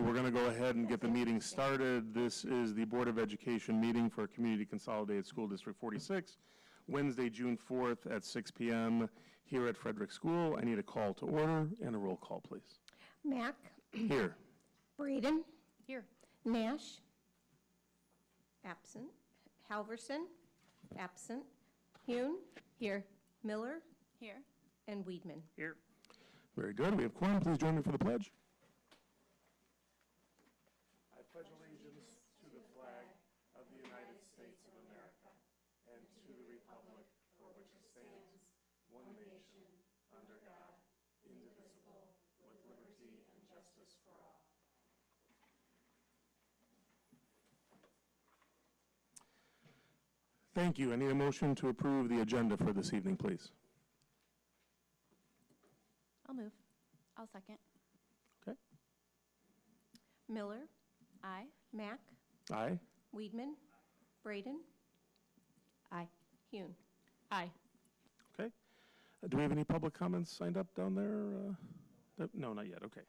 Okay, we're going to go ahead and get the meeting started. This is the Board of Education meeting for Community Consolidated School District 46, Wednesday, June 4th at 6 p.m. here at Frederick School. I need a call to order and a roll call, please. Mack. Here. Braden. Here. Nash. Absent. Halverson. Absent. Hune. Here. Miller. Here. And Weedman. Here. Very good. We have quorum. Please join me for the pledge. I pledge allegiance to the flag of the United States of America and to the republic for which it stands, one nation, under God, indivisible, with liberty and justice for all. Thank you. I need a motion to approve the agenda for this evening, please. I'll move. I'll second. Okay. Miller. Aye. Mack. Aye. Weedman. Braden. Aye. Hune. Aye. Okay. Do we have any public comments signed up down there? No, not yet. Okay.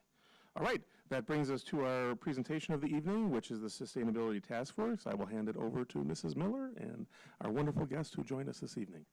All right. That brings us to our presentation of the evening, which is the Sustainability Task Force. I will hand it over to Mrs. Miller and our wonderful guest who joined us this evening.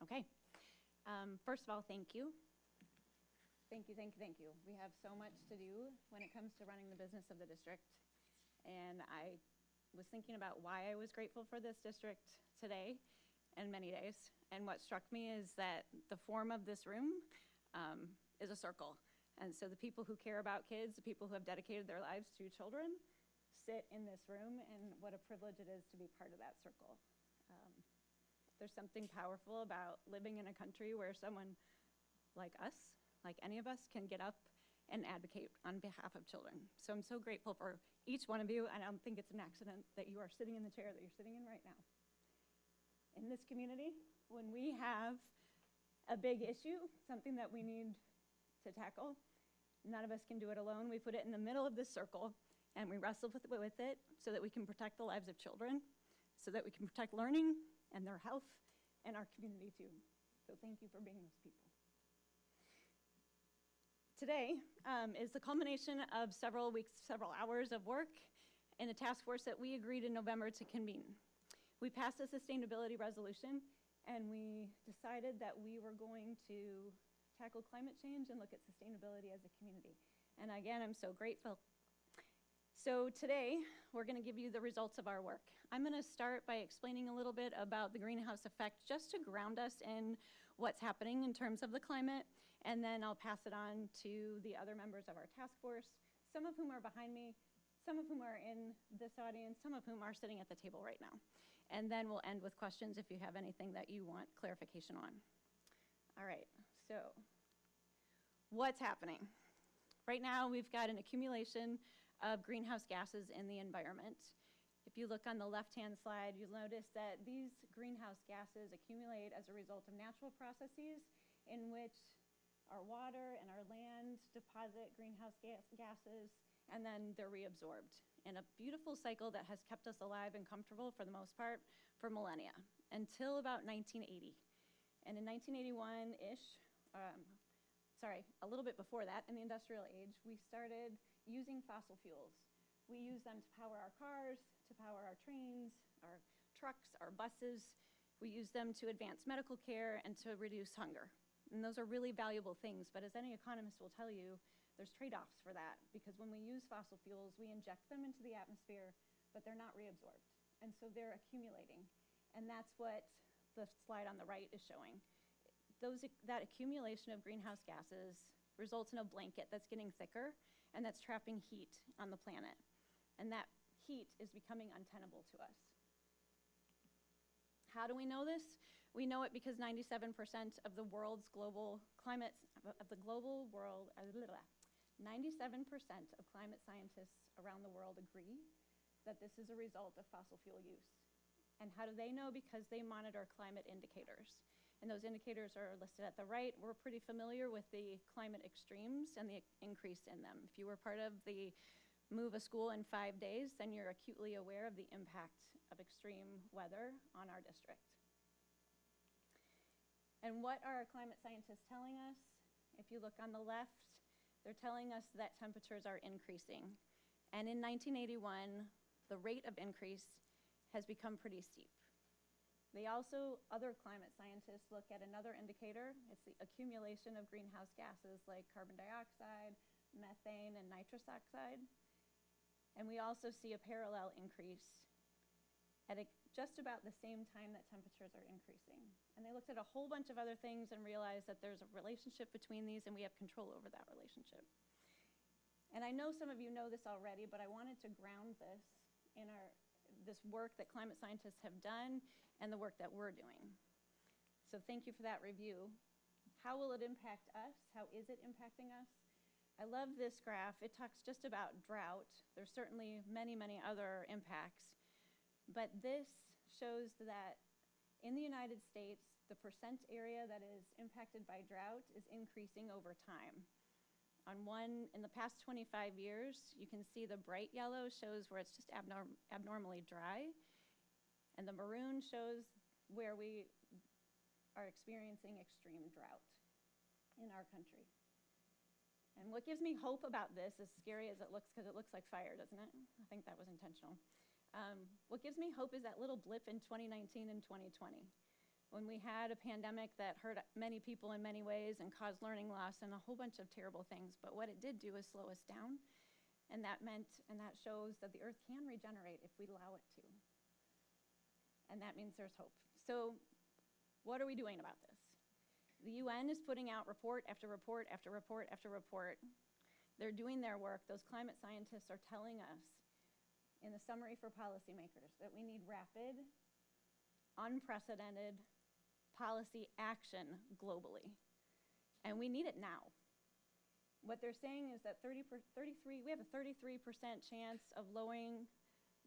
Okay. First of all, thank you. Thank you, thank you, thank you. We have so much to do when it comes to running the business of the district. And I was thinking about why I was grateful for this district today and many days. And what struck me is that the form of this room is a circle. And so the people who care about kids, the people who have dedicated their lives to children, sit in this room, and what a privilege it is to be part of that circle. There's something powerful about living in a country where someone like us, like any of us, can get up and advocate on behalf of children. So I'm so grateful for each one of you, and I don't think it's an accident that you are sitting in the chair that you're sitting in right now. In this community, when we have a big issue, something that we need to tackle, none of us can do it alone. We put it in the middle of this circle, and we wrestle with it so that we can protect the lives of children, so that we can protect learning and their health, and our community too. So thank you for being those people. Today is the culmination of several weeks, several hours of work in a task force that we agreed in November to convene. We passed a sustainability resolution, and we decided that we were going to tackle climate change and look at sustainability as a community. And again, I'm so grateful. So today, we're going to give you the results of our work. I'm going to start by explaining a little bit about the greenhouse effect, just to ground us in what's happening in terms of the climate, and then I'll pass it on to the other members of our task force, some of whom are behind me, some of whom are in this audience, some of whom are sitting at the table right now. And then we'll end with questions if you have anything that you want clarification on. All right, so what's happening? Right now, we've got an accumulation of greenhouse gases in the environment. If you look on the left-hand slide, you'll notice that these greenhouse gases accumulate as a result of natural processes in which our water and our land deposit greenhouse gases, and then they're reabsorbed in a beautiful cycle that has kept us alive and comfortable for the most part for millennia, until about 1980. And in 1981-ish, a little bit before that, in the industrial age, we started using fossil fuels. We use them to power our cars, to power our trains, our trucks, our buses. We use them to advance medical care and to reduce hunger. And those are really valuable things, but as any economist will tell you, there's trade-offs for that, because when we use fossil fuels, we inject them into the atmosphere, but they're not reabsorbed. And so they're accumulating. And that's what the slide on the right is showing. That accumulation of greenhouse gases results in a blanket that's getting thicker and that's trapping heat on the planet. And that heat is becoming untenable to us. How do we know this? We know it because 97% of the world's global climate of the global world, 97% of climate scientists around the world agree that this is a result of fossil fuel use. And how do they know? Because they monitor climate indicators. And those indicators are listed at the right. We're pretty familiar with the climate extremes and the increase in them. If you were part of the Move a School in 5 days, then you're acutely aware of the impact of extreme weather on our district. And what are our climate scientists telling us? If you look on the left, they're telling us that temperatures are increasing. And in 1981, the rate of increase has become pretty steep. Other climate scientists look at another indicator. It's the accumulation of greenhouse gases like carbon dioxide, methane, and nitrous oxide. And we also see a parallel increase at just about the same time that temperatures are increasing. And they looked at a whole bunch of other things and realized that there's a relationship between these and we have control over that relationship. And I know some of you know this already, but I wanted to ground this in this work that climate scientists have done and the work that we're doing. So thank you for that review. How will it impact us? How is it impacting us? I love this graph. It talks just about drought. There's certainly many, many other impacts. But this shows that in the United States, the percent area that is impacted by drought is increasing over time. In the past 25 years, you can see the bright yellow shows where it's just abnormally dry, and the maroon shows where we are experiencing extreme drought in our country. And what gives me hope about this, as scary as it looks, because it looks like fire, doesn't it? I think that was intentional. What gives me hope is that little blip in 2019 and 2020, when we had a pandemic that hurt many people in many ways and caused learning loss and a whole bunch of terrible things. But what it did do is slow us down, and that shows that the earth can regenerate if we allow it to. And that means there's hope. So what are we doing about this? The UN is putting out report after report after report after report. They're doing their work. Those climate scientists are telling us in the summary for policymakers that we need rapid, unprecedented policy action globally. And we need it now. What they're saying is that we have a 33% chance of lowering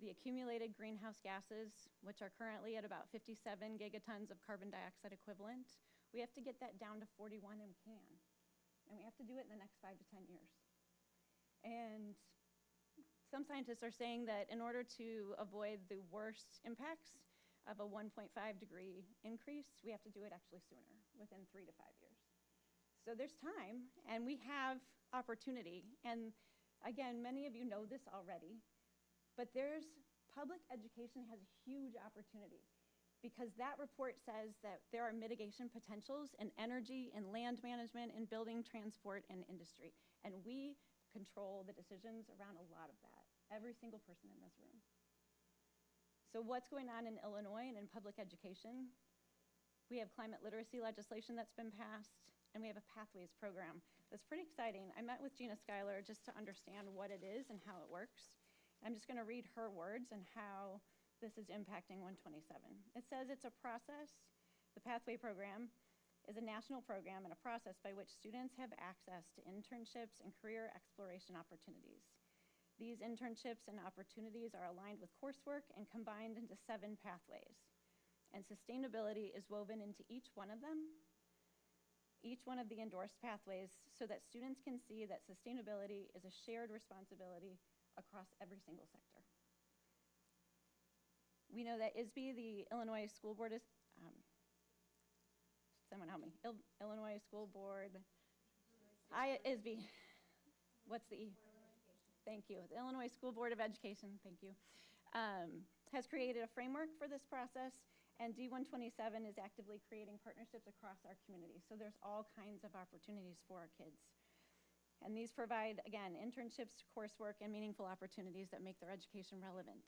the accumulated greenhouse gases, which are currently at about 57 gigatons of carbon dioxide equivalent. We have to get that down to 41, and we can. And we have to do it in the next 5 to 10 years. And some scientists are saying that in order to avoid the worst impacts of a 1.5 degree increase, we have to do it actually sooner, within 3 to 5 years. So there's time, and we have opportunity. And again, many of you know this already, but public education has a huge opportunity, because that report says that there are mitigation potentials in energy, in land management, in building, transport, and industry. And we control the decisions around a lot of that, every single person in this room. So what's going on in Illinois and in public education? We have climate literacy legislation that's been passed, and we have a Pathways program that's pretty exciting. I met with Gina Schuyler just to understand what it is and how it works. I'm just going to read her words and how this is impacting 127. It says it's a process. The Pathway program is a national program and a process by which students have access to internships and career exploration opportunities. These internships and opportunities are aligned with coursework and combined into 7 pathways. And sustainability is woven into each one of them, each one of the endorsed pathways, so that students can see that sustainability is a shared responsibility across every single sector. We know that ISB, the Illinois School Board, someone help me, Illinois School Board, ISB, what's the E? Thank you. The Illinois School Board of Education, thank you, has created a framework for this process, and D127 is actively creating partnerships across our community. So there's all kinds of opportunities for our kids. And these provide, again, internships, coursework, and meaningful opportunities that make their education relevant.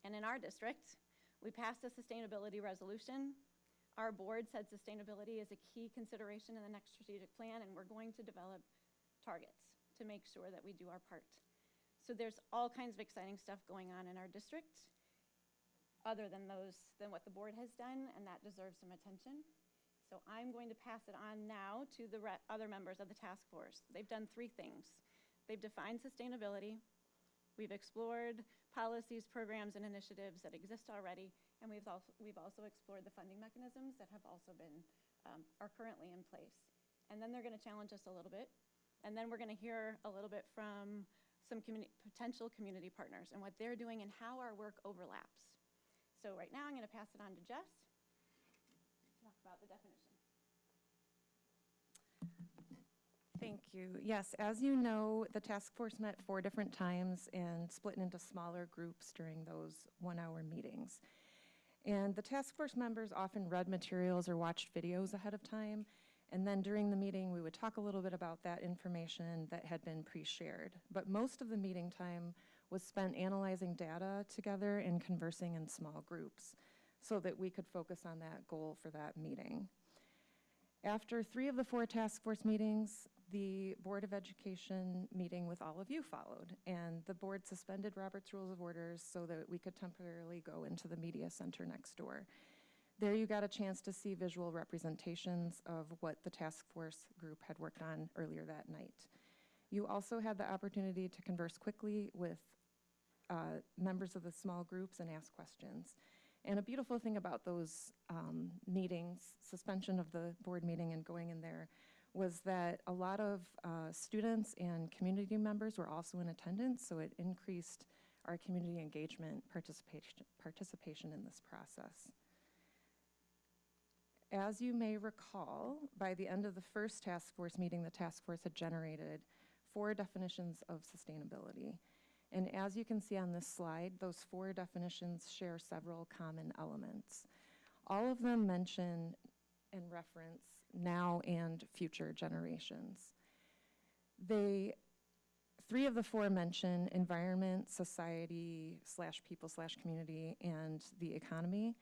And in our district, we passed a sustainability resolution. Our board said sustainability is a key consideration in the next strategic plan, and we're going to develop targets to make sure that we do our part. So there's all kinds of exciting stuff going on in our district, other than what the board has done, and that deserves some attention. So I'm going to pass it on now to the other members of the task force. They've done 3 things. They've defined sustainability, we've explored policies, programs, and initiatives that exist already, and we've also explored the funding mechanisms that have also been, are currently in place. And then they're gonna challenge us a little bit, and then we're gonna hear a little bit from some potential community partners and what they're doing and how our work overlaps. So right now, I'm gonna pass it on to Jess to talk about the definition. Thank you. Yes, as you know, the task force met 4 different times and split into smaller groups during those 1-hour meetings. And the task force members often read materials or watched videos ahead of time, and then during the meeting, we would talk a little bit about that information that had been pre-shared. But most of the meeting time was spent analyzing data together and conversing in small groups so that we could focus on that goal for that meeting. After 3 of the 4 task force meetings, the Board of Education meeting with all of you followed, and the board suspended Robert's Rules of Orders so that we could temporarily go into the media center next door. There you got a chance to see visual representations of what the task force group had worked on earlier that night. You also had the opportunity to converse quickly with members of the small groups and ask questions. And a beautiful thing about those meetings, suspension of the board meeting and going in there, was that a lot of students and community members were also in attendance, so it increased our community engagement participation in this process. As you may recall, by the end of the first task force meeting, the task force had generated 4 definitions of sustainability. And as you can see on this slide, those 4 definitions share several common elements. All of them mention and reference now and future generations. 3 of the 4 mention environment, society, /people/community, and the economy.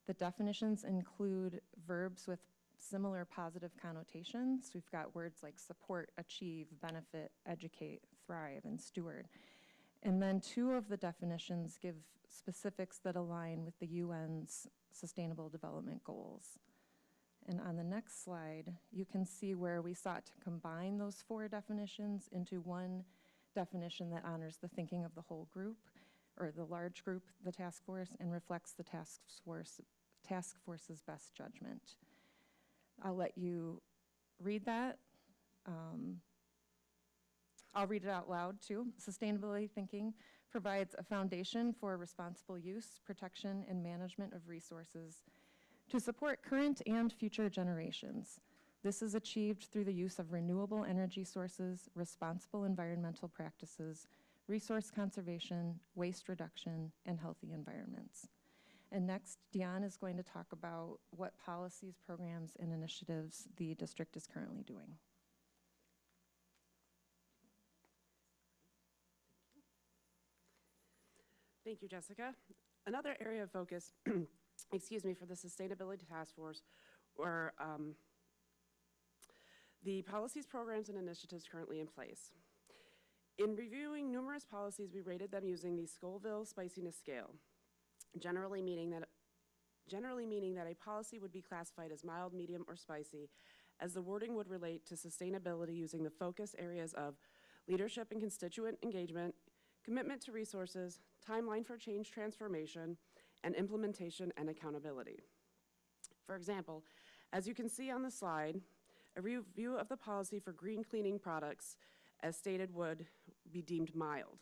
The definitions include verbs with similar positive connotations. We've got words like support, achieve, benefit, educate, thrive, and steward. And then 2 of the definitions give specifics that align with the UN's Sustainable Development Goals. And on the next slide, you can see where we sought to combine those 4 definitions into one definition that honors the thinking of the whole group, or the large group, the task force, and reflects the task force's best judgment. I'll let you read that. I'll read it out loud too. Sustainability thinking provides a foundation for responsible use, protection, and management of resources to support current and future generations. This is achieved through the use of renewable energy sources, responsible environmental practices, resource conservation, waste reduction, and healthy environments. And next, Dion is going to talk about what policies, programs, and initiatives the district is currently doing. Thank you, Jessica. Another area of focus, excuse me, for the Sustainability Task Force were the policies, programs, and initiatives currently in place. In reviewing numerous policies, we rated them using the Scoville spiciness scale, generally meaning that a policy would be classified as mild, medium, or spicy, as the wording would relate to sustainability using the focus areas of leadership and constituent engagement, commitment to resources, timeline for change transformation, and implementation and accountability. For example, as you can see on the slide, a review of the policy for green cleaning products, as stated, would be deemed mild.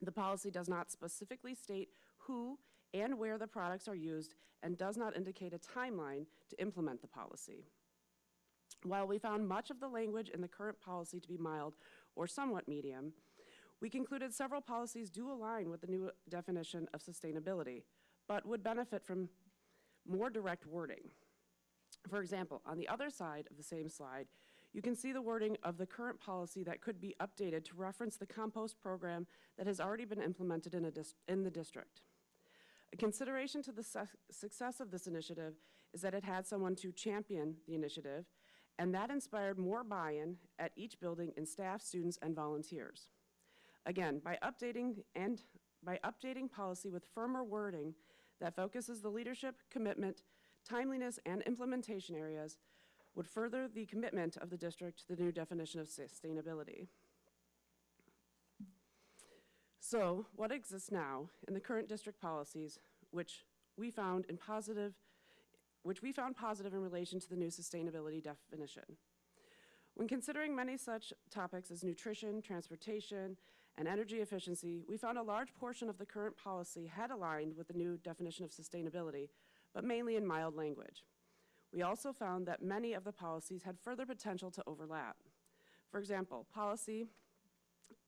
The policy does not specifically state who and where the products are used and does not indicate a timeline to implement the policy. While we found much of the language in the current policy to be mild or somewhat medium, we concluded several policies do align with the new definition of sustainability, but would benefit from more direct wording. For example, on the other side of the same slide, you can see the wording of the current policy that could be updated to reference the compost program that has already been implemented in the district. A consideration to the success of this initiative is that it had someone to champion the initiative, and that inspired more buy-in at each building in staff, students, and volunteers. Again, by updating policy with firmer wording that focuses the leadership, commitment, timeliness, and implementation areas would further the commitment of the district to the new definition of sustainability. So, what exists now in the current district policies, which we found positive in relation to the new sustainability definition? When considering many such topics as nutrition, transportation, and energy efficiency, we found a large portion of the current policy had aligned with the new definition of sustainability, but mainly in mild language. We also found that many of the policies had further potential to overlap. For example, policy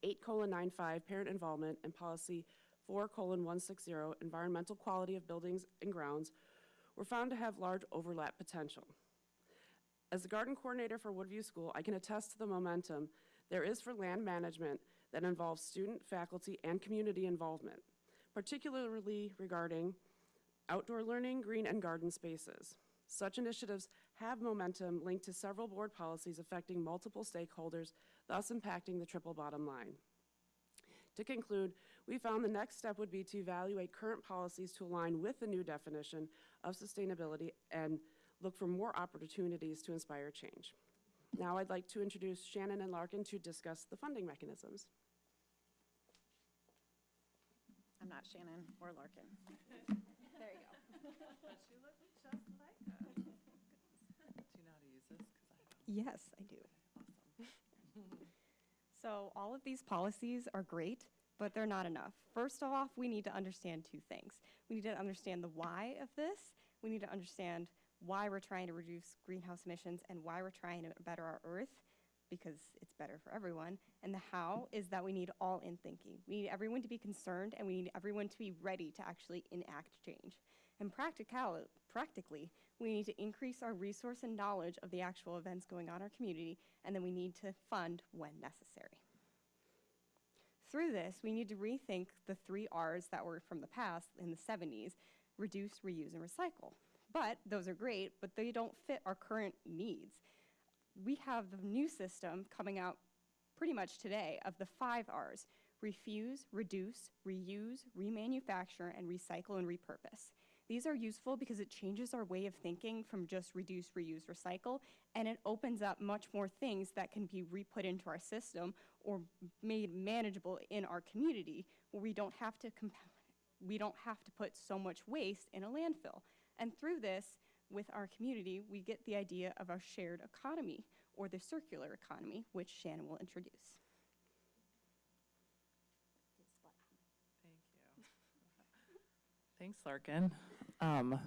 8:95, parent involvement, and policy 4:160, environmental quality of buildings and grounds, were found to have large overlap potential. As the garden coordinator for Woodview School, I can attest to the momentum there is for land management that involves student, faculty, and community involvement, particularly regarding outdoor learning, green and garden spaces. Such initiatives have momentum linked to several board policies affecting multiple stakeholders, thus impacting the triple bottom line. To conclude, we found the next step would be to evaluate current policies to align with the new definition of sustainability and look for more opportunities to inspire change. Now I'd like to introduce Shannon and Larkin to discuss the funding mechanisms. I'm not Shannon or Larkin. There you go. But you look just like us. Do you know how to use this? 'Cause I don't. Yes, I do. Awesome. So all of these policies are great, but they're not enough. First off, we need to understand two things. We need to understand the why of this. We need to understand why we're trying to reduce greenhouse emissions and why we're trying to better our earth, because it's better for everyone. And the how is that we need all-in thinking. We need everyone to be concerned, and we need everyone to be ready to actually enact change. And practically, we need to increase our resource and knowledge of the actual events going on in our community, and then we need to fund when necessary. Through this, we need to rethink the 3 R's that were from the past in the 70s, reduce, reuse, and recycle. But those are great, but they don't fit our current needs. We have the new system coming out pretty much today of the 5 R's: refuse, reduce, reuse, remanufacture, and recycle and repurpose. These are useful because it changes our way of thinking from just reduce, reuse, recycle, and it opens up much more things that can be re-put into our system or made manageable in our community, where we don't have to put so much waste in a landfill. And through this, with our community, we get the idea of our shared economy, or the circular economy, which Shannon will introduce. Thank you. Thanks, Larkin. I'm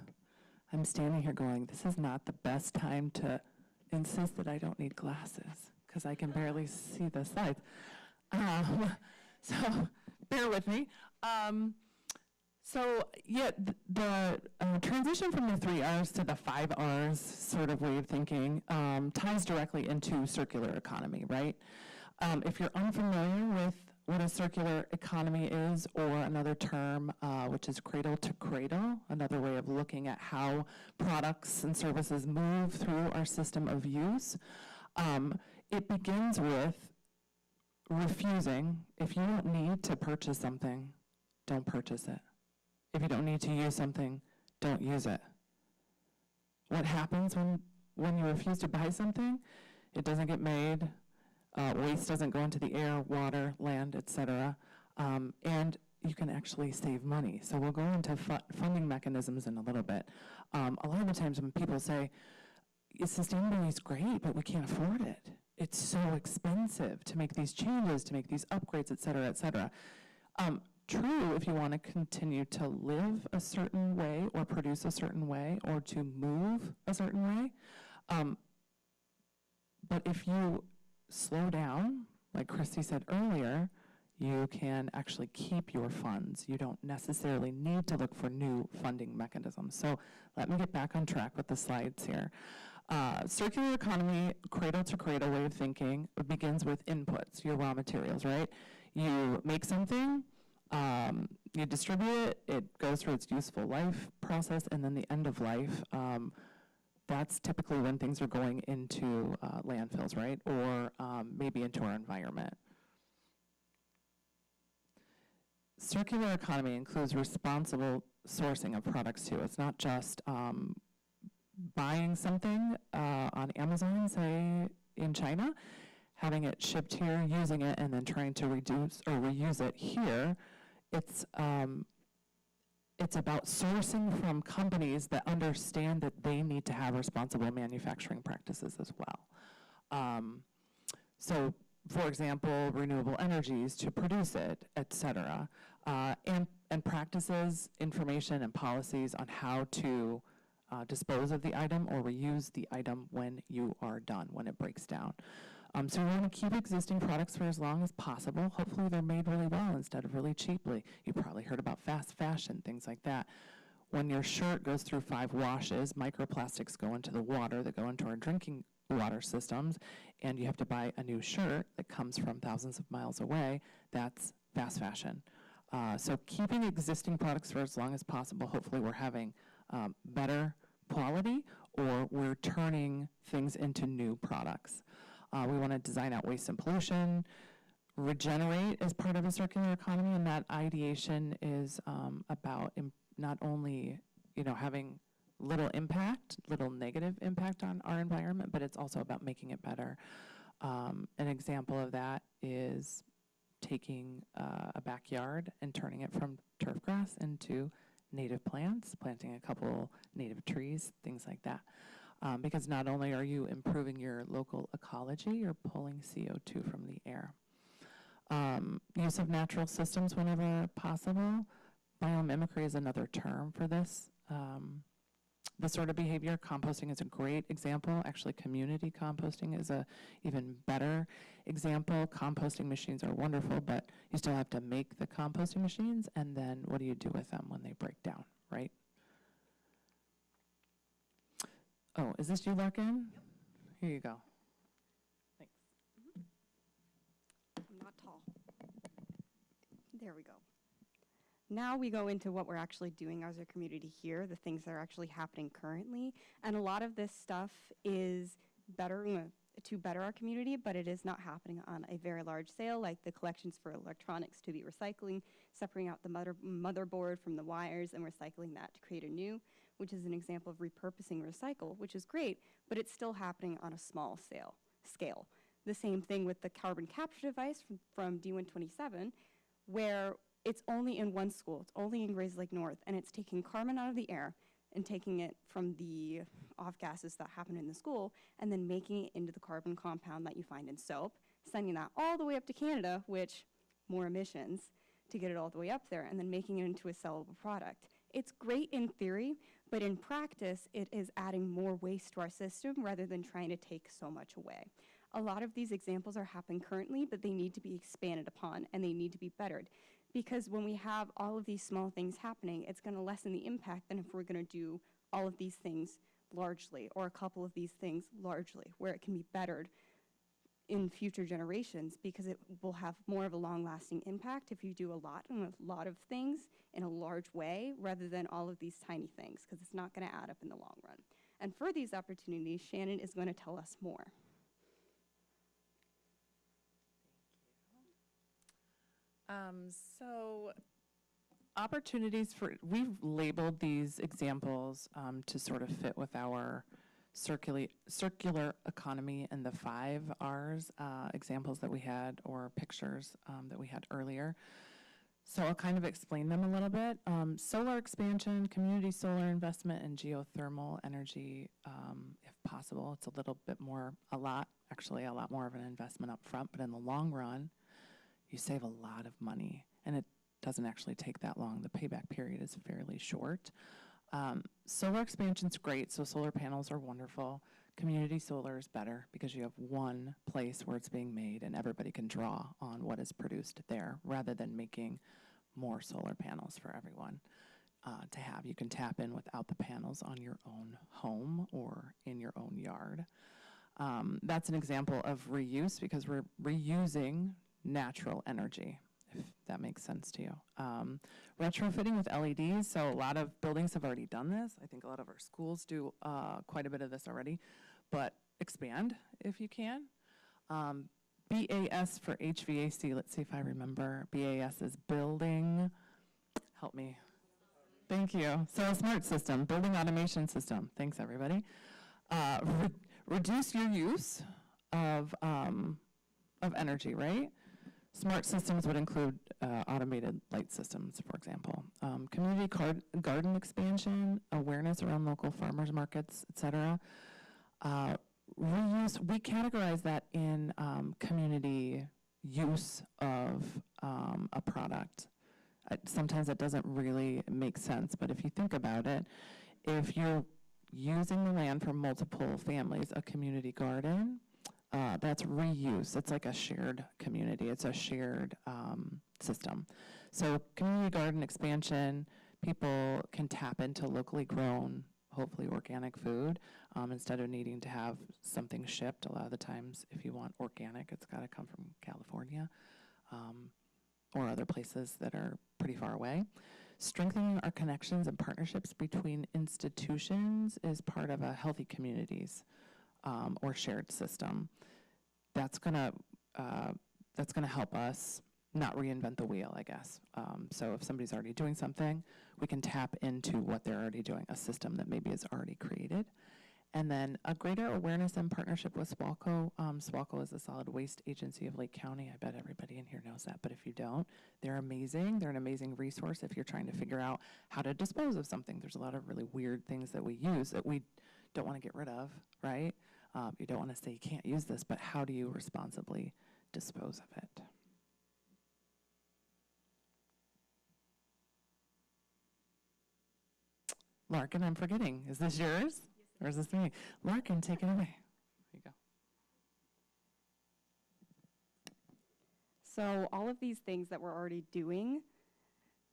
standing here going, this is not the best time to insist that I don't need glasses, because I can barely see the slides. So bear with me. So yeah, the transition from the 3 R's to the 5 R's sort of way of thinking ties directly into circular economy, right? If you're unfamiliar with what a circular economy is, or another term, which is cradle to cradle, another way of looking at how products and services move through our system of use, it begins with refusing. If you don't need to purchase something, don't purchase it. If you don't need to use something, don't use it. What happens when you refuse to buy something? It doesn't get made, waste doesn't go into the air, water, land, etc. And you can actually save money. So we'll go into funding mechanisms in a little bit. A lot of the times when people say, sustainability is great, but we can't afford it. It's so expensive to make these changes, to make these upgrades, etc., etc. True if you want to continue to live a certain way or produce a certain way or to move a certain way. But if you slow down, like Christy said earlier, you can actually keep your funds. You don't necessarily need to look for new funding mechanisms. So let me get back on track with the slides here. Circular economy, cradle to cradle way of thinking begins with inputs, your raw materials, right? You make something, you distribute it, it goes through its useful life process, and then the end of life, that's typically when things are going into landfills, right? Or maybe into our environment. Circular economy includes responsible sourcing of products too. It's not just buying something on Amazon, say in China, having it shipped here, using it, and then trying to reduce or reuse it here. It's about sourcing from companies that understand that they need to have responsible manufacturing practices as well. So, for example, renewable energies to produce it, et cetera, and practices, information, and policies on how to dispose of the item or reuse the item when you are done, when it breaks down. So we want to keep existing products for as long as possible. Hopefully they're made really well instead of really cheaply. You probably heard about fast fashion, things like that. When your shirt goes through 5 washes, microplastics go into the water that go into our drinking water systems, and you have to buy a new shirt that comes from thousands of miles away. That's fast fashion. So keeping existing products for as long as possible, hopefully we're having better quality, or we're turning things into new products. We want to design out waste and pollution, regenerate as part of a circular economy, and that ideation is about not only having little negative impact on our environment, but it's also about making it better. An example of that is taking a backyard and turning it from turf grass into native plants, planting a couple native trees, things like that. Because not only are you improving your local ecology, you're pulling CO2 from the air. Use of natural systems whenever possible. Biomimicry is another term for this. This sort of behavior. Composting is a great example. Actually, community composting is a even better example. Composting machines are wonderful, but you still have to make the composting machines, and then what do you do with them when they break down, right? Oh, is this you, Larkin? Yep. Here you go. Thanks. I'm not tall. There we go. Now we go into what we're actually doing as a community here, the things that are actually happening currently. And a lot of this stuff is to better our community, but it is not happening on a very large scale, like the collections for electronics to be recycling, separating out the motherboard from the wires and recycling that to create a new, which is an example of repurposing recycle, which is great, but it's still happening on a small scale. The same thing with the carbon capture device from D127, where it's only in one school, it's only in Grays Lake North, and it's taking carbon out of the air and taking it from the off gases that happen in the school, and then making it into the carbon compound that you find in soap, sending that all the way up to Canada, which more emissions to get it all the way up there, and then making it into a sellable product. It's great in theory, but in practice, it is adding more waste to our system rather than trying to take so much away. A lot of these examples are happening currently, but they need to be expanded upon, and they need to be bettered. Because when we have all of these small things happening, it's going to lessen the impact than if we're going to do all of these things largely, or a couple of these things largely, where it can be bettered in future generations, because it will have more of a long-lasting impact if you do a lot of things in a large way rather than all of these tiny things, because it's not going to add up in the long run. And for these opportunities, Shannon is going to tell us more. So opportunities we've labeled these examples to sort of fit with our circular economy and the 5 R's examples that we had, or pictures that we had earlier. So I'll kind of explain them a little bit. Solar expansion, community solar investment, and geothermal energy, if possible. It's a lot more of an investment up front, but in the long run, you save a lot of money, and it doesn't actually take that long. The payback period is fairly short. Solar expansion's great, so solar panels are wonderful. Community solar is better because you have one place where it's being made and everybody can draw on what is produced there, rather than making more solar panels for everyone to have. You can tap in without the panels on your own home or in your own yard. That's an example of reuse, because we're reusing natural energy, if that makes sense to you. Retrofitting with LEDs, so a lot of buildings have already done this. I think a lot of our schools do quite a bit of this already, but expand if you can. BAS for HVAC, let's see if I remember. BAS is building, help me. Thank you. So a smart system, building automation system. Thanks, everybody. Reduce your use of energy, right? Smart systems would include automated light systems, for example. Community garden expansion, awareness around local farmers markets, et cetera. Reuse, we categorize that in community use of a product. Sometimes that doesn't really make sense, but if you think about it, if you're using the land for multiple families, a community garden, that's reuse. It's like a shared community. It's a shared system. So community garden expansion, people can tap into locally grown, hopefully organic food, instead of needing to have something shipped. A lot of the times, if you want organic, it's got to come from California or other places that are pretty far away. Strengthening our connections and partnerships between institutions is part of a healthy communities or shared system. That's gonna help us not reinvent the wheel, I guess. So if somebody's already doing something, we can tap into what they're already doing, a system that maybe is already created. And then a greater awareness and partnership with SWACO. SWACO is the Solid Waste Agency of Lake County. I bet everybody in here knows that, but if you don't, they're amazing. They're an amazing resource if you're trying to figure out how to dispose of something. There's a lot of really weird things that we use that we don't want to get rid of, right? You don't want to say you can't use this, but how do you responsibly dispose of it? Larkin, I'm forgetting. Is this yours? Or is this me? Larkin, take it away. There you go. So all of these things that we're already doing,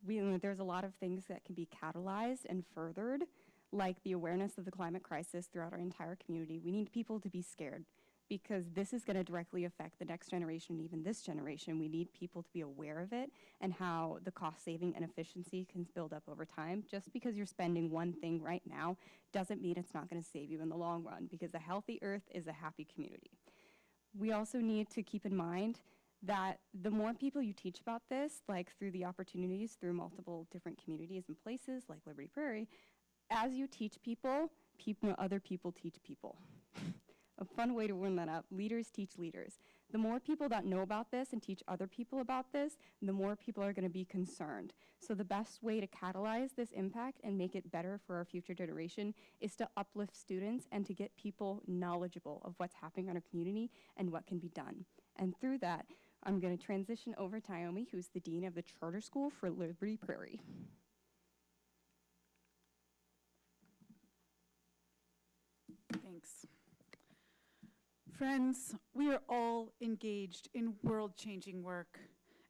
there's a lot of things that can be catalyzed and furthered, like the awareness of the climate crisis throughout our entire community. We need people to be scared because this is going to directly affect the next generation, even this generation. We need people to be aware of it and how the cost saving and efficiency can build up over time. Just because you're spending one thing right now doesn't mean it's not going to save you in the long run, because a healthy earth is a happy community. We also need to keep in mind that the more people you teach about this, like through the opportunities through multiple different communities and places like Liberty Prairie, as you teach people, other people teach people. A fun way to warm that up, leaders teach leaders. The more people that know about this and teach other people about this, the more people are going to be concerned. So the best way to catalyze this impact and make it better for our future generation is to uplift students and to get people knowledgeable of what's happening in our community and what can be done. And through that, I'm going to transition over to Naomi, who's the Dean of the Charter School for Liberty Prairie. Thanks. Friends, we are all engaged in world-changing work,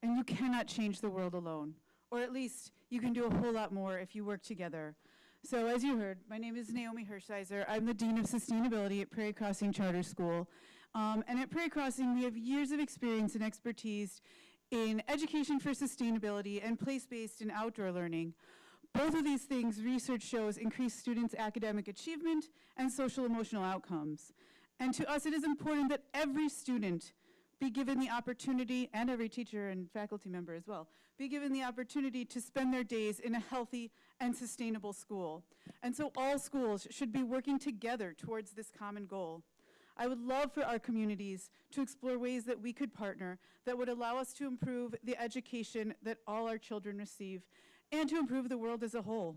and you cannot change the world alone, or at least you can do a whole lot more if you work together. So as you heard, my name is Naomi Hirschheiser. I'm the Dean of Sustainability at Prairie Crossing Charter School. And at Prairie Crossing, we have years of experience and expertise in education for sustainability and place-based and outdoor learning. Both of these things, research shows, increase students' academic achievement and social emotional outcomes. And to us, it is important that every student be given the opportunity, and every teacher and faculty member as well, be given the opportunity to spend their days in a healthy and sustainable school. And so all schools should be working together towards this common goal. I would love for our communities to explore ways that we could partner that would allow us to improve the education that all our children receive and to improve the world as a whole.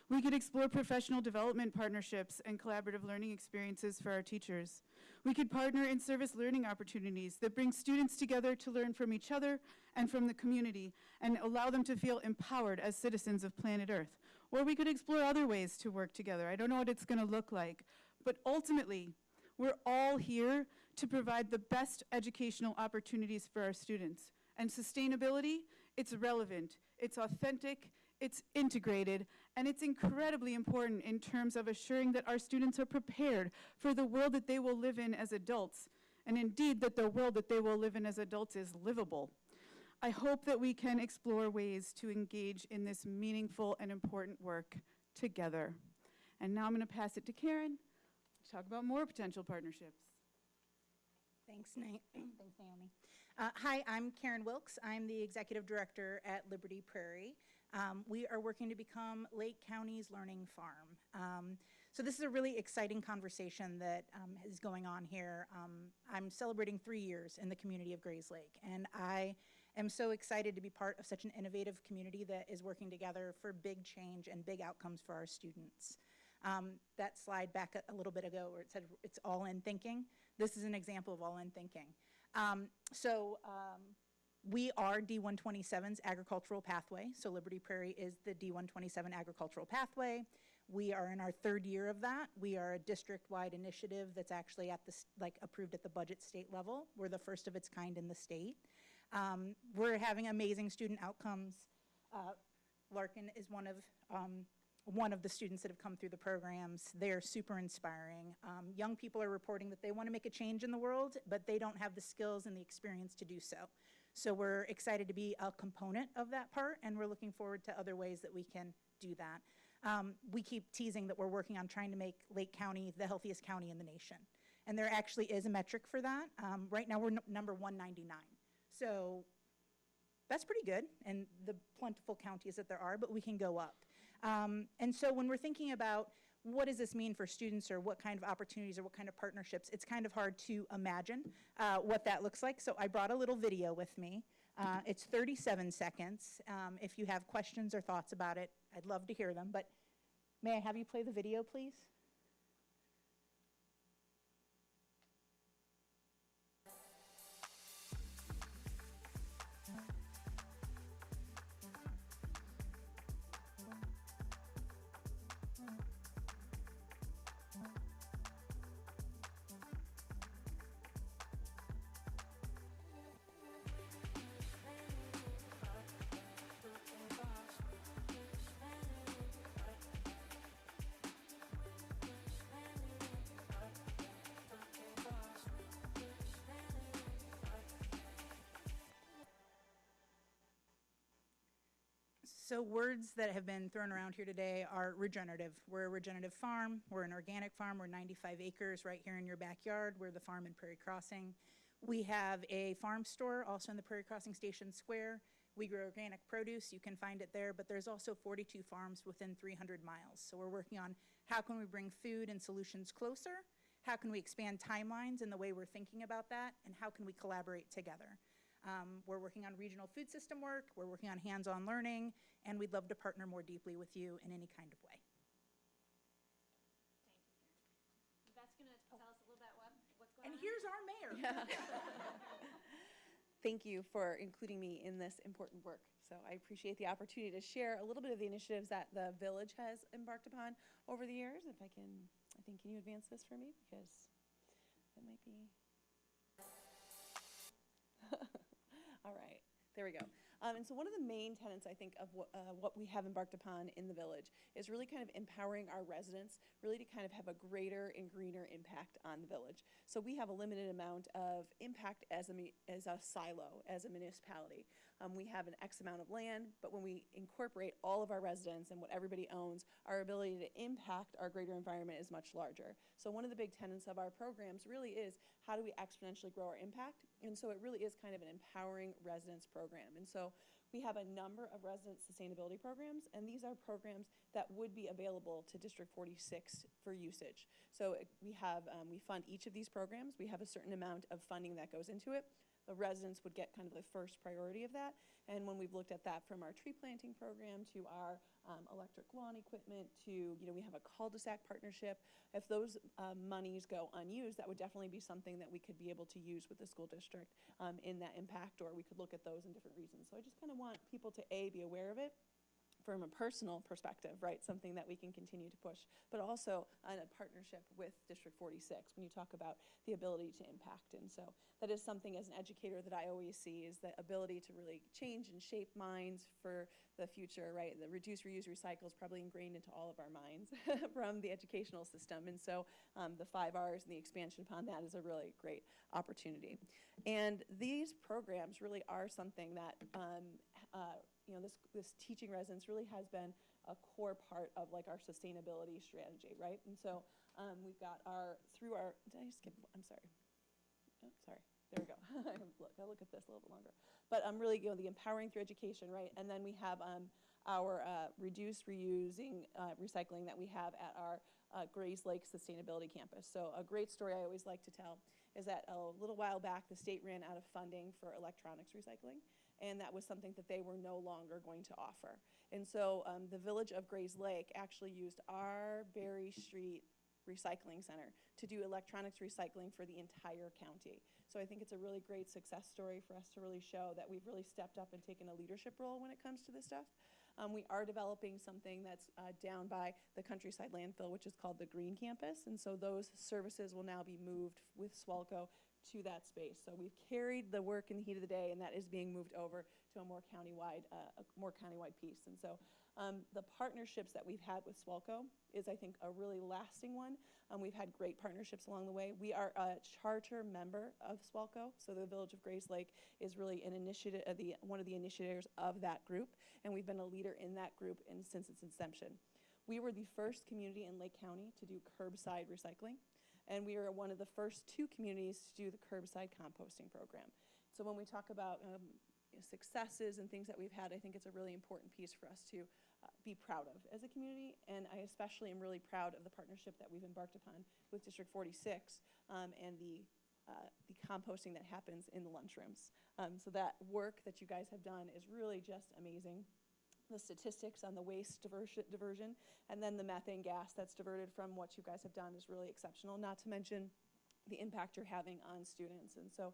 We could explore professional development partnerships and collaborative learning experiences for our teachers. We could partner in service learning opportunities that bring students together to learn from each other and from the community and allow them to feel empowered as citizens of planet Earth. Or we could explore other ways to work together. I don't know what it's going to look like, but ultimately, we're all here to provide the best educational opportunities for our students. And sustainability, it's relevant, it's authentic, it's integrated, and it's incredibly important in terms of assuring that our students are prepared for the world that they will live in as adults, and indeed that the world that they will live in as adults is livable. I hope that we can explore ways to engage in this meaningful and important work together. And now I'm going to pass it to Karen to talk about more potential partnerships. Thanks, Naomi. Hi, I'm Karen Wilkes. I'm the Executive Director at Liberty Prairie. We are working to become Lake County's learning farm. So this is a really exciting conversation that is going on here. I'm celebrating 3 years in the community of Grays Lake, and I am so excited to be part of such an innovative community that is working together for big change and big outcomes for our students. That slide back a little bit ago where it said it's all in thinking, this is an example of all in thinking. We are D127's agricultural pathway, so Liberty Prairie is the D127 agricultural pathway. We are in our 3rd year of that. We are a district-wide initiative that's actually at the, approved at the budget state level. We're the first of its kind in the state. We're having amazing student outcomes. Larkin is one of the students that have come through the programs. They're super inspiring. Young people are reporting that they want to make a change in the world, but they don't have the skills and the experience to do so. So we're excited to be a component of that part, and we're looking forward to other ways that we can do that. We keep teasing that we're working on trying to make Lake County the healthiest county in the nation. And there actually is a metric for that. Right now we're number 199. So that's pretty good, and the plentiful counties that there are, but we can go up. And so when we're thinking about what does this mean for students or what kind of opportunities or what kind of partnerships, it's kind of hard to imagine what that looks like. So I brought a little video with me. It's 37 seconds. If you have questions or thoughts about it, I'd love to hear them. But may I have you play the video, please? So words that have been thrown around here today are regenerative. We're a regenerative farm. We're an organic farm. We're 95 acres right here in your backyard. We're the farm in Prairie Crossing. We have a farm store also in the Prairie Crossing Station Square. We grow organic produce. You can find it there, but there's also 42 farms within 300 miles. So we're working on how can we bring food and solutions closer? How can we expand timelines in the way we're thinking about that? And how can we collaborate together? We're working on regional food system work, we're working on hands-on learning, and we'd love to partner more deeply with you in any kind of way. Thank you, Karen. That's going to tell us a little bit what's going And on. here's our mayor. Thank you for including me in this important work. So I appreciate the opportunity to share a little bit of the initiatives that the village has embarked upon over the years. If I can you advance this for me? Because that might be... All right, there we go. And so one of the main tenets, I think, of what we have embarked upon in the village is really kind of empowering our residents, really to kind of have a greater and greener impact on the village. So we have a limited amount of impact as a silo, as a municipality. We have an X amount of land, but when we incorporate all of our residents and what everybody owns, our ability to impact our greater environment is much larger. So one of the big tenets of our programs really is how do we exponentially grow our impact? And so it really is kind of an empowering residents program. And so we have a number of resident sustainability programs, and these are programs that would be available to District 46 for usage. So we fund each of these programs. We have a certain amount of funding that goes into it. The residents would get kind of the first priority of that. And when we've looked at that from our tree planting program to our electric lawn equipment to, we have a cul-de-sac partnership. If those monies go unused, that would definitely be something that we could be able to use with the school district in that impact, or we could look at those in different reasons. So I just kind of want people to be aware of it from a personal perspective, right? Something that we can continue to push, but also in a partnership with District 46 when you talk about the ability to impact. And so that is something as an educator that I always see is the ability to really change and shape minds for the future, right? The reduce, reuse, recycle is probably ingrained into all of our minds from the educational system. And so the 5 R's and the expansion upon that is a really great opportunity. And these programs really are something that this teaching residence really has been a core part of like our sustainability strategy, right? And so we've got did I skip, I'm sorry. Oh, sorry, there we go. I'll look at this a little bit longer. But really, the empowering through education, right? And then we have our reduce, reusing, recycling that we have at our Grays Lake Sustainability Campus. So a great story I always like to tell is that a little while back, the state ran out of funding for electronics recycling, and that was something that they were no longer going to offer. And so the village of Grays Lake actually used our Berry Street Recycling Center to do electronics recycling for the entire county. So I think it's a really great success story for us to really show that we've really stepped up and taken a leadership role when it comes to this stuff. We are developing something that's down by the Countryside landfill, which is called the Green Campus. And so those services will now be moved with Swalco to that space. So we've carried the work in the heat of the day, and that is being moved over to a more countywide piece. And so the partnerships that we've had with Swalco is, I think, a really lasting one. We've had great partnerships along the way. We are a charter member of Swalco, so the Village of Grays Lake is really an initiative, one of the initiators of that group, and we've been a leader in that group since its inception. We were the first community in Lake County to do curbside recycling, and we are one of the first 2 communities to do the curbside composting program. So when we talk about successes and things that we've had, I think it's a really important piece for us to be proud of as a community, and I especially am really proud of the partnership that we've embarked upon with District 46 and the composting that happens in the lunchrooms. So that work that you guys have done is really just amazing. The statistics on the waste diversion, and then the methane gas that's diverted from what you guys have done is really exceptional, not to mention the impact you're having on students. And so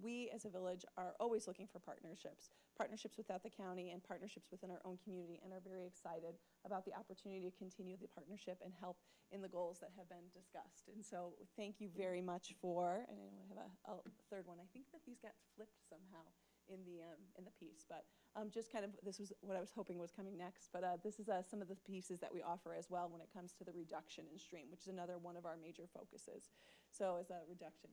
we as a village are always looking for partnerships without the county and partnerships within our own community, and are very excited about the opportunity to continue the partnership and help in the goals that have been discussed. And so thank you very much for, and I have a third one. I think that these got flipped somehow in the piece, but just kind of, this was what I was hoping was coming next, but this is some of the pieces that we offer as well when it comes to the reduction in stream, which is another one of our major focuses. So as a reduction,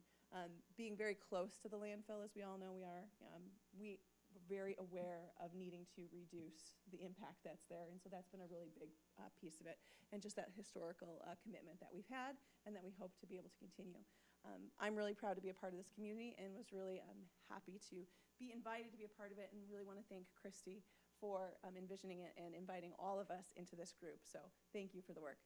being very close to the landfill, as we all know we are, we are very aware of needing to reduce the impact that's there, and so that's been a really big piece of it, and just that historical commitment that we've had and that we hope to be able to continue. I'm really proud to be a part of this community, and was really happy to be invited to be a part of it, and really want to thank Christy for envisioning it and inviting all of us into this group. So thank you for the work.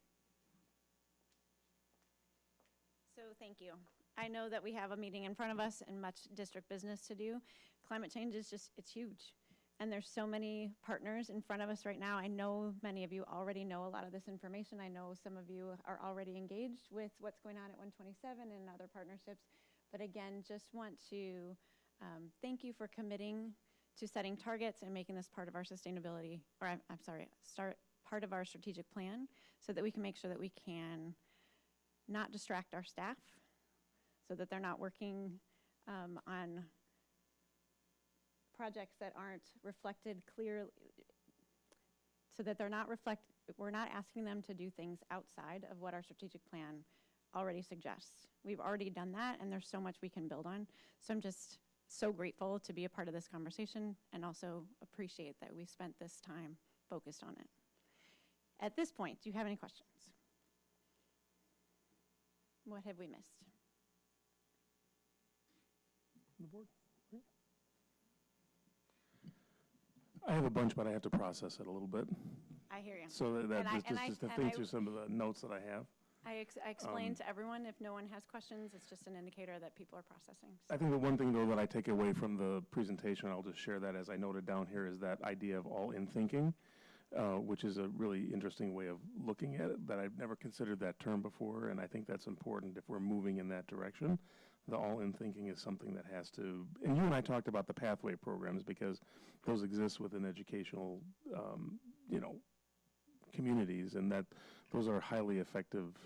So thank you. I know that we have a meeting in front of us and much district business to do. Climate change is just, it's huge. And there's so many partners in front of us right now. I know many of you already know a lot of this information. I know some of you are already engaged with what's going on at 127 and other partnerships. But again, just want to thank you for committing to setting targets and making this part of our sustainability, or I'm sorry, part of our strategic plan, so that we can make sure that we can not distract our staff, so that they're not working on projects that aren't reflected clearly, so that we're not asking them to do things outside of what our strategic plan already suggests. We've already done that, and there's so much we can build on. So I'm just so grateful to be a part of this conversation, and also appreciate that we spent this time focused on it. At this point, do you have any questions? What have we missed? The board? I have a bunch, but I have to process it a little bit. I hear you. So just to think through some of the notes that I have. I explained to everyone, if no one has questions, it's just an indicator that people are processing. So. I think the one thing, though, that I take away from the presentation, I'll just share that as I noted down here, is that idea of all-in thinking, which is a really interesting way of looking at it, that I've never considered that term before, and I think that's important if we're moving in that direction. The all-in thinking is something that has to, and you and I talked about the pathway programs, because those exist within educational, communities, and that those are highly effective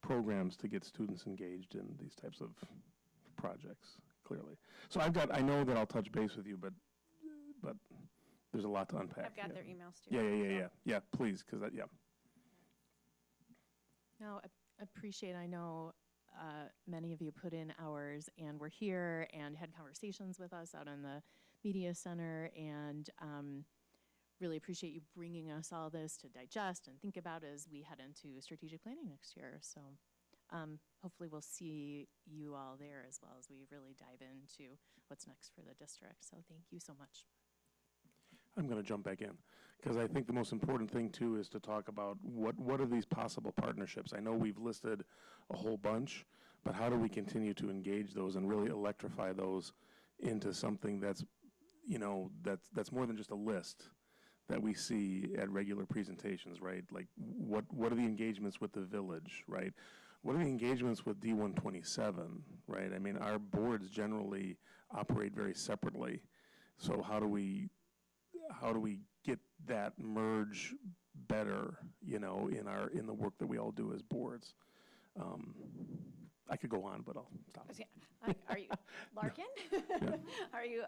programs to get students engaged in these types of projects, clearly. So I know that I'll touch base with you, but there's a lot to unpack. I've got their emails too. Yeah, please, because yeah. No, I appreciate, I know many of you put in hours and were here and had conversations with us out in the media center, and really appreciate you bringing us all this to digest and think about as we head into strategic planning next year. So hopefully we'll see you all there as well as we really dive into what's next for the district. So thank you so much. I'm going to jump back in, because I think the most important thing, too, is to talk about what are these possible partnerships? I know we've listed a whole bunch, but how do we continue to engage those and really electrify those into something that's, you know, that's more than just a list that we see at regular presentations, right? Like, what are the engagements with the village, right? What are the engagements with D127, right? I mean, our boards generally operate very separately. So how do we get that merge better, you know, in the work that we all do as boards? I could go on, but I'll stop. Are you, Larkin? Yeah. Are you,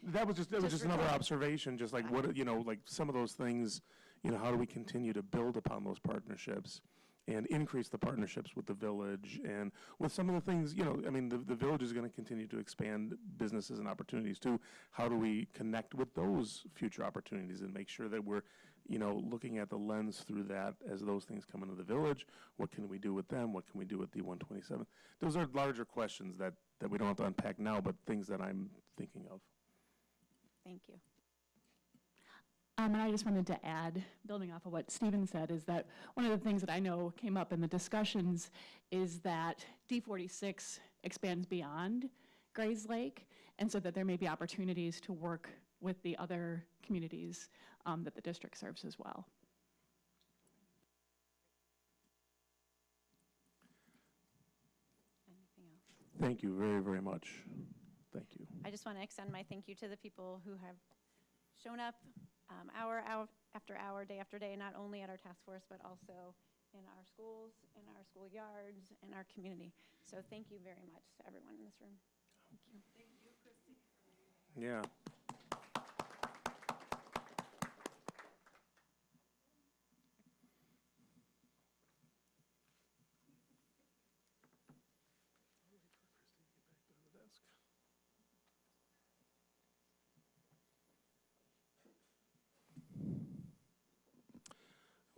That was just another recording. observation, just like what, you know, like some of those things, you know, how do we continue to build upon those partnerships and increase the partnerships with the village and with some of the things, you know, I mean, the village is going to continue to expand businesses and opportunities too. How do we connect with those future opportunities and make sure that we're, you know, looking at the lens through that as those things come into the village? What can we do with them? What can we do with D127? Those are larger questions that we don't have to unpack now, but things that I'm thinking of. thank you. And I just wanted to add, building off of what Stephen said, is that one of the things that I know came up in the discussions is that D46 expands beyond Grays Lake, and so that there may be opportunities to work with the other communities that the district serves as well. Anything else? Thank you very, very much. Thank you. I just want to extend my thank you to the people who have shown up hour after hour, day after day, not only at our task force, but also in our schools, in our schoolyards, in our community. So thank you very much to everyone in this room. Thank you. Thank you, Christy. Yeah.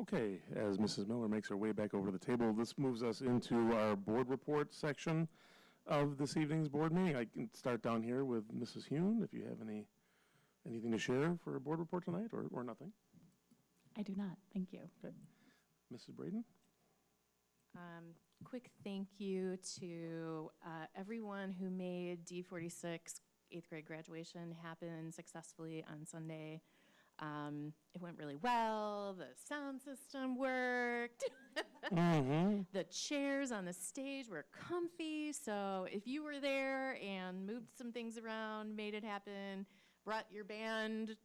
Okay, as Mrs. Miller makes her way back over to the table, this moves us into our board report section of this evening's board meeting. I can start down here with Mrs. Hune, if you have anything to share for a board report tonight, or nothing. I do not, thank you. Okay. Mrs. Braden? Quick thank you to everyone who made D46 8th grade graduation happen successfully on Sunday. It went really well. The sound system worked. Mm-hmm. The chairs on the stage were comfy. So if you were there and moved some things around, made it happen, brought your band,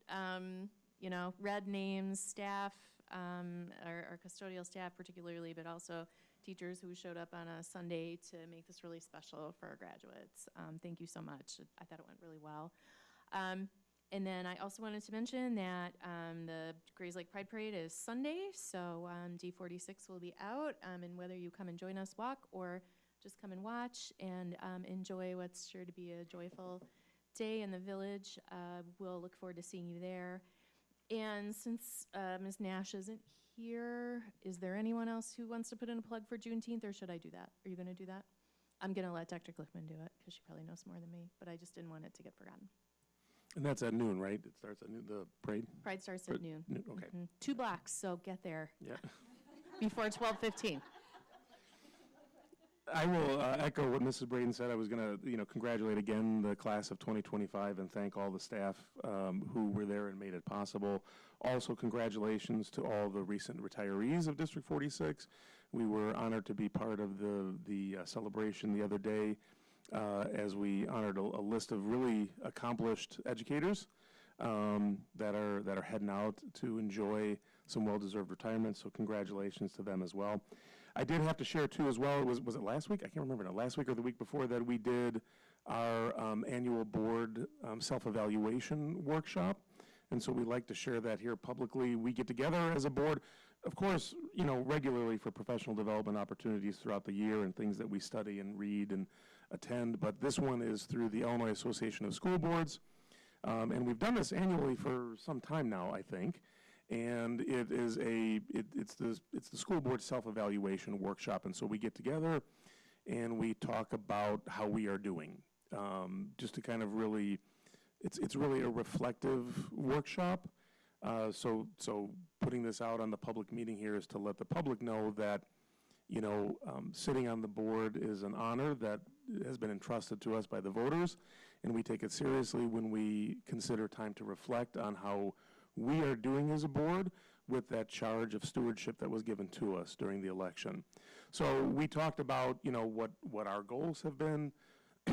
you know, read names, staff, our custodial staff particularly, but also teachers who showed up on a Sunday to make this really special for our graduates. Thank you so much. I thought it went really well. And then I also wanted to mention that the Grays Lake Pride Parade is Sunday, so D46 will be out, and whether you come and join us, walk, or just come and watch and enjoy what's sure to be a joyful day in the village, we'll look forward to seeing you there. And since Ms. Nash isn't here, is there anyone else who wants to put in a plug for Juneteenth, or should I do that? Are you going to do that? I'm going to let Dr. Glickman do it, because she probably knows more than me, but I just didn't want it to get forgotten. And that's at noon, right? It starts at noon, the parade? Pride starts at noon. Okay. 2 blocks, so get there Yeah. before 12:15. I will echo what Mrs. Braden said. I was going to, congratulate again the class of 2025 and thank all the staff who were there and made it possible. Also, congratulations to all the recent retirees of District 46. We were honored to be part of the celebration the other day as we honored a list of really accomplished educators that are heading out to enjoy some well-deserved retirement. So congratulations to them as well. I did have to share too as well. Was it last week? I can't remember now. Last week or the week before that we did our annual board self-evaluation workshop. And so we like to share that here publicly. We get together as a board, of course, regularly for professional development opportunities throughout the year and things that we study and read and attend. But this one is through the Illinois Association of School Boards. And we've done this annually for some time now, I think. And it is it's the school board self-evaluation workshop. And so we get together and we talk about how we are doing, just to kind of really it's really a reflective workshop. So putting this out on the public meeting here is to let the public know that, sitting on the board is an honor that has been entrusted to us by the voters, and we take it seriously when we consider time to reflect on how we are doing as a board with that charge of stewardship that was given to us during the election. So we talked about, what our goals have been.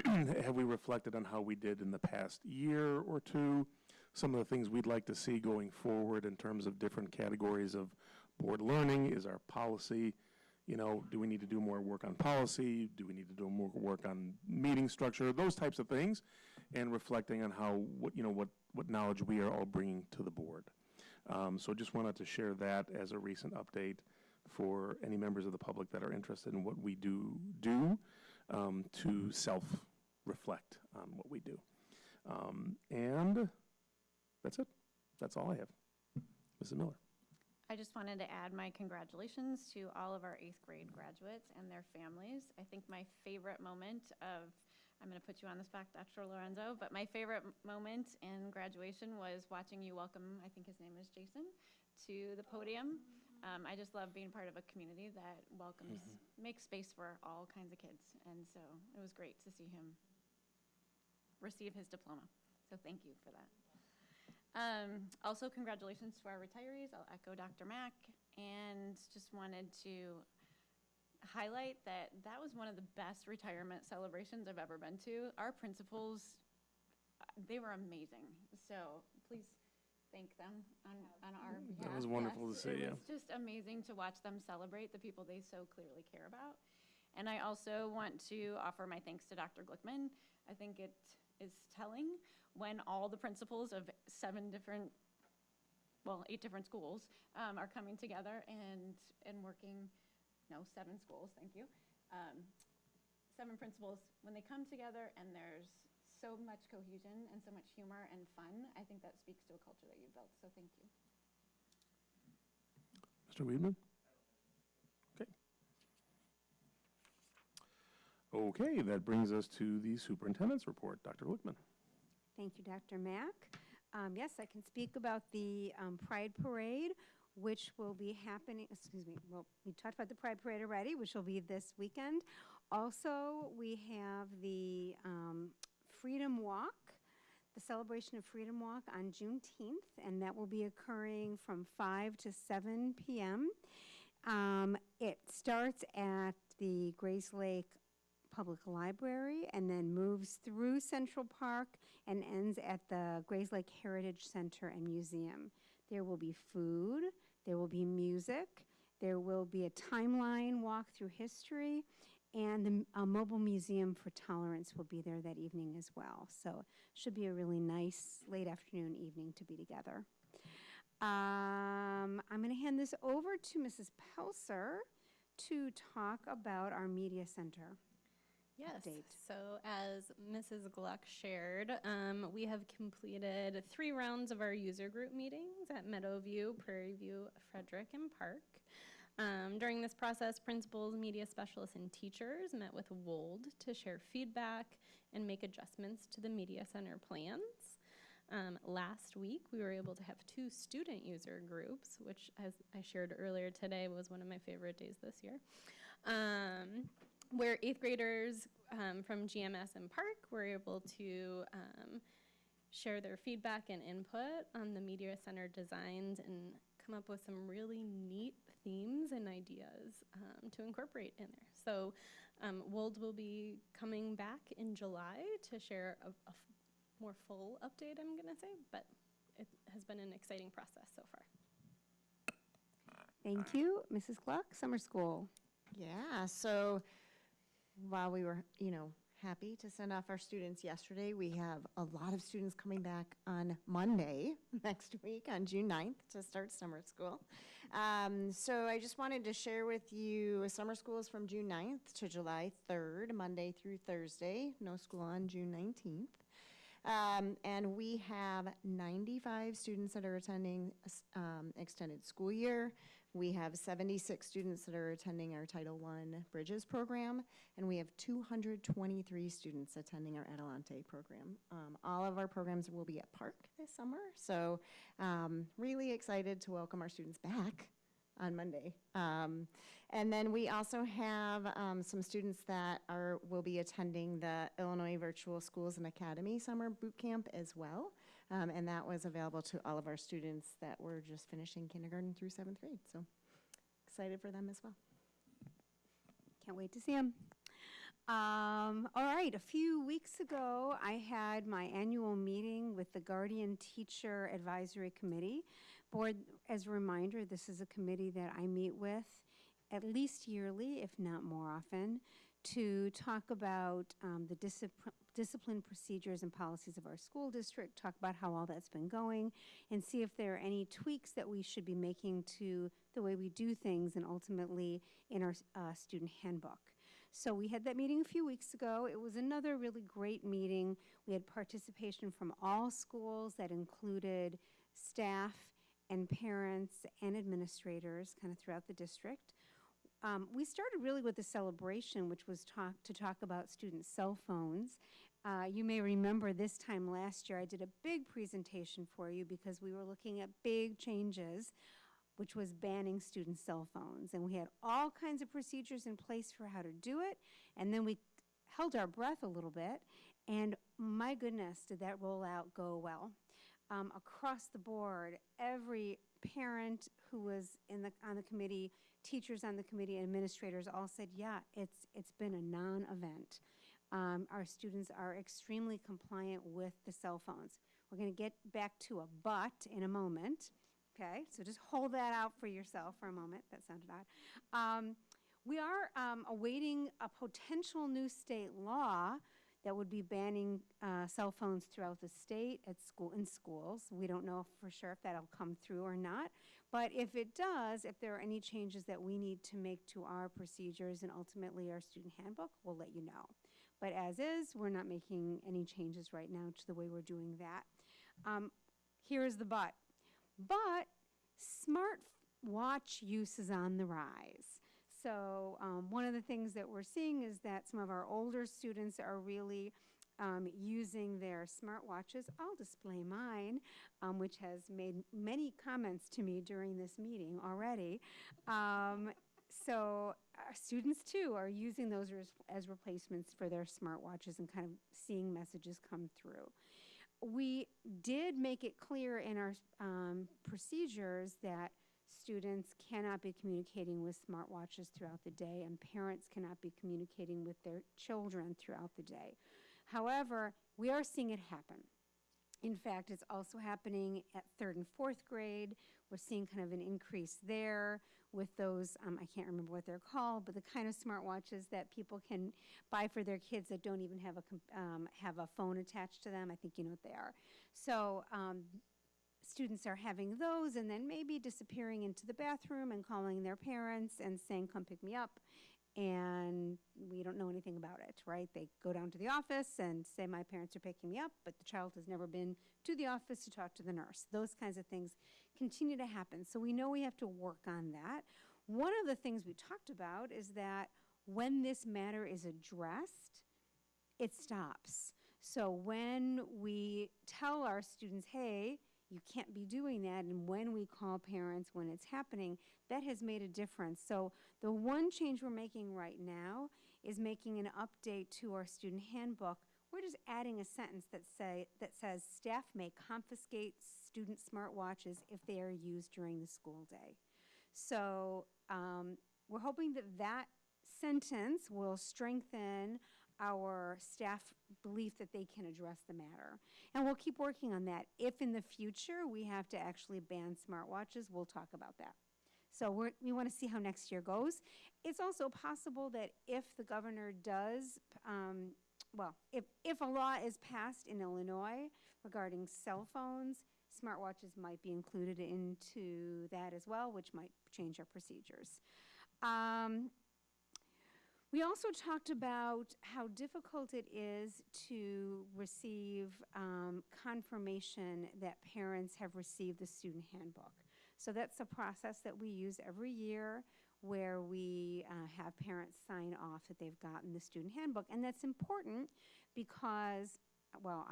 Have we reflected on how we did in the past year or two? Some of the things we'd like to see going forward in terms of different categories of board learning. Is our policy, do we need to do more work on policy? Do we need to do more work on meeting structure? Those types of things, and reflecting on how, what knowledge we are all bringing to the board. So just wanted to share that as a recent update for any members of the public that are interested in what we do to self-reflect on what we do. And that's it. That's all I have. Mrs. Miller. I just wanted to add my congratulations to all of our 8th grade graduates and their families. I think my favorite moment I'm going to put you on the spot, Dr. Lorenzo, but my favorite moment in graduation was watching you welcome, I think his name is Jason, to the podium. I just love being part of a community that welcomes, makes space for all kinds of kids. And so it was great to see him receive his diploma. So thank you for that. Also, congratulations to our retirees. I'll echo Dr. Mack, and just wanted to highlight that was one of the best retirement celebrations I've ever been to. Our principals, they were amazing. So please thank them on our behalf. That was wonderful to see, It was just amazing to watch them celebrate the people they so clearly care about. And I also want to offer my thanks to Dr. Glickman. I think it is telling when all the principals of 8 different schools are coming together and working, 7 schools, thank you. 7 principals, when they come together and there's so much cohesion and so much humor and fun, I think that speaks to a culture that you've built, so thank you. Mr. Weidman? Okay, that brings us to the superintendent's report. Dr. Glickman. Thank you, Dr. Mack. Yes, I can speak about the Pride Parade, which will be happening, well, we talked about the Pride Parade already, which will be this weekend. Also, we have the Freedom Walk, the celebration of Freedom Walk on Juneteenth, and that will be occurring from 5 to 7 p.m. It starts at the Grays Lake Public Library and then moves through Central Park and ends at the Grays Lake Heritage Center and Museum. There will be food, there will be music, there will be a timeline walk through history, and the mobile museum for tolerance will be there that evening as well. So should be a really nice late afternoon evening to be together. I'm going to hand this over to Mrs. Pelser to talk about our media center. Yes, Update. so as Mrs. Gluck shared, we have completed 3 rounds of our user group meetings at Meadowview, Prairie View, Frederick, and Park. During this process, principals, media specialists, and teachers met with WOLD to share feedback and make adjustments to the media center plans. Last week, we were able to have 2 student user groups, which, as I shared earlier today, was one of my favorite days this year. Where 8th graders from GMS and Park were able to share their feedback and input on the media center designs and come up with some really neat themes and ideas to incorporate in there. So WOLD will be coming back in July to share a more full update, I'm going to say, but it has been an exciting process so far. Thank you. Mrs. Gluck, summer school. Yeah, so while we were, happy to send off our students yesterday, we have a lot of students coming back on Monday next week on June 9th to start summer school. So I just wanted to share with you summer school is from June 9th to July 3rd, Monday through Thursday. No school on June 19th. And we have 95 students that are attending extended school year, We have 76 students that are attending our Title I Bridges program, and we have 223 students attending our Adelante program. All of our programs will be at Park this summer, so really excited to welcome our students back on Monday. And then we also have some students that will be attending the Illinois Virtual Schools and Academy Summer Boot Camp as well. And that was available to all of our students that were just finishing kindergarten through 7th grade. So excited for them as well. Can't wait to see them. All right, a few weeks ago, I had my annual meeting with the Guardian Teacher Advisory Committee. Board, as a reminder, this is a committee that I meet with at least yearly, if not more often, to talk about the discipline procedures and policies of our school district, talk about how all that's been going, and see if there are any tweaks that we should be making to the way we do things and ultimately in our student handbook. So we had that meeting a few weeks ago. It was another really great meeting. We had participation from all schools that included staff and parents and administrators kind of throughout the district. We started really with a celebration, which was to talk about student cell phones. You may remember this time last year I did a big presentation for you because we were looking at big changes, which was banning student cell phones. And we had all kinds of procedures in place for how to do it. And then we held our breath a little bit. And my goodness, did that rollout go well. Across the board, every parent who was on the committee, teachers on the committee, and administrators all said, yeah, it's been a non-event. Our students are extremely compliant with the cell phones. We're going to get back to a but in a moment. Okay, so just hold that out for yourself for a moment. That sounded odd. We are awaiting a potential new state law that would be banning cell phones throughout the state in schools. We don't know for sure if that'll come through or not. But if it does, if there are any changes that we need to make to our procedures and ultimately our student handbook, we'll let you know. But as is, we're not making any changes right now to the way we're doing that. Here is the but. But smart watch use is on the rise. So one of the things that we're seeing is that some of our older students are really using their smartwatches. I'll display mine, which has made many comments to me during this meeting already. So our students too are using those as replacements for their smartwatches and kind of seeing messages come through. We did make it clear in our procedures that students cannot be communicating with smartwatches throughout the day, and parents cannot be communicating with their children throughout the day. However, we are seeing it happen. In fact, it's also happening at 3rd and 4th grade. We're seeing kind of an increase there with those, I can't remember what they're called, but the kind of smartwatches that people can buy for their kids that don't even have a phone attached to them. I think you know what they are. So students are having those and then maybe disappearing into the bathroom and calling their parents and saying, come pick me up. And we don't know anything about it, right? They go down to the office and say, my parents are picking me up, but the child has never been to the office to talk to the nurse. Those kinds of things continue to happen. So we know we have to work on that. One of the things we talked about is that when this matter is addressed, it stops. So when we tell our students, hey, you can't be doing that, and when we call parents when it's happening, that has made a difference. So the one change we're making right now is making an update to our student handbook. We're just adding a sentence that says staff may confiscate student smartwatches if they are used during the school day. So we're hoping that that sentence will strengthen our staff belief that they can address the matter. And we'll keep working on that. If in the future we have to actually ban smartwatches, we'll talk about that. So we want to see how next year goes. It's also possible that if the governor does, if a law is passed in Illinois regarding cell phones, smartwatches might be included into that as well, which might change our procedures. We also talked about how difficult it is to receive confirmation that parents have received the student handbook. So that's a process that we use every year where we have parents sign off that they've gotten the student handbook. And that's important because, well,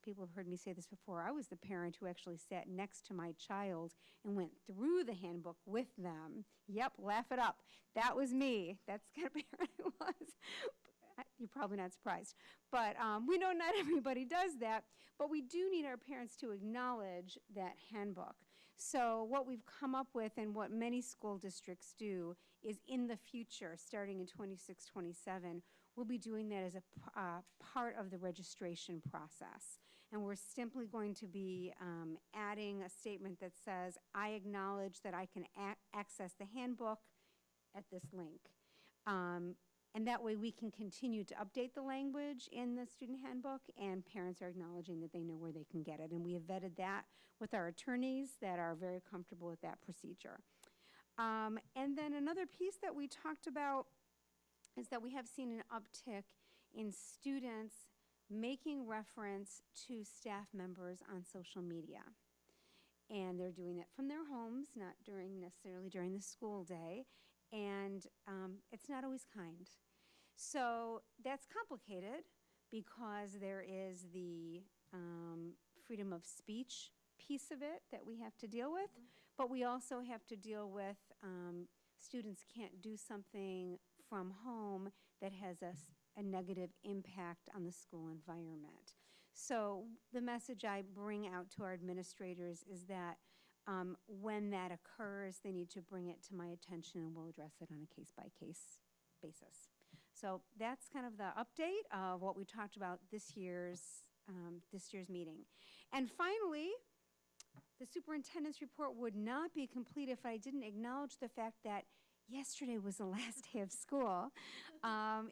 people have heard me say this before, I was the parent who actually sat next to my child and went through the handbook with them. Yep, laugh it up. That was me. That's the kind of parent I was. You're probably not surprised. But we know not everybody does that, but we do need our parents to acknowledge that handbook. So what we've come up with and what many school districts do is in the future, starting in 26, 27, we'll be doing that as a part of the registration process. And we're simply going to be adding a statement that says, I acknowledge that I can access the handbook at this link. And that way we can continue to update the language in the student handbook, and parents are acknowledging that they know where they can get it. And we have vetted that with our attorneys that are very comfortable with that procedure. And then another piece that we talked about is that we have seen an uptick in students making reference to staff members on social media. And they're doing it from their homes, not necessarily during the school day. And it's not always kind. So that's complicated because there is the freedom of speech piece of it that we have to deal with, but we also have to deal with students can't do something from home that has a negative impact on the school environment. So the message I bring out to our administrators is that when that occurs, they need to bring it to my attention and we'll address it on a case-by-case basis. So that's kind of the update of what we talked about this year's meeting. And finally, the superintendent's report would not be complete if I didn't acknowledge the fact that yesterday was the last day of school.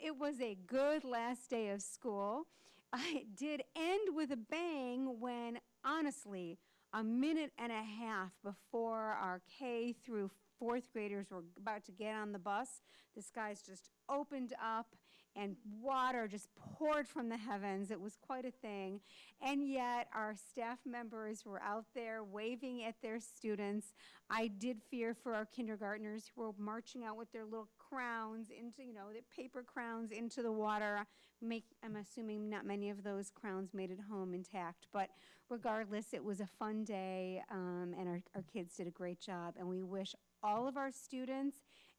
It was a good last day of school. It did end with a bang when, honestly, a minute and a half before our K through fourth graders were about to get on the bus, the skies just opened up and water just poured from the heavens. It was quite a thing. And yet our staff members were out there waving at their students. I did fear for our kindergartners who were marching out with their little crowns into, their paper crowns into the water. I'm assuming not many of those crowns made it home intact. But regardless, it was a fun day, and our kids did a great job. And we wish all of our students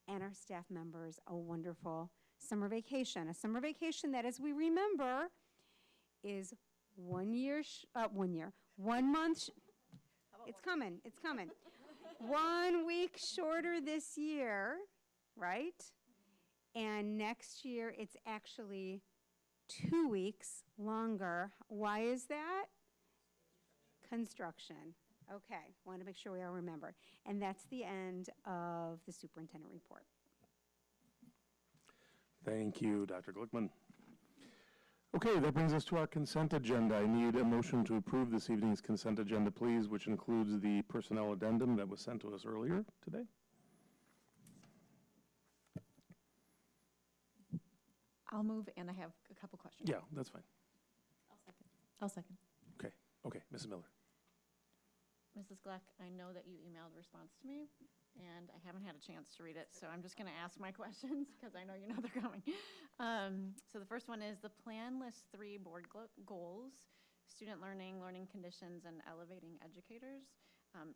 and our staff members a wonderful summer vacation. A summer vacation that, as we remember, is 1 month. It's coming. 1 week shorter this year, right? And next year, it's actually 2 weeks longer. Why is that? Construction. Okay, want to make sure we all remember. And that's the end of the superintendent report. Thank you, Dr. Glickman. Okay, that brings us to our consent agenda. I need a motion to approve this evening's consent agenda, please, which includes the personnel addendum that was sent to us earlier today. I'll move, and I have a couple questions. Yeah, that's fine. I'll second. Okay, Mrs. Miller. Mrs. Gluck, I know that you emailed a response to me, and I haven't had a chance to read it, so I'm just going to ask my questions because I know you know they're coming. So the first one is the plan lists 3 board goals: student learning, learning conditions, and elevating educators.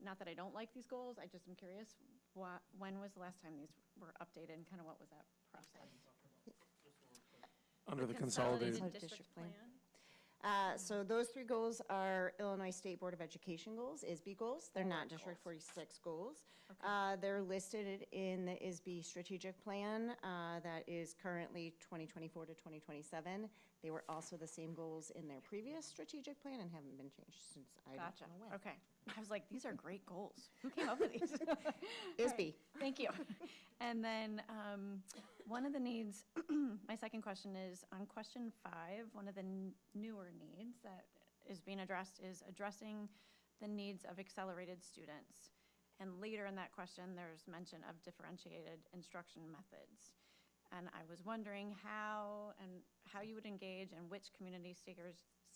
Not that I don't like these goals, I just am curious, when was the last time these were updated, and kind of what was that process? Under the consolidated district plan. So those 3 goals are Illinois State Board of Education goals, ISB goals. They're not District 46 goals. Okay. They're listed in the ISB strategic plan that is currently 2024 to 2027. They were also the same goals in their previous strategic plan and haven't been changed since I Gotcha. don't know when. Okay. I was like, these are great goals. Who came up with these? ISB. Thank you. And then one of the needs, my second question is on question 5, one of the newer needs that is being addressed is addressing the needs of accelerated students. And later in that question, there's mention of differentiated instruction methods. And I was wondering how you would engage and which community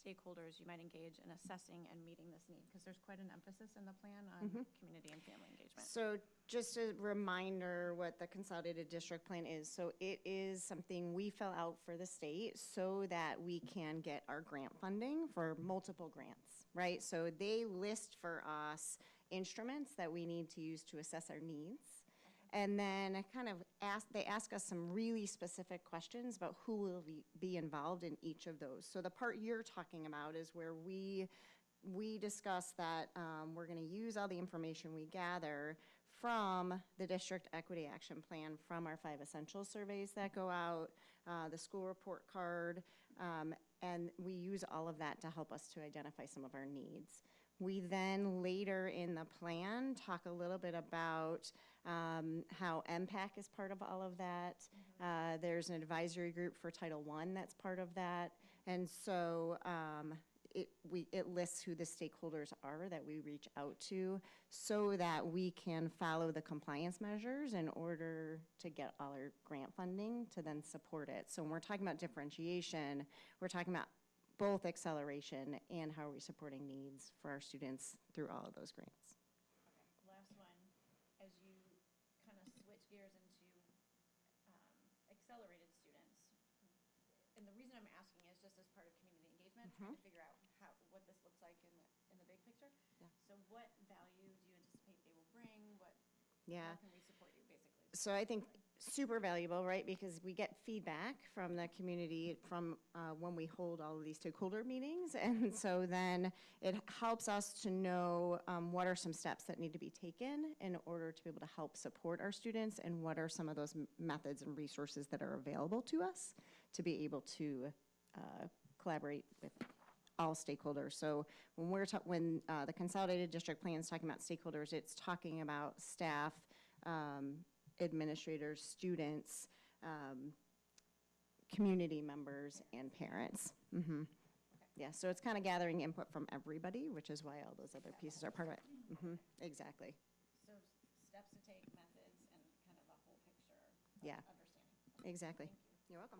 stakeholders you might engage in assessing and meeting this need? Because there's quite an emphasis in the plan on community and family engagement. So just a reminder what the consolidated district plan is. So it is something we fill out for the state so that we can get our grant funding for multiple grants, right? So they list for us instruments that we need to use to assess our needs. And then they ask us some really specific questions about who will be involved in each of those. So the part you're talking about is where we discuss that we're going to use all the information we gather from the district equity action plan, from our 5 essential surveys that go out, the school report card, and we use all of that to help us to identify some of our needs. We then later in the plan talk a little bit about how MPAC is part of all of that. There's an advisory group for Title I that's part of that. And so it lists who the stakeholders are that we reach out to so that we can follow the compliance measures in order to get all our grant funding to then support it. So when we're talking about differentiation, we're talking about both acceleration and how are we supporting needs for our students through all of those grants. Okay, last one. As you kind of switch gears into accelerated students, and the reason I'm asking is just as part of community engagement, trying to figure out what this looks like in the big picture. Yeah. So what value do you anticipate they will bring? Yeah. How can we support you, basically? So I think super valuable, right? Because we get feedback from the community from when we hold all of these stakeholder meetings. And so then it helps us to know what are some steps that need to be taken in order to be able to help support our students, and what are some of those methods and resources that are available to us to be able to collaborate with all stakeholders. So when the consolidated district plan is talking about stakeholders, it's talking about staff, administrators, students, community members, and parents. Okay. Yeah, so it's kind of gathering input from everybody, which is why all those other pieces are part of it. Exactly. So steps to take, methods, and kind of a whole picture of understanding. Okay. Exactly. Thank you. You're welcome.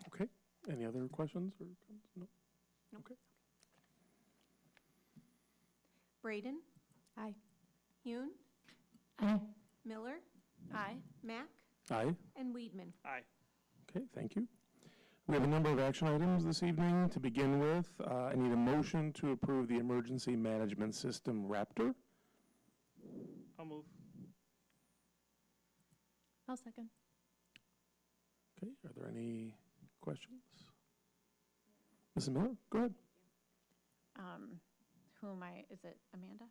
Okay, any other questions or comments? No? Okay. Braden, Aye. Hune, Aye. Miller, Aye. Mack, Aye. and Weedman. Aye. Okay, thank you. We have a number of action items this evening. To begin with, I need a motion to approve the emergency management system Raptor. I'll move. I'll second. Okay, are there any questions? Mrs. Miller, go ahead. Who am I? Is it Amanda?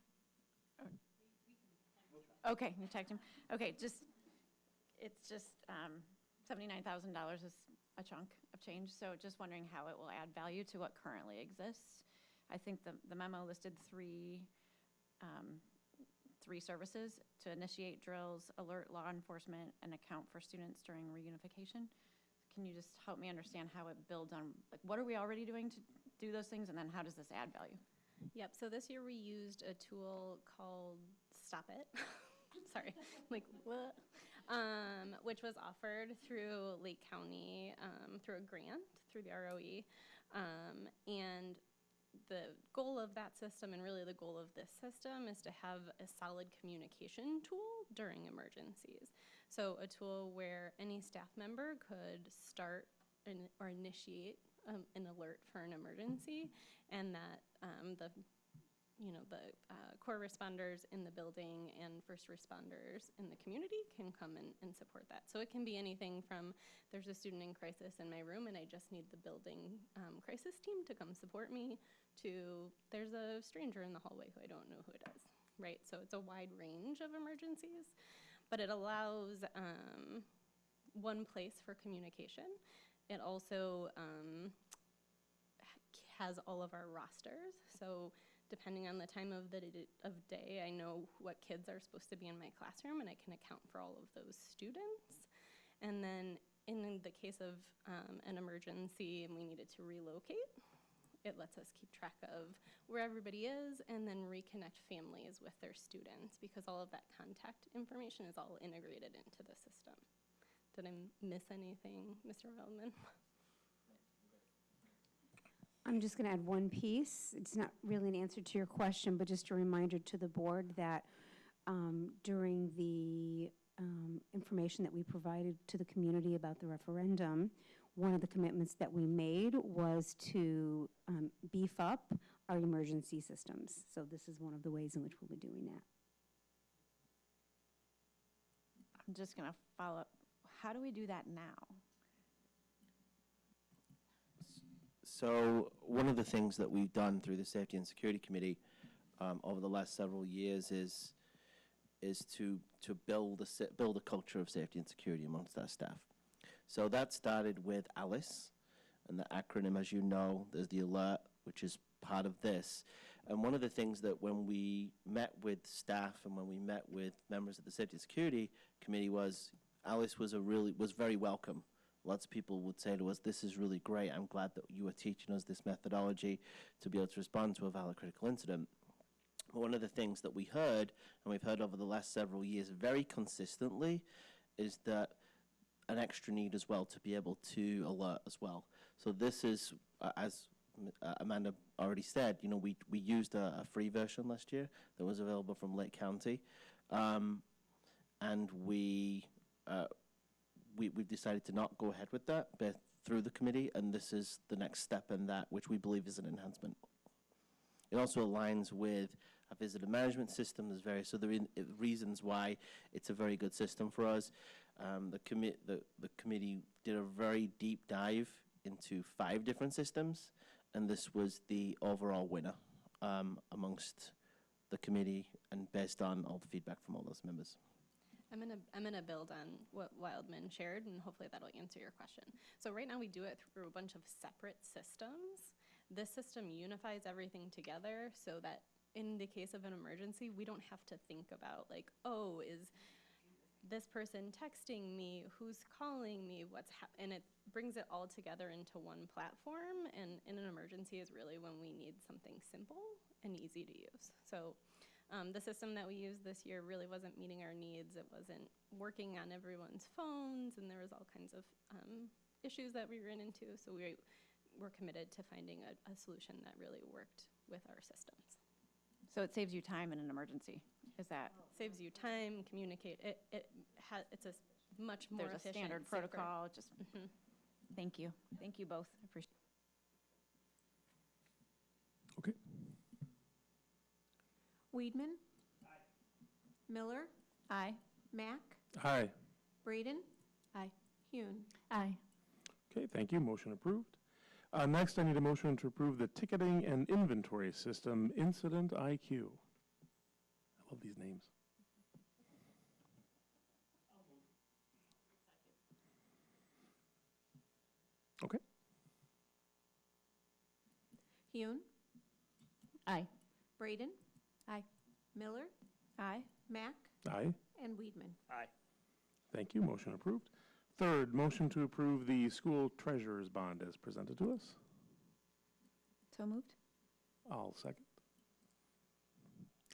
Okay, you tagged him. Okay, it's just $79,000 is a chunk of change, so just wondering how it will add value to what currently exists. I think the memo listed three services: to initiate drills, alert law enforcement, and account for students during reunification. Can you just help me understand how it builds on, like, what are we already doing to do those things, and then how does this add value? Yep, so this year we used a tool called Stop It. Sorry, like, what? Which was offered through Lake County through a grant through the ROE. And the goal of that system, and really the goal of this system, is to have a solid communication tool during emergencies. So a tool where any staff member could start or initiate an alert for an emergency, and that the core responders in the building and first responders in the community can come and support that. So it can be anything from, there's a student in crisis in my room and I just need the building crisis team to come support me, to there's a stranger in the hallway who I don't know who it is, right? So it's a wide range of emergencies, but it allows one place for communication. It also has all of our rosters. So depending on the time of day, I know what kids are supposed to be in my classroom, and I can account for all of those students. And then in the case of an emergency and we needed to relocate, it lets us keep track of where everybody is and then reconnect families with their students, because all of that contact information is all integrated into the system. Did I miss anything, Mr. Wildman? I'm just going to add one piece. It's not really an answer to your question, but just a reminder to the board that during the information that we provided to the community about the referendum, one of the commitments that we made was to beef up our emergency systems. So this is one of the ways in which we'll be doing that. I'm just going to follow up. How do we do that now? So one of the things that we've done through the Safety and Security Committee over the last several years is to build a culture of safety and security amongst our staff. So that started with ALICE, and the acronym, as you know, there's the alert, which is part of this. And one of the things that when we met with staff and when we met with members of the Safety and Security Committee was ALICE was very welcome. Lots of people would say to us, this is really great. I'm glad that you are teaching us this methodology to be able to respond to a valid critical incident. But one of the things that we heard, and we've heard over the last several years very consistently, is that an extra need as well to be able to alert as well. So this is, as Amanda already said, you know, we used a free version last year that was available from Lake County, and we've decided to not go ahead with that, but through the committee, and this is the next step in that, which we believe is an enhancement. It also aligns with a visitor management system. There's various other reasons why it's a very good system for us. The committee did a very deep dive into 5 different systems, and this was the overall winner amongst the committee and based on all the feedback from all those members. I'm gonna build on what Wildman shared, and hopefully that'll answer your question. So right now we do it through a bunch of separate systems. This system unifies everything together so that in the case of an emergency, we don't have to think about like, oh, is this person texting me, who's calling me, and it brings it all together into one platform, and in an emergency is really when we need something simple and easy to use. So the system that we used this year really wasn't meeting our needs. It wasn't working on everyone's phones, and there was all kinds of issues that we ran into, so we're committed to finding a solution that really worked with our systems. So it saves you time in an emergency. Is that? Saves you time, communicate. It's a much more There's a efficient, standard safer. protocol. Just thank you. Thank you both. Appreciate Okay. Weedman? Aye. Miller? Aye. Mack? Aye. Braden? Aye. Hune? Aye. Okay, thank you. Motion approved. Next, I need a motion to approve the ticketing and inventory system Incident IQ. I love these names. Okay. Hune? Aye. Braden? Aye. Miller? Aye. Mack? Aye. And Weedman? Aye. Thank you. Motion approved. Third, motion to approve the school treasurer's bond as presented to us. So moved. I'll second.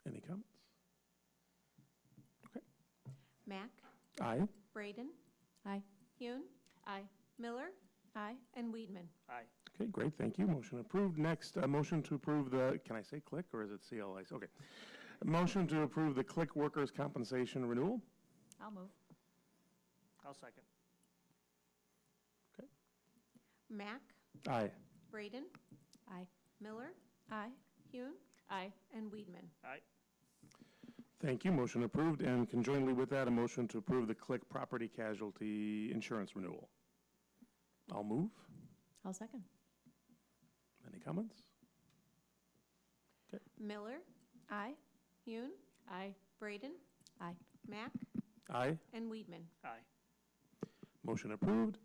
Any comments? Okay. Mack? Aye. Braden? Aye. Hune? Aye. Miller? Aye. And Weedman? Aye. Okay, great. Thank you. Motion approved. Next, a motion to approve the, can I say CLIC or is it CLIC? Okay. A motion to approve the CLIC workers' compensation renewal. I'll move. I'll second. Okay. Mack? Aye. Braden? Aye. Miller? Aye. Hune? Aye. And Weedman? Aye. Thank you. Motion approved. And conjointly with that, a motion to approve the CLIC property casualty insurance renewal. I'll move. I'll second. Any comments? Okay. Miller? Aye. Hune? Aye. Braden? Aye. Mack? Aye. And Weedman? Aye. Motion approved.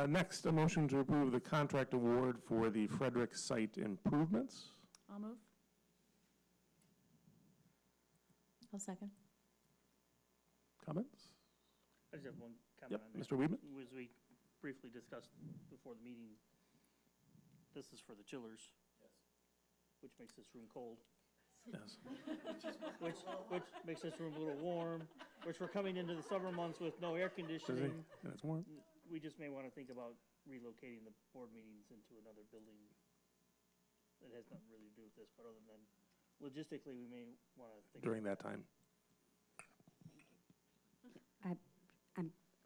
Next, a motion to approve the contract award for the Frederick site improvements. I'll move. I'll second. Comments? I just have one comment Yep, on that. Mr. Weedman? As we briefly discussed before the meeting, this is for the chillers. Yes. Which makes this room cold. Yes. which makes this room a little warm, which we're coming into the summer months with no air conditioning. And it's warm. We just may want to think about relocating the board meetings into another building. It has nothing really to do with this, but other than logistically, we may want to think. During that time.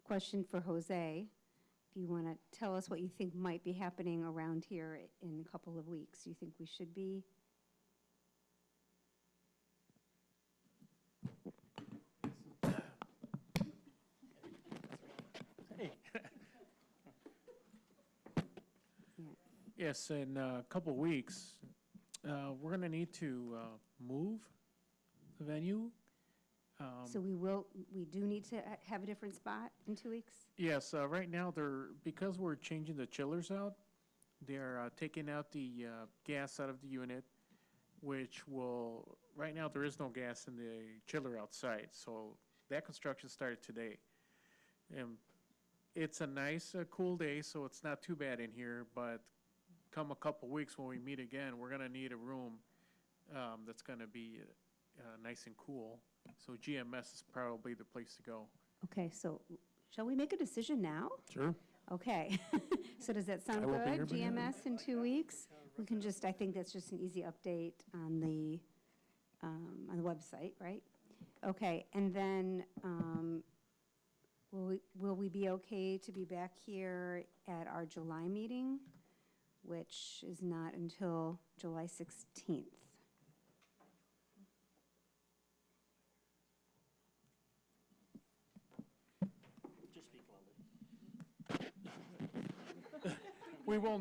Question for Jose. If you want to tell us what you think might be happening around here in a couple of weeks, do you think we should be? Hey. Yes, in a couple of weeks, we're going to need to move the venue. So we do need to have a different spot in 2 weeks? Yes, right now because we're changing the chillers out, they're taking out the gas out of the unit, which right now there is no gas in the chiller outside, so that construction started today. And it's a nice, cool day, so it's not too bad in here, but come a couple weeks when we meet again, we're gonna need a room that's gonna be nice and cool. So GMS is probably the place to go. Okay, so shall we make a decision now? Sure. Okay. So does that sound I will be good? here by then. GMS in 2 weeks? We can just, I think that's just an easy update on the website, right? Okay, and then will we be okay to be back here at our July meeting, which is not until July 16th? Just speak loudly. We will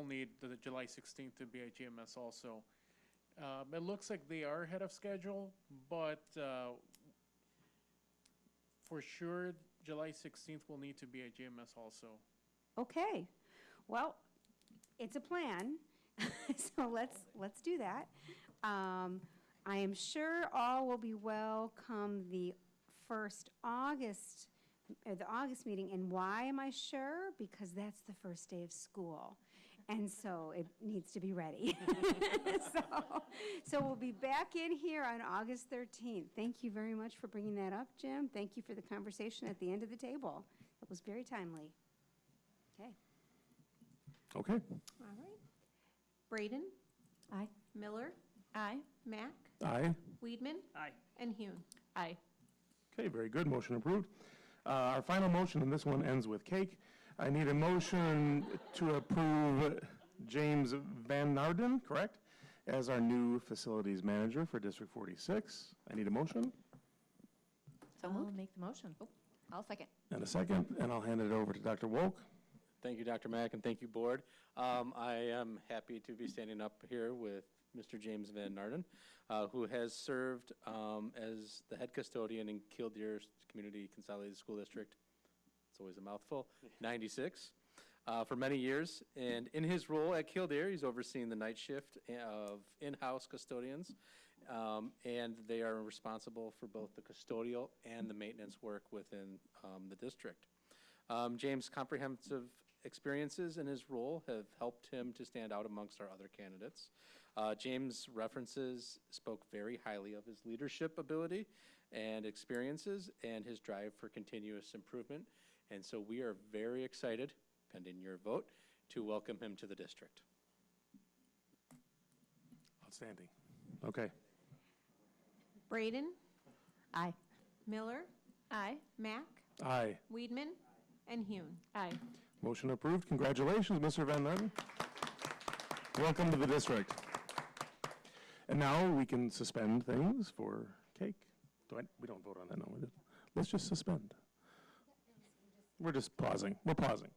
need the July 16th to be at GMS also. It looks like they are ahead of schedule, but for sure, July 16th will need to be at GMS also. Okay, well, it's a plan, so let's do that. I am sure all will be well come the August meeting, and why am I sure? Because that's the first day of school, and so it needs to be ready. So we'll be back in here on August 13th. Thank you very much for bringing that up, Jim. Thank you for the conversation at the end of the table. It was very timely. Okay. Okay. All right. Braden? Aye. Miller? Aye. Mack? Aye. Weedman? Aye. And Hune? Aye. Okay, very good. Motion approved. Our final motion, and this one ends with cake. I need a motion to approve James Van Naarden, correct, as our new facilities manager for District 46. I need a motion I'll make the motion. Oh, I'll second. and a second, and I'll hand it over to Dr. Wolk. Thank you, Dr. Mack, and thank you, Board. I am happy to be standing up here with Mr. James Van Naarden, who has served as the head custodian in Killdeer Community Consolidated School District. It's always a mouthful, 96, for many years. And in his role at Killdeer, he's overseeing the night shift of in-house custodians, and they are responsible for both the custodial and the maintenance work within the district. James' comprehensive experiences in his role have helped him to stand out amongst our other candidates. James' references spoke very highly of his leadership ability and experiences and his drive for continuous improvement. And so we are very excited, pending your vote, to welcome him to the district. Outstanding. Okay. Braden? Aye. Miller? Aye. Mack? Aye. Weedman? And Hune? Aye. Motion approved. Congratulations, Mr. Van Naarden. Welcome to the district. And now we can suspend things for cake. We don't vote on that, no. Let's just suspend. We're just pausing. We're pausing.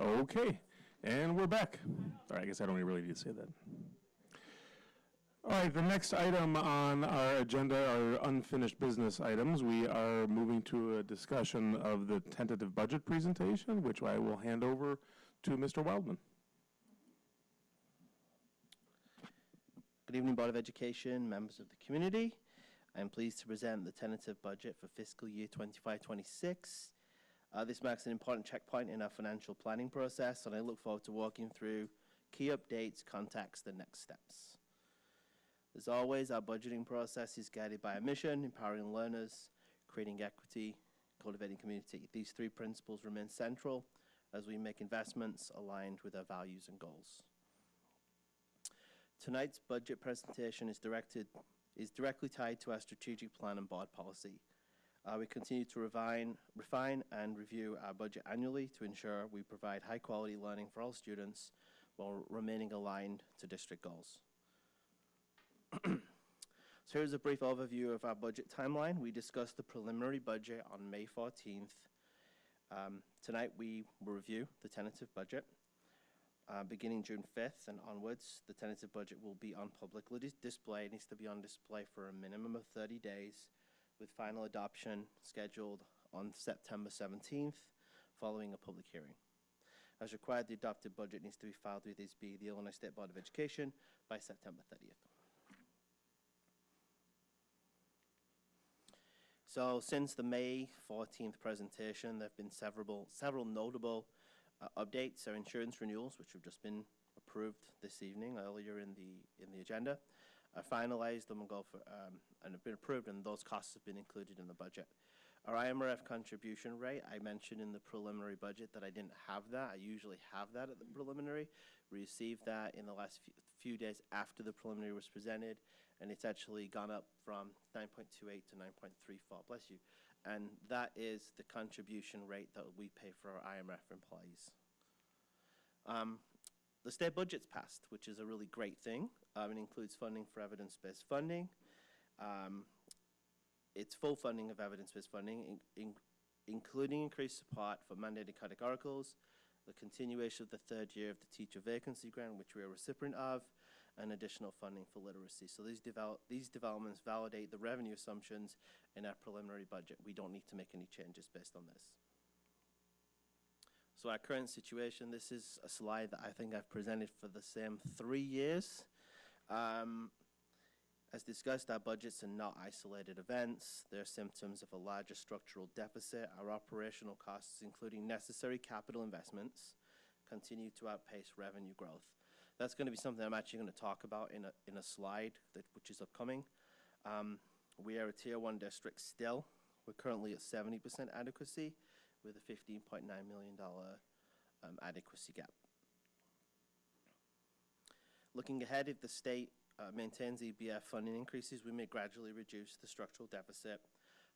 Okay, and we're back. All right, I guess I don't really need to say that. All right, the next item on our agenda are unfinished business items. We are moving to a discussion of the tentative budget presentation, which I will hand over to Mr. Wildman. Good evening, Board of Education, members of the community. I am pleased to present the tentative budget for fiscal year 25-26. This marks an important checkpoint in our financial planning process, and I look forward to walking through key updates, context, and next steps. As always, our budgeting process is guided by a mission: empowering learners, creating equity, cultivating community. These three principles remain central as we make investments aligned with our values and goals. Tonight's budget presentation is directly tied to our strategic plan and board policy. We continue to refine and review our budget annually to ensure we provide high-quality learning for all students while remaining aligned to district goals. So here's a brief overview of our budget timeline. We discussed the preliminary budget on May 14th. Tonight we will review the tentative budget. Beginning June 5th and onwards, the tentative budget will be on public display. It needs to be on display for a minimum of 30 days, with final adoption scheduled on September 17th, following a public hearing. As required, the adopted budget needs to be filed with ISB, the Illinois State Board of Education, by September 30th. So since the May 14th presentation, there have been several notable updates. Our insurance renewals, which have just been approved this evening, earlier in the agenda, are finalized and will go for and have been approved, and those costs have been included in the budget. Our IMRF contribution rate, I mentioned in the preliminary budget that I didn't have that. I usually have that at the preliminary. We received that in the last few days after the preliminary was presented, and it's actually gone up from 9.28 to 9.34, bless you. And that is the contribution rate that we pay for our IMRF employees. The state budget's passed, which is a really great thing. It includes funding for evidence-based funding. It's full funding of evidence-based funding, including increased support for mandated categoricals, the continuation of the third year of the teacher vacancy grant, which we are a recipient of, and additional funding for literacy. So these developments validate the revenue assumptions in our preliminary budget. We don't need to make any changes based on this. So our current situation, this is a slide that I think I've presented for the same 3 years. As discussed, our budgets are not isolated events. They're symptoms of a larger structural deficit. Our operational costs, including necessary capital investments, continue to outpace revenue growth. That's going to be something I'm actually going to talk about in a slide which is upcoming. We are a Tier 1 district still. We're currently at 70% adequacy with a $15.9 million adequacy gap. Looking ahead, if the state maintains EBF funding increases, we may gradually reduce the structural deficit.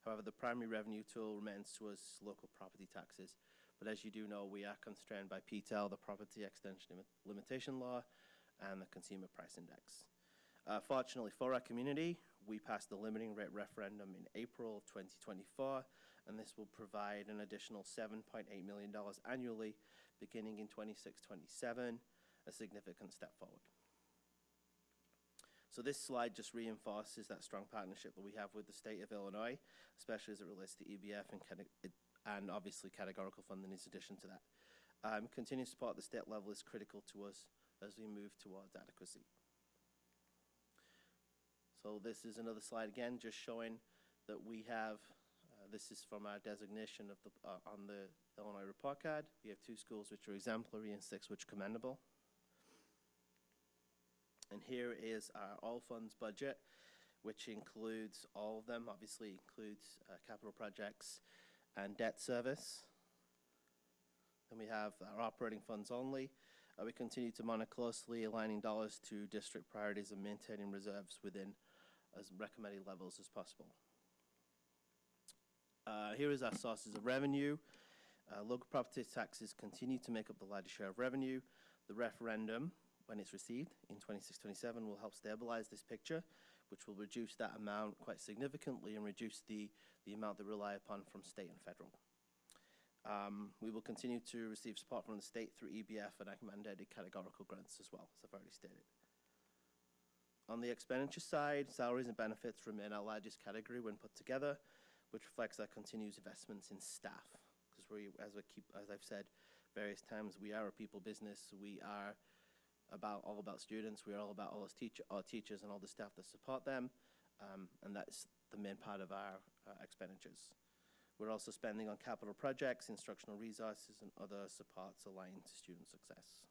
However, the primary revenue tool remains to us local property taxes. But as you do know, we are constrained by PTEL, the Property Extension Limitation Law, and the Consumer Price Index. Fortunately for our community, we passed the limiting rate referendum in April 2024, and this will provide an additional $7.8 million annually beginning in 26-27, a significant step forward. So this slide just reinforces that strong partnership that we have with the state of Illinois, especially as it relates to EBF and obviously categorical funding in addition to that. Continued support at the state level is critical to us as we move towards adequacy. So this is another slide again, just showing that we have, this is from our designation of on the Illinois report card. We have 2 schools which are exemplary and 6 which are commendable. And here is our all funds budget, which includes all of them, obviously includes capital projects and debt service. Then we have our operating funds only. We continue to monitor closely, aligning dollars to district priorities and maintaining reserves within as recommended levels as possible. Here is our sources of revenue. Local property taxes continue to make up the largest share of revenue. The referendum, when it's received in 26-27, will help stabilize this picture, which will reduce that amount quite significantly and reduce the amount that we rely upon from state and federal. We will continue to receive support from the state through EBF and mandated categorical grants as well, as I've already stated. On the expenditure side, salaries and benefits remain our largest category when put together, which reflects our continued investments in staff. Because as I've said various times, we are a people business. We are all about students. We are all about all our teachers and all the staff that support them, and that's the main part of our expenditures. We're also spending on capital projects, instructional resources, and other supports aligned to student success.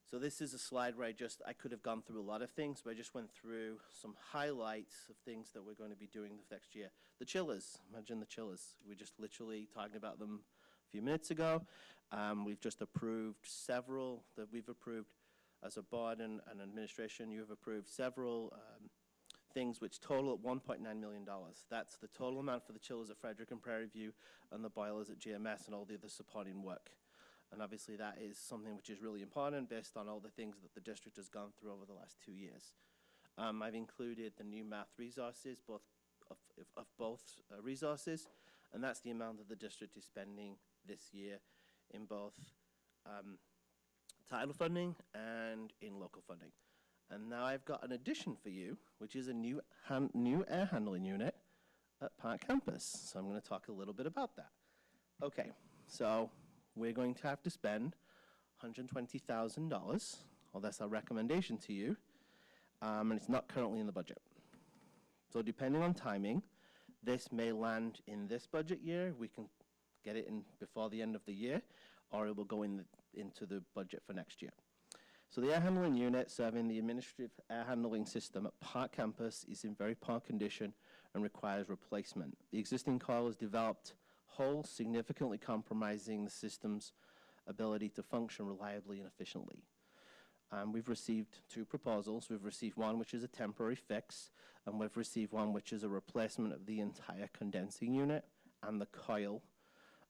So this is a slide where I could have gone through a lot of things, but I just went through some highlights of things that we're going to be doing this next year. The chillers, imagine the chillers. We're just literally talking about them a few minutes ago. We've just approved several that we've approved as a board and administration. You have approved several things which total at $1.9 million. That's the total amount for the chillers at Frederick and Prairie View and the boilers at GMS and all the other supporting work. And obviously that is something which is really important based on all the things that the district has gone through over the last 2 years. I've included the new math resources, both resources, and that's the amount that the district is spending this year in both title funding and in local funding. And now I've got an addition for you, which is a new air handling unit at Park Campus. So I'm going to talk a little bit about that. Okay, so we're going to have to spend $120,000, or that's our recommendation to you, and it's not currently in the budget. So depending on timing, this may land in this budget year. We can get it in before the end of the year, or it will go into the budget for next year. So the air handling unit serving the administrative air handling system at Park Campus is in very poor condition and requires replacement. The existing coil was developed whole, significantly compromising the system's ability to function reliably and efficiently. We've received 2 proposals. We've received one which is a temporary fix, and we've received one which is a replacement of the entire condensing unit and the coil,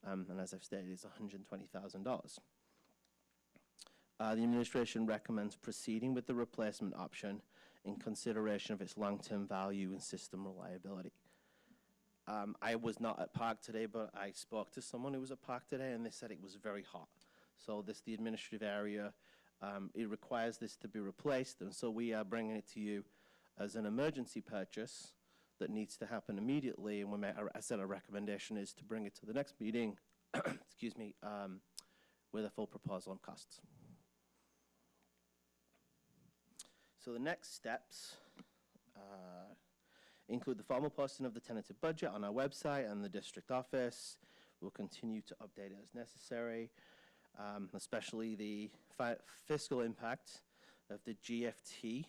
and as I've stated, it's $120,000. The administration recommends proceeding with the replacement option in consideration of its long-term value and system reliability. I was not at Park today, but I spoke to someone who was at Park today, and they said it was very hot. So the administrative area, it requires this to be replaced, and so we are bringing it to you as an emergency purchase that needs to happen immediately. And I said our recommendation is to bring it to the next meeting, excuse me, with a full proposal on costs. So the next steps include the formal posting of the tentative budget on our website and the district office. We'll continue to update it as necessary, especially the fiscal impact of the GFT.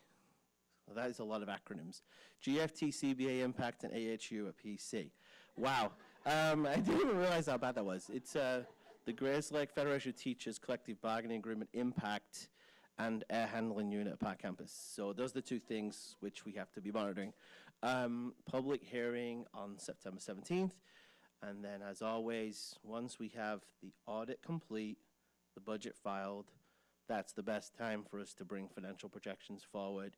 Well, that is a lot of acronyms. GFT, CBA impact, and AHU at PC. Wow. I didn't even realize how bad that was. It's the Grays Lake Federation of Teachers Collective Bargaining Agreement impact and air handling unit at Park Campus. So those are the 2 things which we have to be monitoring. Public hearing on September 17th, and then as always, once we have the audit complete, the budget filed, that's the best time for us to bring financial projections forward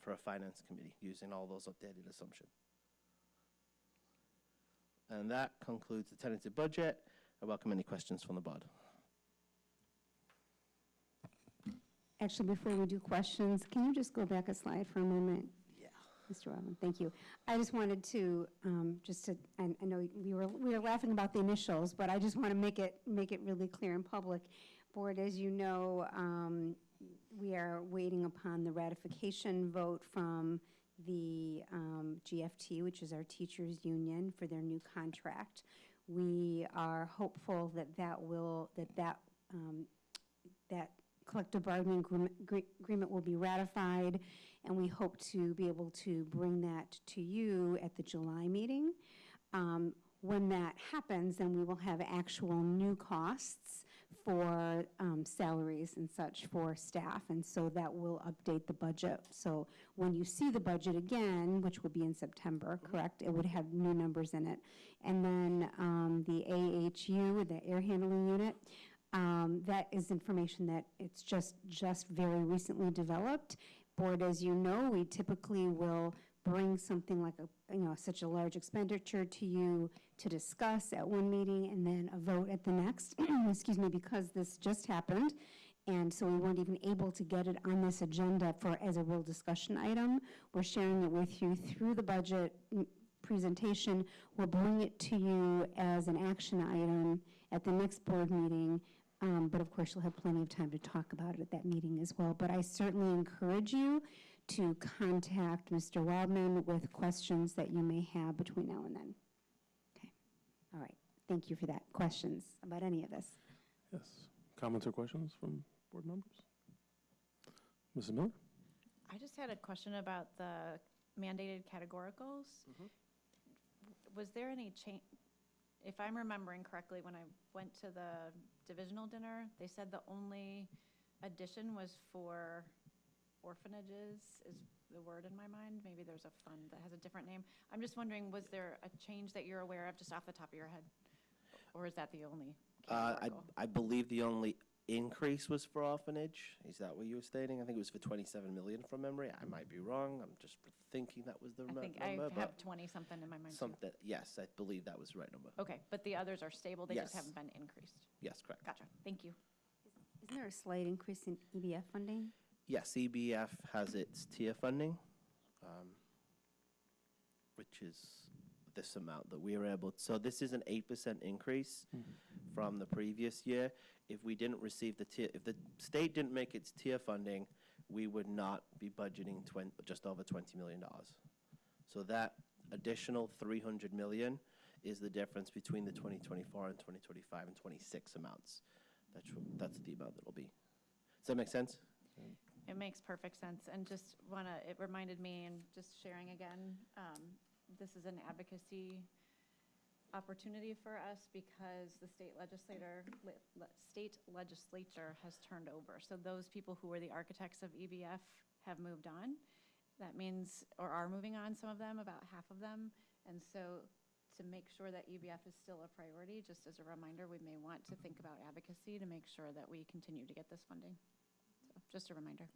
for a finance committee using all those updated assumptions. And that concludes the tentative budget. I welcome any questions from the board. Actually, before we do questions, can you just go back a slide for a moment? Yeah. Mr. Robin, thank you. I just wanted to, I know we were laughing about the initials, but I just want to make it really clear in public. Board, as you know, we are waiting upon the ratification vote from the GFT, which is our teachers union, for their new contract. We are hopeful that that collective bargaining agreement will be ratified, and we hope to be able to bring that to you at the July meeting. When that happens, then we will have actual new costs for salaries and such for staff, and so that will update the budget. So when you see the budget again, which will be in September, correct, it would have new numbers in it. And then the AHU, the air handling unit, that is information that it's just very recently developed. Board, as you know, we typically will bring something like such a large expenditure to you to discuss at one meeting and then a vote at the next, excuse me, because this just happened. And so we weren't even able to get it on this agenda as a real discussion item. We're sharing it with you through the budget presentation. We'll bring it to you as an action item at the next board meeting. But of course, you'll have plenty of time to talk about it at that meeting as well. But I certainly encourage you to contact Mr. Wildman with questions that you may have between now and then. Okay. All right. Thank you for that. Questions about any of this? Yes. Comments or questions from board members? Mrs. Miller? I just had a question about the mandated categoricals. Was there any change? If I'm remembering correctly, when I went to the divisional dinner, they said the only addition was for orphanages, is the word in my mind. Maybe there's a fund that has a different name. I'm just wondering, was there a change that you're aware of just off the top of your head? Or is that the only categorical? I believe the only increase was for orphanage. Is that what you were stating? I think it was for 27 million from memory. I might be wrong. I'm just thinking that was the I think number. I have 20-something in my mind, too. Something, yes, I believe that was the right number. Okay, but the others are stable, they just Yes. haven't been increased? Yes, correct. Gotcha, thank you. Isn't there a slight increase in EBF funding? Yes, EBF has its tier funding, which is this amount that we were able to. So this is an 8% increase from the previous year. If we didn't receive the tier, if the state didn't make its tier funding, we would not be budgeting just over $20 million. So that additional 300 million is the difference between the 2024 and 2025 and 26 amounts. That's the amount that'll be. Does that make sense? It makes perfect sense, and just it reminded me, and just sharing again, this is an advocacy opportunity for us because the state legislature has turned over. So those people who were the architects of EBF have moved on. That means, or are moving on, some of them, about half of them. And so to make sure that EBF is still a priority, just as a reminder, we may want to think about advocacy to make sure that we continue to get this funding. So just a reminder.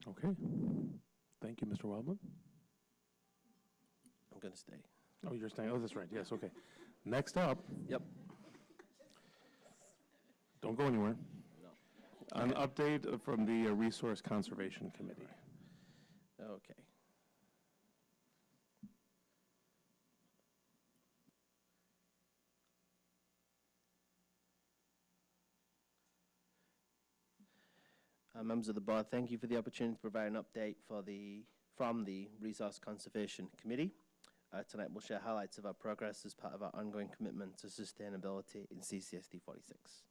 Okay. Thank you, Mr. Wildman. I'm going to stay. Oh, you're staying. Oh, that's right. Yes, okay. Next up. Yep. Don't go anywhere. No. An update from the Resource Conservation Committee. Okay. Members of the board, thank you for the opportunity to provide an update from the Resource Conservation Committee. Tonight we'll share highlights of our progress as part of our ongoing commitment to sustainability in CCSD 46.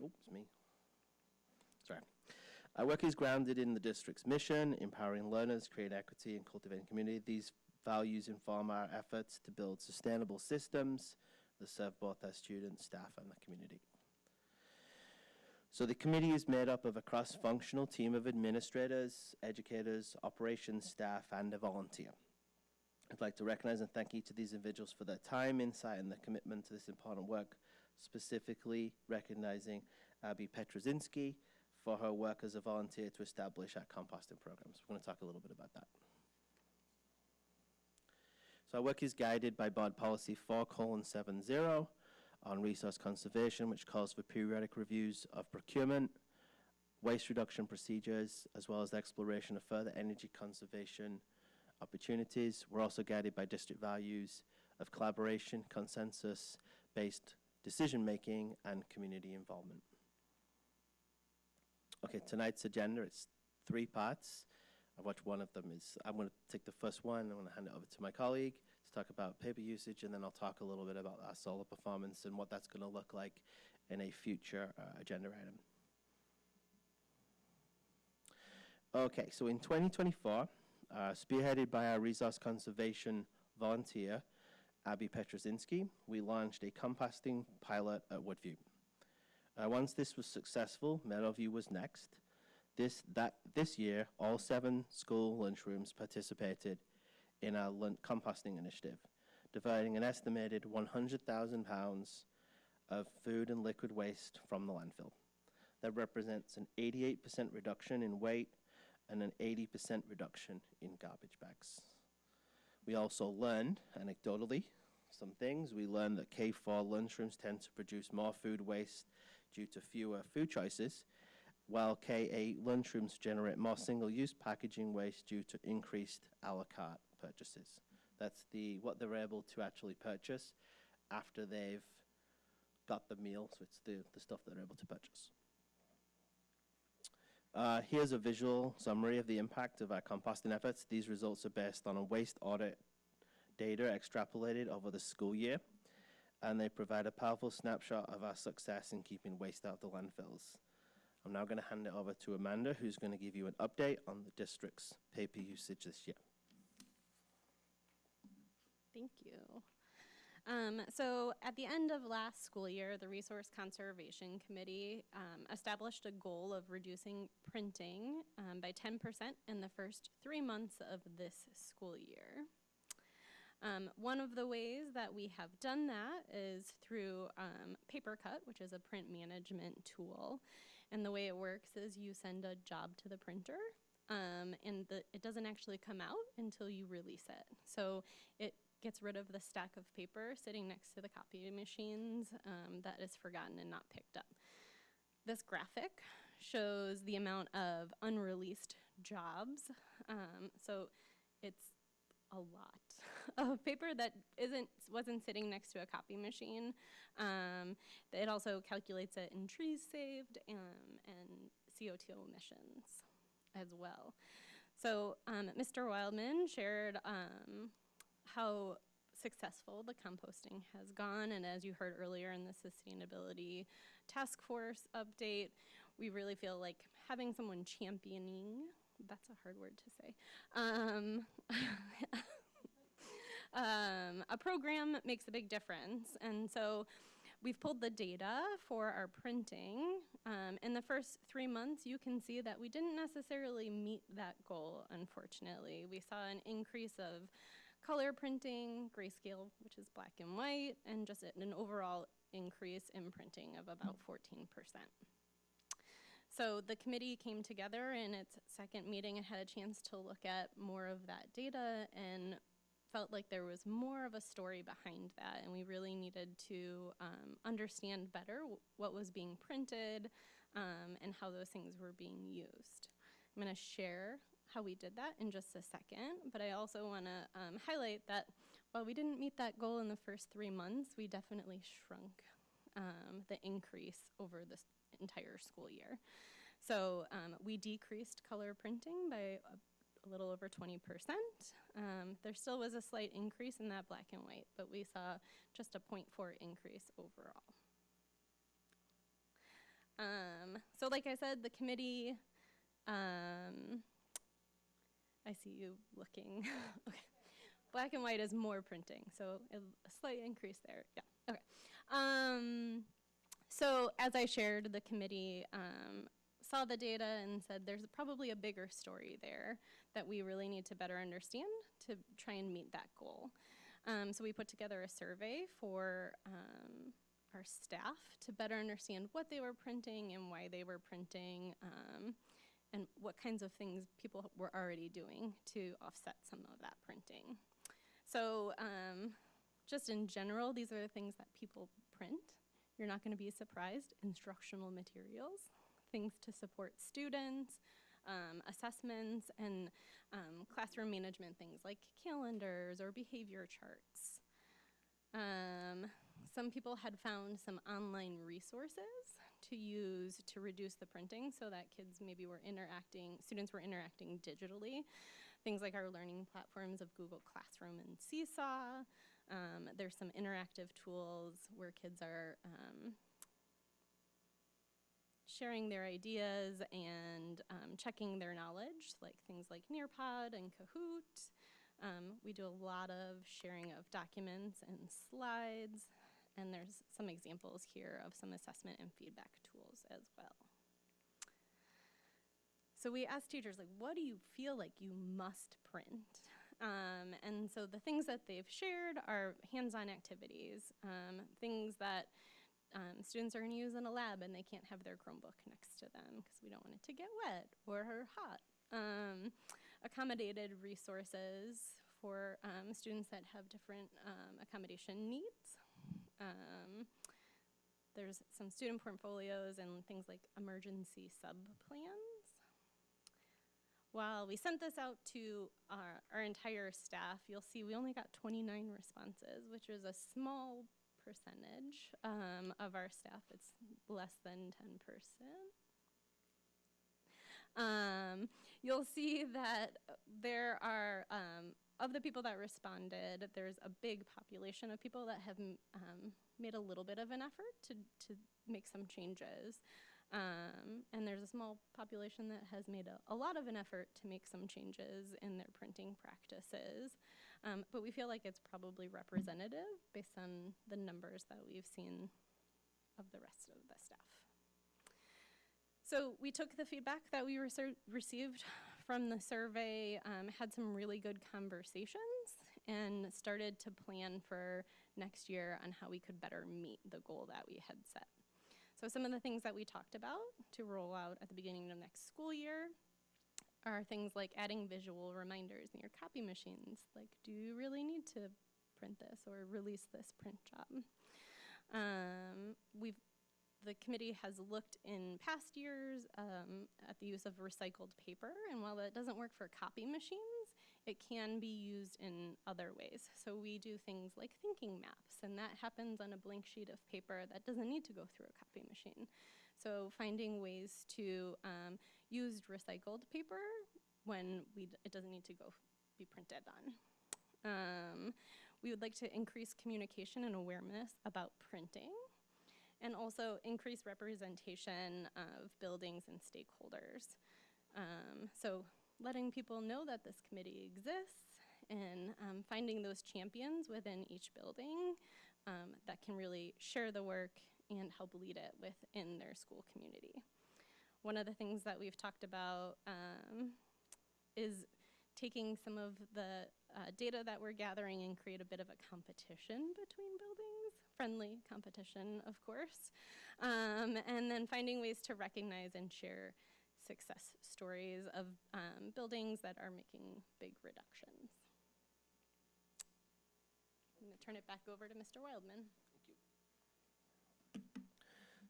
Oh, it's me. Sorry. Our work is grounded in the district's mission, empowering learners, create equity, and cultivating community. These values inform our efforts to build sustainable systems that serve both our students, staff, and the community. So the committee is made up of a cross-functional team of administrators, educators, operations staff, and a volunteer. I'd like to recognize and thank each of these individuals for their time, insight, and their commitment to this important work, specifically recognizing Abby Petrozinski for her work as a volunteer to establish our composting programs. We're going to talk a little bit about that. So our work is guided by Board Policy 4:70 on resource conservation, which calls for periodic reviews of procurement, waste reduction procedures, as well as the exploration of further energy conservation opportunities. We're also guided by district values of collaboration, consensus-based decision-making, and community involvement. Okay, tonight's agenda, it's 3 parts, of which one of them is, I'm going to take the first one, I'm going to hand it over to my colleague to talk about paper usage, and then I'll talk a little bit about our solar performance and what that's going to look like in a future agenda item. Okay, so in 2024, spearheaded by our resource conservation volunteer, Abby Petrozinski, we launched a composting pilot at Woodview. Once this was successful, Meadowview was next. This year, all 7 school lunchrooms participated in our composting initiative, diverting an estimated 100,000 pounds of food and liquid waste from the landfill. That represents an 88% reduction in weight and an 80% reduction in garbage bags. We also learned, anecdotally, some things. We learned that K-4 lunchrooms tend to produce more food waste due to fewer food choices, while K-8 lunchrooms generate more single-use packaging waste due to increased a la carte purchases. That's what they're able to actually purchase after they've got the meal, so it's the stuff that they're able to purchase. Here's a visual summary of the impact of our composting efforts. These results are based on a waste audit data extrapolated over the school year, and they provide a powerful snapshot of our success in keeping waste out of the landfills. I'm now going to hand it over to Amanda, who's going to give you an update on the district's paper usage this year. Thank you. So at the end of last school year, the Resource Conservation Committee established a goal of reducing printing by 10% in the first 3 months of this school year. One of the ways that we have done that is through PaperCut, which is a print management tool. And the way it works is you send a job to the printer, and it doesn't actually come out until you release it. So it gets rid of the stack of paper sitting next to the copy machines that is forgotten and not picked up. This graphic shows the amount of unreleased jobs. So it's a lot of paper that wasn't sitting next to a copy machine. It also calculates it in trees saved and CO2 emissions as well. So Mr. Wildman shared how successful the composting has gone, and as you heard earlier in the Sustainability Task Force update, we really feel like having someone championing, that's a hard word to say, a program makes a big difference. And so we've pulled the data for our printing. In the first 3 months, you can see that we didn't necessarily meet that goal, unfortunately. We saw an increase of color printing, grayscale, which is black and white, and just an overall increase in printing of about 14%. So the committee came together in its second meeting and had a chance to look at more of that data and felt like there was more of a story behind that, and we really needed to understand better what was being printed and how those things were being used. I'm going to share how we did that in just a second, but I also want to highlight that while we didn't meet that goal in the first 3 months, we definitely shrunk the increase over this entire school year. So we decreased color printing by a little over 20%. There still was a slight increase in that black and white, but we saw just a 0.4 increase overall. So like I said, the committee, I see you looking. Okay. Black and white is more printing, so a slight increase there. Yeah, okay. So as I shared, the committee saw the data and said there's probably a bigger story there that we really need to better understand to try and meet that goal. So we put together a survey for our staff to better understand what they were printing and why they were printing, and what kinds of things people were already doing to offset some of that printing. So just in general, these are the things that people print. You're not going to be surprised. Instructional materials, things to support students, assessments, and classroom management, things like calendars or behavior charts. Some people had found some online resources to use to reduce the printing so that students were interacting digitally. Things like our learning platforms of Google Classroom and Seesaw. There's some interactive tools where kids are sharing their ideas and checking their knowledge, like things like Nearpod and Kahoot. We do a lot of sharing of documents and slides, and there's some examples here of some assessment and feedback tools as well. So we asked teachers, like, what do you feel like you must print? And so the things that they've shared are hands-on activities, things that students are going to use in a lab and they can't have their Chromebook next to them because we don't want it to get wet or hot. Accommodated resources for students that have different accommodation needs. There's some student portfolios and things like emergency sub-plans. While we sent this out to our entire staff, you'll see we only got 29 responses, which is a small percentage of our staff. It's less than 10%. You'll see that there are, of the people that responded, there's a big population of people that have made a little bit of an effort to make some changes. And there's a small population that has made a lot of an effort to make some changes in their printing practices. But we feel like it's probably representative based on the numbers that we've seen of the rest of the staff. So we took the feedback that we received from the survey, had some really good conversations, and started to plan for next year on how we could better meet the goal that we had set. So some of the things that we talked about to roll out at the beginning of next school year are things like adding visual reminders in your copy machines, like, do you really need to print this or release this print job? The committee has looked in past years at the use of recycled paper, and while that doesn't work for copy machines, it can be used in other ways. So we do things like thinking maps, and that happens on a blank sheet of paper that doesn't need to go through a copy machine. So finding ways to use recycled paper when it doesn't need to be printed on. We would like to increase communication and awareness about printing, and also increase representation of buildings and stakeholders. So letting people know that this committee exists, and finding those champions within each building that can really share the work and help lead it within their school community. One of the things that we've talked about is taking some of the data that we're gathering and create a bit of a competition between buildings, friendly competition, of course, and then finding ways to recognize and share success stories of buildings that are making big reductions. I'm going to turn it back over to Mr. Wildman.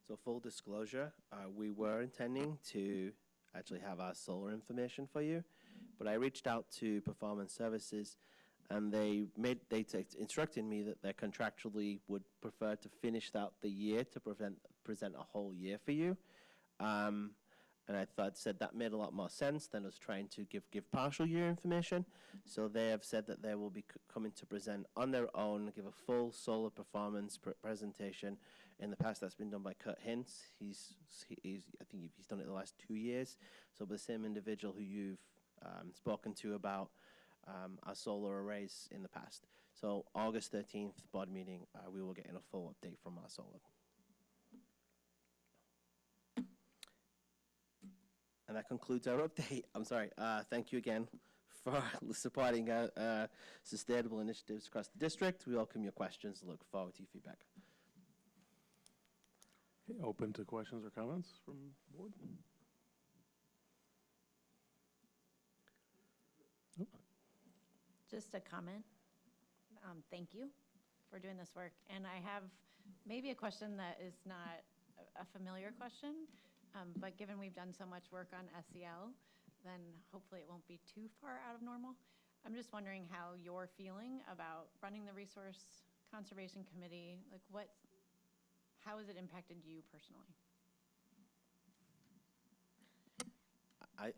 So full disclosure, we were intending to actually have our solar information for you, but I reached out to Performance Services, and they instructed me that they contractually would prefer to finish out the year to present a whole year for you. And I said that made a lot more sense than us trying to give partial year information. So they have said that they will be coming to present on their own, give a full solar performance presentation. In the past, that's been done by Kurt Hintz. I think he's done it the last 2 years. So the same individual who you've spoken to about our solar arrays in the past. So August 13th board meeting, we will get in a full update from our solar. And that concludes our update. I'm sorry. Thank you again for supporting sustainable initiatives across the district. We welcome your questions. Look forward to your feedback. Okay, open to questions or comments from the board. Just a comment. Thank you for doing this work. And I have maybe a question that is not a familiar question, but given we've done so much work on SEL, then hopefully it won't be too far out of normal. I'm just wondering how you're feeling about running the Resource Conservation Committee. Like how has it impacted you personally?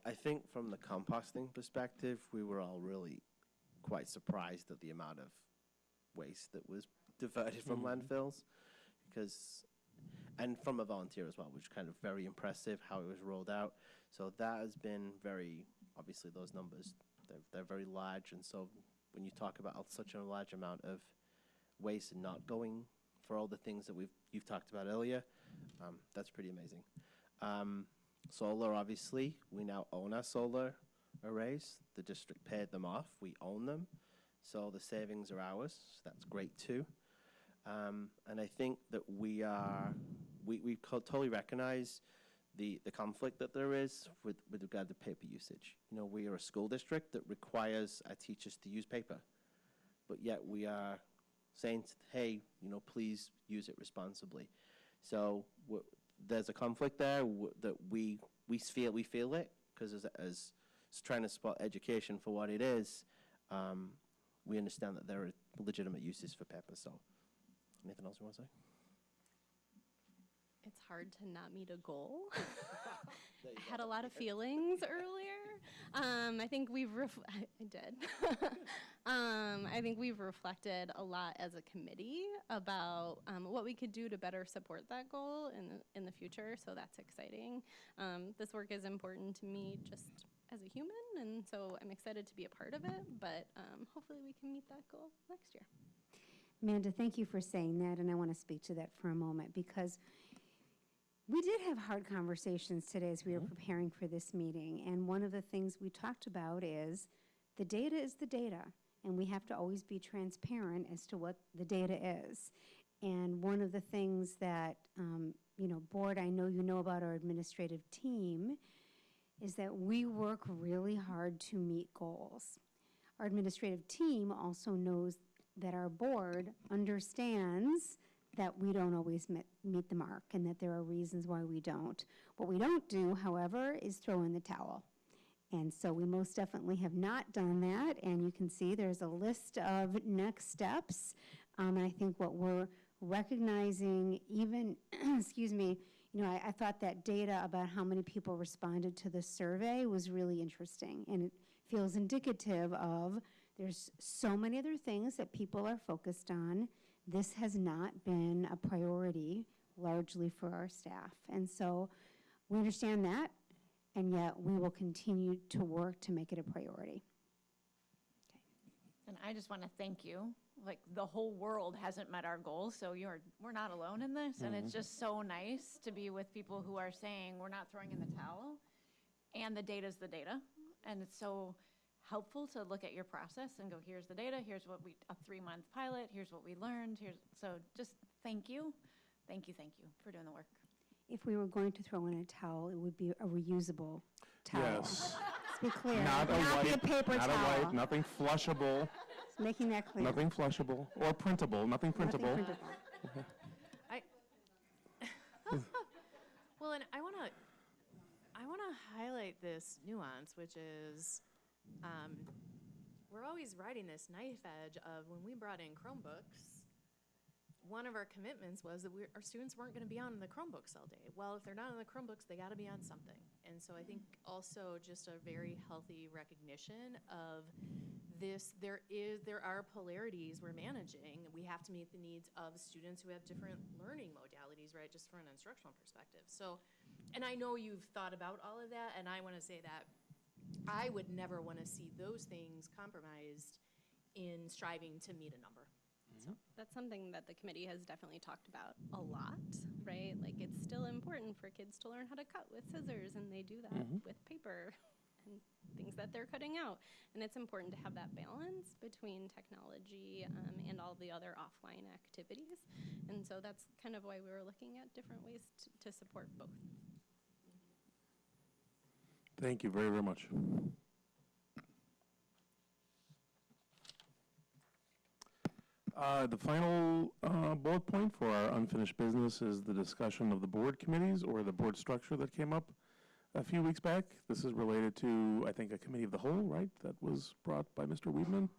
I think from the composting perspective, we were all really quite surprised at the amount of waste that was diverted from landfills, and from a volunteer as well, which is kind of very impressive how it was rolled out. So that has been obviously those numbers, they're very large, and so when you talk about such a large amount of waste and not going for all the things that you've talked about earlier, that's pretty amazing. Solar, obviously, we now own our solar arrays. The district paid them off. We own them. So the savings are ours. So that's great too. And I think that we totally recognize the conflict that there is with regard to paper usage. You know, we are a school district that requires our teachers to use paper, but yet we are saying, hey, you know, please use it responsibly. So there's a conflict there that we feel it, because as trying to spot education for what it is, we understand that there are legitimate uses for paper. So anything else you want to say? It's hard to not meet a goal. I had a lot of feelings earlier. I think we've I did. I think we've reflected a lot as a committee about what we could do to better support that goal in the future. So that's exciting. This work is important to me just as a human, and so I'm excited to be a part of it. But hopefully we can meet that goal next year. Amanda, thank you for saying that, and I want to speak to that for a moment, because we did have hard conversations today as we were preparing for this meeting, and one of the things we talked about is the data is the data, and we have to always be transparent as to what the data is. And one of the things that, board, I know you know about our administrative team, is that we work really hard to meet goals. Our administrative team also knows that our board understands that we don't always meet the mark and that there are reasons why we don't. What we don't do, however, is throw in the towel. And so we most definitely have not done that, and you can see there's a list of next steps. And I think what we're recognizing, even, excuse me, I thought that data about how many people responded to the survey was really interesting, and it feels indicative of there's so many other things that people are focused on. This has not been a priority largely for our staff. And so we understand that, and yet we will continue to work to make it a priority. And I just want to thank you. Like, the whole world hasn't met our goals, so we're not alone in this. And it's just so nice to be with people who are saying we're not throwing in the towel, and the data's the data. And it's so helpful to look at your process and go, here's the data, here's what a 3-month pilot, here's what we learned, so just thank you for doing the work. If we were going to throw in a towel, it would be a reusable towel. Yes. Let's be clear. Not a not wipe, be a paper not towel. a wipe, nothing flushable. Just making that clear. Nothing flushable or printable, nothing printable. Nothing printable. Well, and I want to highlight this nuance, which is we're always riding this knife edge of when we brought in Chromebooks, one of our commitments was that our students weren't going to be on the Chromebooks all day. Well, if they're not on the Chromebooks, they got to be on something. And so I think also just a very healthy recognition of this, there are polarities we're managing. We have to meet the needs of students who have different learning modalities, right, just from an instructional perspective. So, and I know you've thought about all of that, and I want to say that I would never want to see those things compromised in striving to meet a number. So that's something that the committee has definitely talked about a lot, right? Like, it's still important for kids to learn how to cut with scissors, and they do that with paper and things that they're cutting out. And it's important to have that balance between technology and all the other offline activities. And so that's kind of why we were looking at different ways to support both. Thank you very, very much. The final bullet point for our unfinished business is the discussion of the board committees or the board structure that came up a few weeks back. This is related to, I think, a committee of the whole, right, that was brought by Mr. Weidman.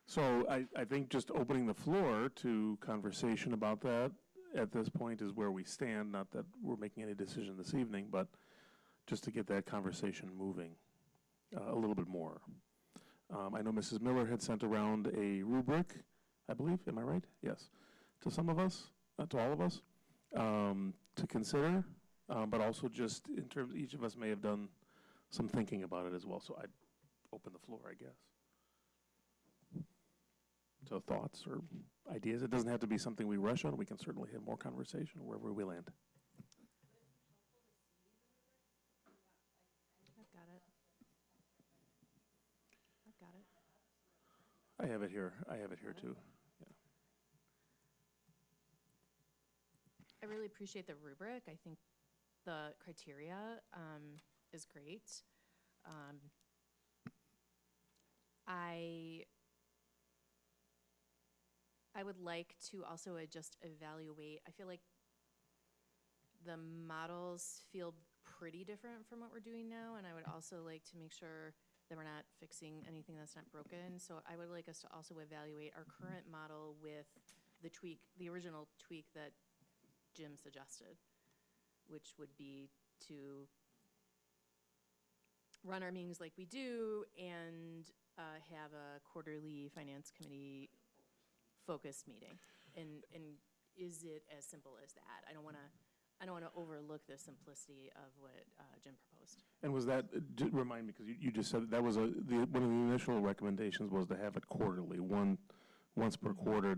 So I think just opening the floor to conversation about that at this point is where we stand. Not that we're making any decision this evening, but just to get that conversation moving a little bit more. I know Mrs. Miller had sent around a rubric, I believe, am I right? Yes, to some of us, to all of us, to consider, but also just in terms, each of us may have done some thinking about it as well. So I'd open the floor, I guess. So thoughts or ideas. It doesn't have to be something we rush on. We can certainly have more conversation wherever we land. I've got it. I have it here. I have it here too. Yeah. I really appreciate the rubric. I think the criteria is great. I would like to also just evaluate, I feel like the models feel pretty different from what we're doing now, and I would also like to make sure that we're not fixing anything that's not broken. So I would like us to also evaluate our current model with the tweak, the original tweak that Jim suggested, which would be to run our meetings like we do and have a quarterly finance committee focused meeting. And is it as simple as that? I don't want to overlook the simplicity of what Jim proposed. And was that, remind me, because you just said that was one of the initial recommendations was to have it quarterly, once per quarter.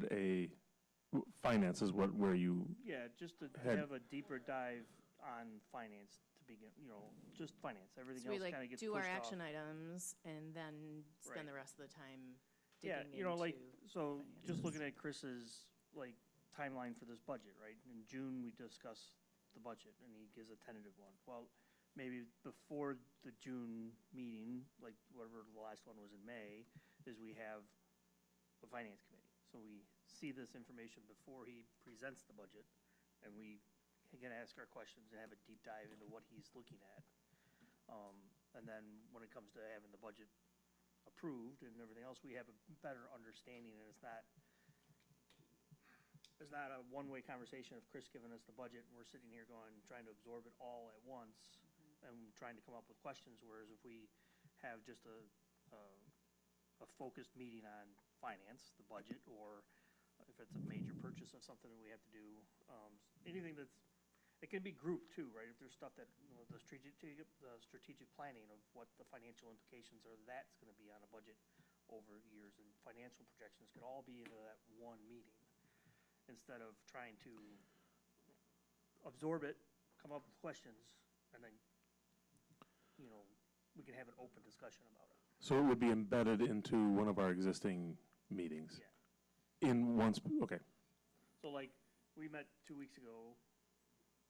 Finance is where you Yeah, just to had- have a deeper dive on finance to begin, just finance. Everything So we else kind of gets do pushed our off. action items and then spend Right. the rest of the time Yeah, digging into. so just looking at Chris's, timeline for this budget, right? In June, we discuss the budget, and he gives a tentative one. Well, maybe before the June meeting, like whatever the last one was in May, is we have a finance committee. So we see this information before he presents the budget, and we can ask our questions and have a deep dive into what he's looking at. And then when it comes to having the budget approved and everything else, we have a better understanding, and it's not a one-way conversation of Chris giving us the budget, and we're sitting here trying to absorb it all at once and trying to come up with questions, whereas if we have just a focused meeting on finance, the budget, or if it's a major purchase of something that we have to do, anything it can be grouped too, right? If there's stuff that, the strategic planning of what the financial implications are, that's gonna be on a budget over years, and financial projections could all be into that one meeting, instead of trying to absorb it, come up with questions, and then, we can have an open discussion about it. So it would be embedded into one of our existing meetings? Yeah. Okay. So we met 2 weeks ago,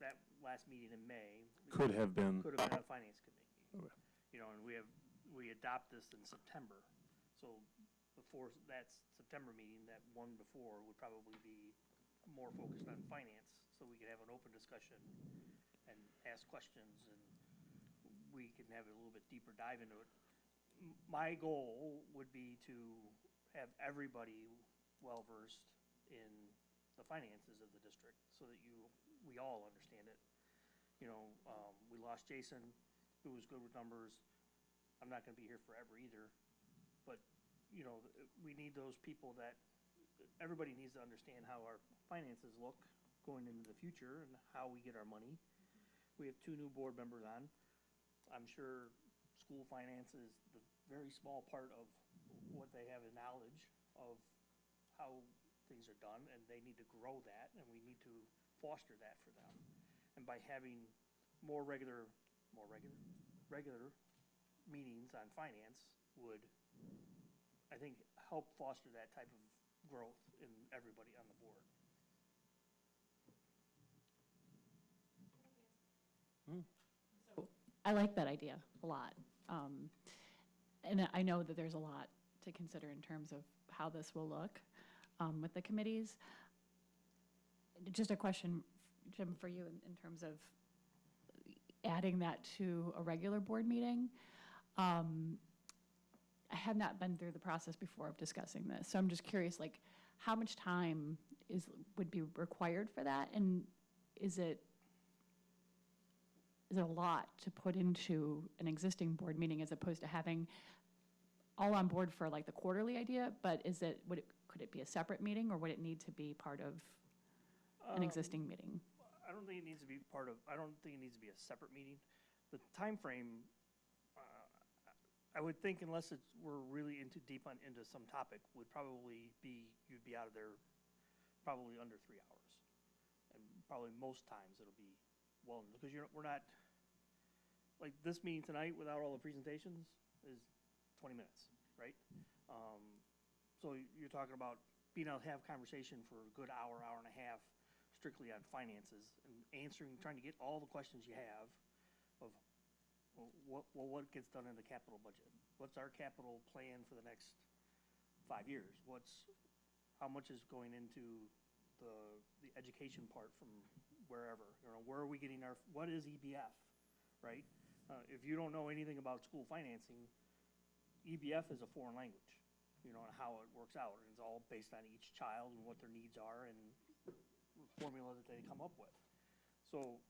that last meeting in May. Could have been. Could have been a finance committee meeting. Okay. And we adopt this in September. So before that September meeting, that one before would probably be more focused on finance, so we could have an open discussion and ask questions, and we can have a little bit deeper dive into it. My goal would be to have everybody well-versed in the finances of the district, so that we all understand it. We lost Jason, who was good with numbers. I'm not gonna be here forever either, but, we need those people that, everybody needs to understand how our finances look going into the future and how we get our money. We have 2 new board members on. I'm sure school finance is the very small part of what they have in knowledge of how things are done, and they need to grow that, and we need to foster that for them. And by having more regular meetings on finance would, I think, help foster that type of growth in everybody on the board. I like that idea a lot. And I know that there's a lot to consider in terms of how this will look with the committees. Just a question, Jim, for you in terms of adding that to a regular board meeting. I have not been through the process before of discussing this, so I'm just curious, how much time would be required for that? And is it a lot to put into an existing board meeting as opposed to having all on board for the quarterly idea, but could it be a separate meeting, or would it need to be part of an existing meeting? I don't think it needs to be a separate meeting. The timeframe, I would think, unless we're really deep into some topic, would probably be, you'd be out of there probably under 3 hours. And probably most times it'll be because we're not, this meeting tonight without all the presentations is 20 minutes, right? So you're talking about being able to have conversation for a good hour, hour and a half, strictly on finances and trying to get all the questions you have of, what gets done in the capital budget? What's our capital plan for the next 5 years? How much is going into the education part from wherever? Where are we getting what is EBF, right? If you don't know anything about school financing, EBF is a foreign language, and how it works out. And it's all based on each child and what their needs are and formula that they come up with. So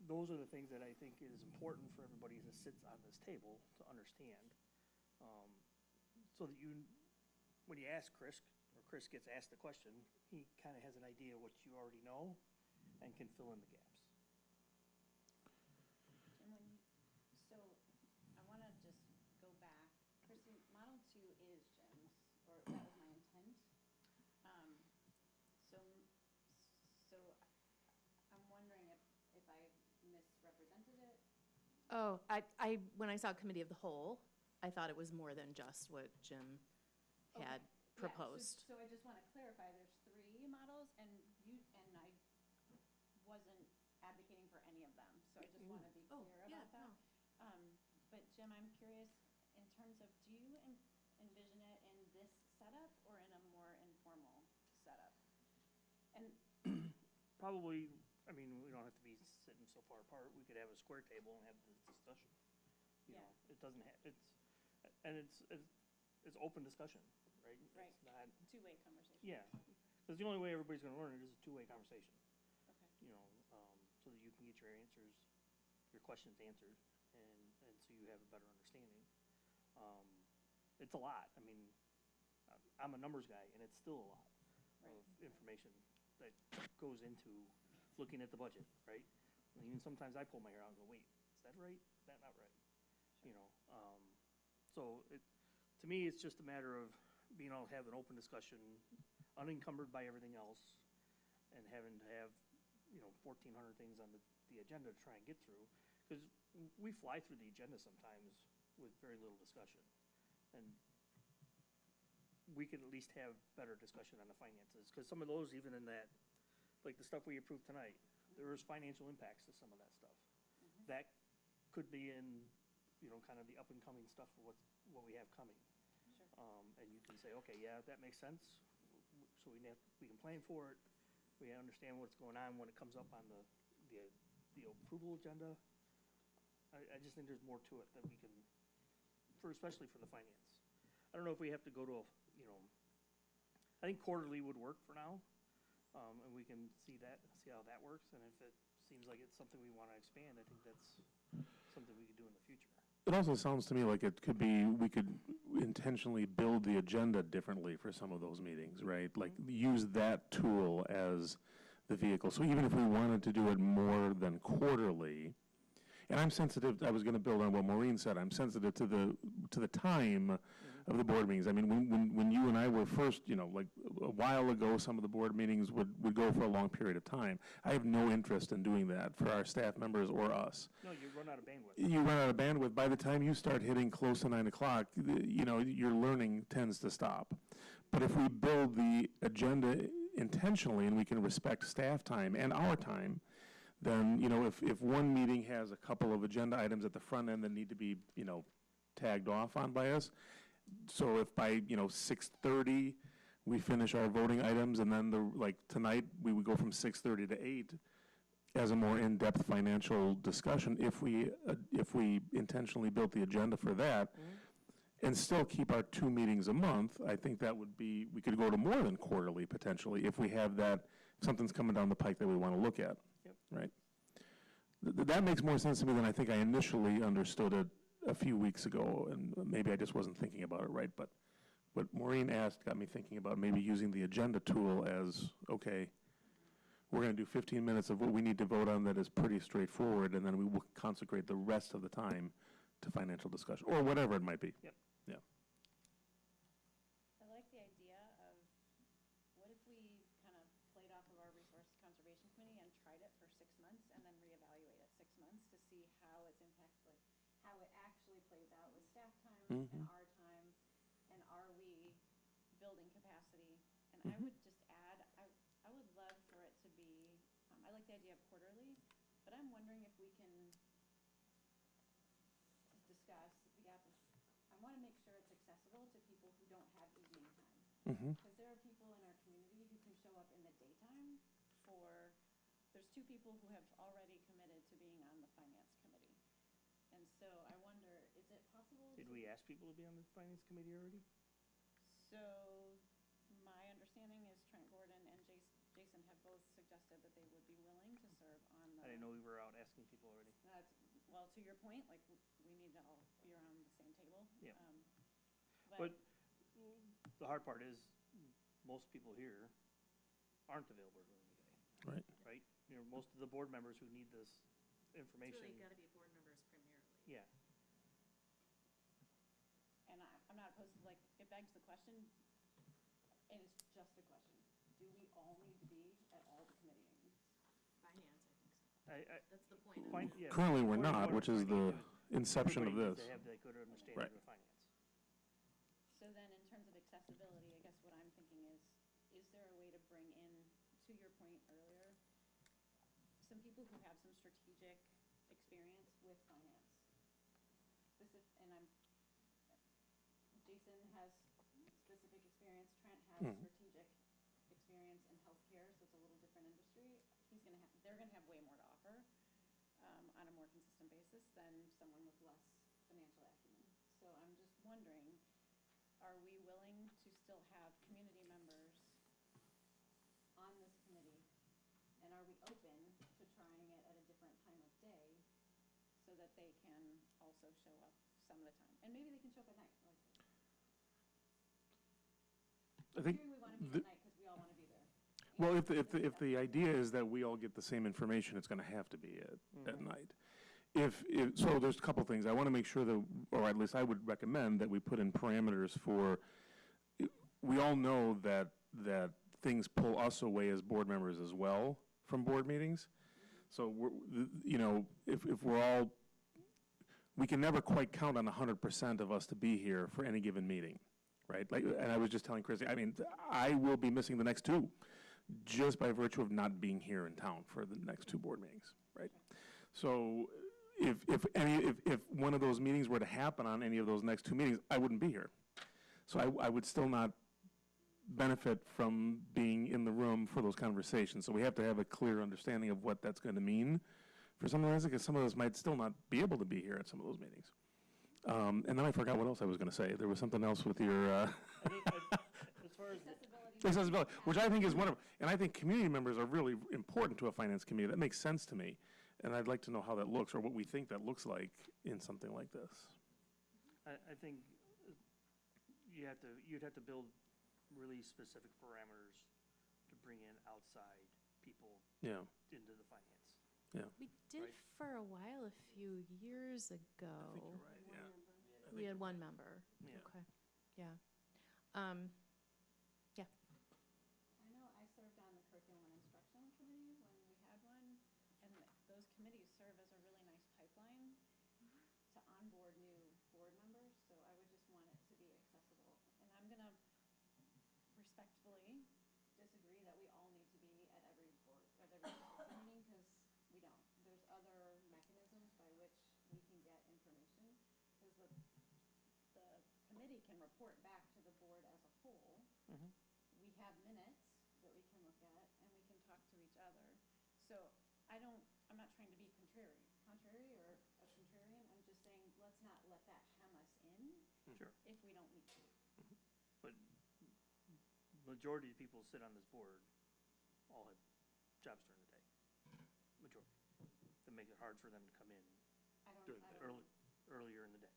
those are the things that I think is important for everybody that sits on this table to understand. So that when you ask Chris, or Chris gets asked the question, he kind of has an idea what you already know and can fill in the gaps. So I want to just go back. Chrissy, Model 2 is Jim's, or that was my intent. So I'm wondering if I misrepresented it. Oh, when I saw committee of the whole, I thought it was more than just what Jim had proposed. So I just want to clarify, there's 3 models, and I wasn't advocating for any of them, so I just want to be clear about that. But Jim, I'm curious, in terms of, do you envision it in this setup or in a more informal setup? And Probably, we don't have to be sitting so far apart. We could have a square table and have this discussion. It doesn't have, it's open discussion, right? Right. It's not, two-way conversation. yeah, because the only way everybody's gonna learn it is a two-way conversation. Okay. So that you can get your questions answered, and so you have a better understanding. It's a lot. I'm a numbers guy, and it's still a lot of information that goes into looking at the budget, right? And even sometimes I pull my hair out and go, wait, is that right? Is that not right? So to me, it's just a matter of being able to have an open discussion, unencumbered by everything else, and having to have 1,400 things on the agenda to try and get through. Because we fly through the agenda sometimes with very little discussion. And we could at least have better discussion on the finances. Because some of those, even in that, like the stuff we approved tonight, there is financial impacts to some of that stuff. That could be in, kind of the up-and-coming stuff of what we have coming. And you can say, okay, yeah, that makes sense. So we can plan for it. We understand what's going on when it comes up on the approval agenda. I just think there's more to it that we can, especially for the finance. I don't know if we have to go to I think quarterly would work for now. And we can see how that works. And if it seems like it's something we want to expand, I think that's something we could do in the future. It also sounds to me like it could be, we could intentionally build the agenda differently for some of those meetings, right? Like use that tool as the vehicle. So even if we wanted to do it more than quarterly, and I'm sensitive, I was going to build on what Maureen said, I'm sensitive to the time of the board meetings. When you and I were first, like a while ago, some of the board meetings would go for a long period of time. I have no interest in doing that for our staff members or us. No, you run out of bandwidth. You run out of bandwidth. By the time you start hitting close to 9 o'clock, your learning tends to stop. But if we build the agenda intentionally and we can respect staff time and our time, then, if one meeting has a couple of agenda items at the front end that need to be, tagged off on by us, so if by, 6:30 we finish our voting items, and then tonight we would go from 6:30 to 8 as a more in-depth financial discussion, if we intentionally built the agenda for that, and still keep our 2 meetings a month, I think that would be, we could go to more than quarterly potentially if we have that, something's coming down the pike that we want to look at. Yep. Right? That makes more sense to me than I think I initially understood it a few weeks ago, and maybe I just wasn't thinking about it right, but what Maureen asked got me thinking about maybe using the agenda tool as, okay, we're going to do 15 minutes of what we need to vote on that is pretty straightforward, and then we will consecrate the rest of the time to financial discussion, or whatever it might be. Yep. Yeah. I like the idea of, what if we kind of played off of our Resource Conservation Committee and tried it for 6 months and then reevaluate it 6 months to see how it's how it actually plays out with staff time and our time, and are we building capacity? And I would just add, I would love for it to be like the idea of quarterly, but I'm wondering if we can discuss, I want to make sure it's accessible to people who don't have evening time. Mhm. Because there are people in our community who can show up in the daytime there's two people who have already committed to being on the finance committee. And so I wonder, is it possible Did we ask people to be on the finance committee already? So my understanding is Trent Gordon and Jason have both suggested that they would be willing to serve on the. I didn't know we were out asking people already. Well, to your point, like, we need to all be around the same table. Yeah. But But the hard part is, most people here aren't available during the day. Right. Right? You know, most of the board members who need this information. It's really gotta be board members primarily. Yeah. And I'm not opposed to, like, it begs the question, and it's just a question, do we all need to be at all the committee meetings? Finance, I think so. That's the point of it. Currently, we're not, What which we're is the trying to do is inception of everybody this. needs to have that good understanding Right. of the finance. So then, in terms of accessibility, I guess what I'm thinking is there a way to bring in, to your point earlier, some people who have some strategic experience with finance? Jason has specific experience, Trent has strategic experience in healthcare, so it's a little different industry. They're gonna have way more to offer, on a more consistent basis than someone with less financial acumen. So I'm just wondering, are we willing to still have community members on this committee? And are we open to trying it at a different time of day so that they can also show up some of the time? And maybe they can show up at night, like. I think We want to be at night because we all want to be there. Well, if the idea is that we all get the same information, it's going to have to be at night. So there's a couple things. I want to make sure that, or at least I would recommend that we put in parameters for, we all know that things pull us away as board members as well from board meetings. So if we're all, we can never quite count on 100% of us to be here for any given meeting. Right, and I was just telling Chrissy, I mean, I will be missing the next two, just by virtue of not being here in town for the next two board meetings, right? So, if one of those meetings were to happen on any of those next two meetings, I wouldn't be here. So I would still not benefit from being in the room for those conversations. So we have to have a clear understanding of what that's going to mean for some of us, because some of us might still not be able to be here at some of those meetings. And then I forgot what else I was going to say. There was something else with your I think, as far as accessibility, which I think is wonderful. And I think community members are really important to a finance committee. That makes sense to me. And I'd like to know how that looks, or what we think that looks like in something like this. I think you'd have to build really specific parameters to bring in outside people into the finance. Yeah. We did Right. for a while, a few years ago. I think you're right, yeah. We had one member. Yeah. Okay, yeah. Yeah. I know I served on the curriculum and instruction committee when we had one, and those committees serve as a really nice pipeline to onboard new board members, so I would just want it to be accessible. And I'm gonna respectfully disagree that we all need to be at every meeting, because we don't. There's other mechanisms by which we can get information, because the committee can report back to the board as a whole. We have minutes that we can look at, and we can talk to each other. So I'm not trying to be contrary or a contrarian. I'm just saying, let's not let that hem us in. Sure. If we don't need to. But majority of people who sit on this board all have jobs during the day. Majority. That make it hard for them to come in earlier in the day.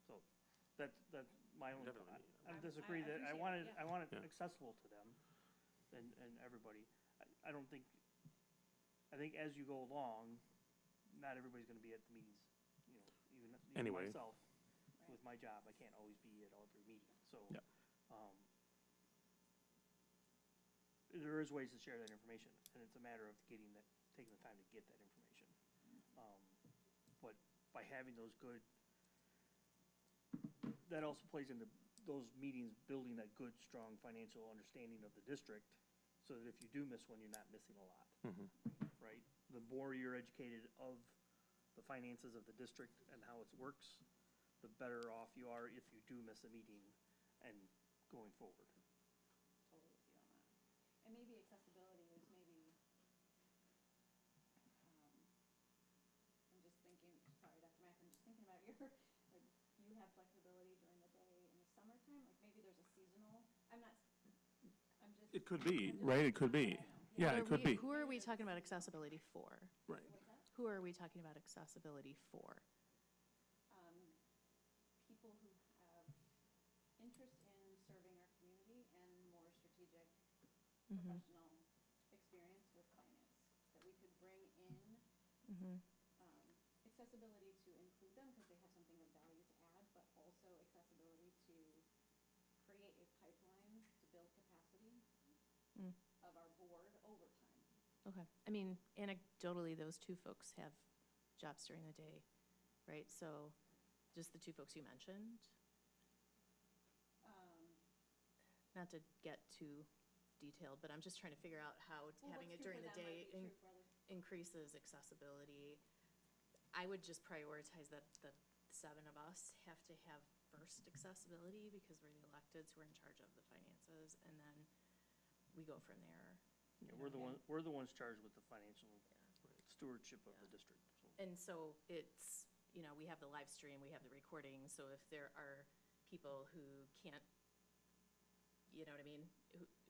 Okay. So that's my only. Definitely. I disagree that I appreciate want it Yeah. accessible to them and everybody. I don't think. I think as you go along, not everybody's going to be at the meetings. Even Anyway. myself, with my job, I can't always be at every meeting. So. Yeah. There is ways to share that information, and it's a matter of taking the time to get that information. But by having those good, that also plays into those meetings, building that good, strong financial understanding of the district, so that if you do miss one, you're not missing a lot, Mhm. right? The more you're educated of the finances of the district and how it works, the better off you are if you do miss a meeting and going forward. Totally with you on that. And maybe accessibility is maybe, I'm just thinking, sorry, Dr. Mack, I'm just thinking about your, like, you have flexibility during the day in the summertime, like maybe there's a seasonal, I'm just. It could be, right? It could be. Yeah, it could be. Who are we talking about accessibility for? Right. Who are we talking about accessibility for? People who have interest in serving our community and more strategic professional experience with finance, that we could bring in accessibility to include them because they have something of value to add, but also accessibility to create a pipeline to build capacity of our board over time. Okay. I mean, anecdotally, those two folks have jobs during the day, right? So just the two folks you mentioned? Not to get too detailed, but I'm just trying to figure out how having it during the day increases accessibility. I would just prioritize that the 7 of us have to have first accessibility because we're the electeds who are in charge of the finances, and then we go from there. Yeah, we're the ones charged with the financial stewardship of the district. So. And so it's, you know, we have the live stream, we have the recording, so if there are people who can't, you know what I mean,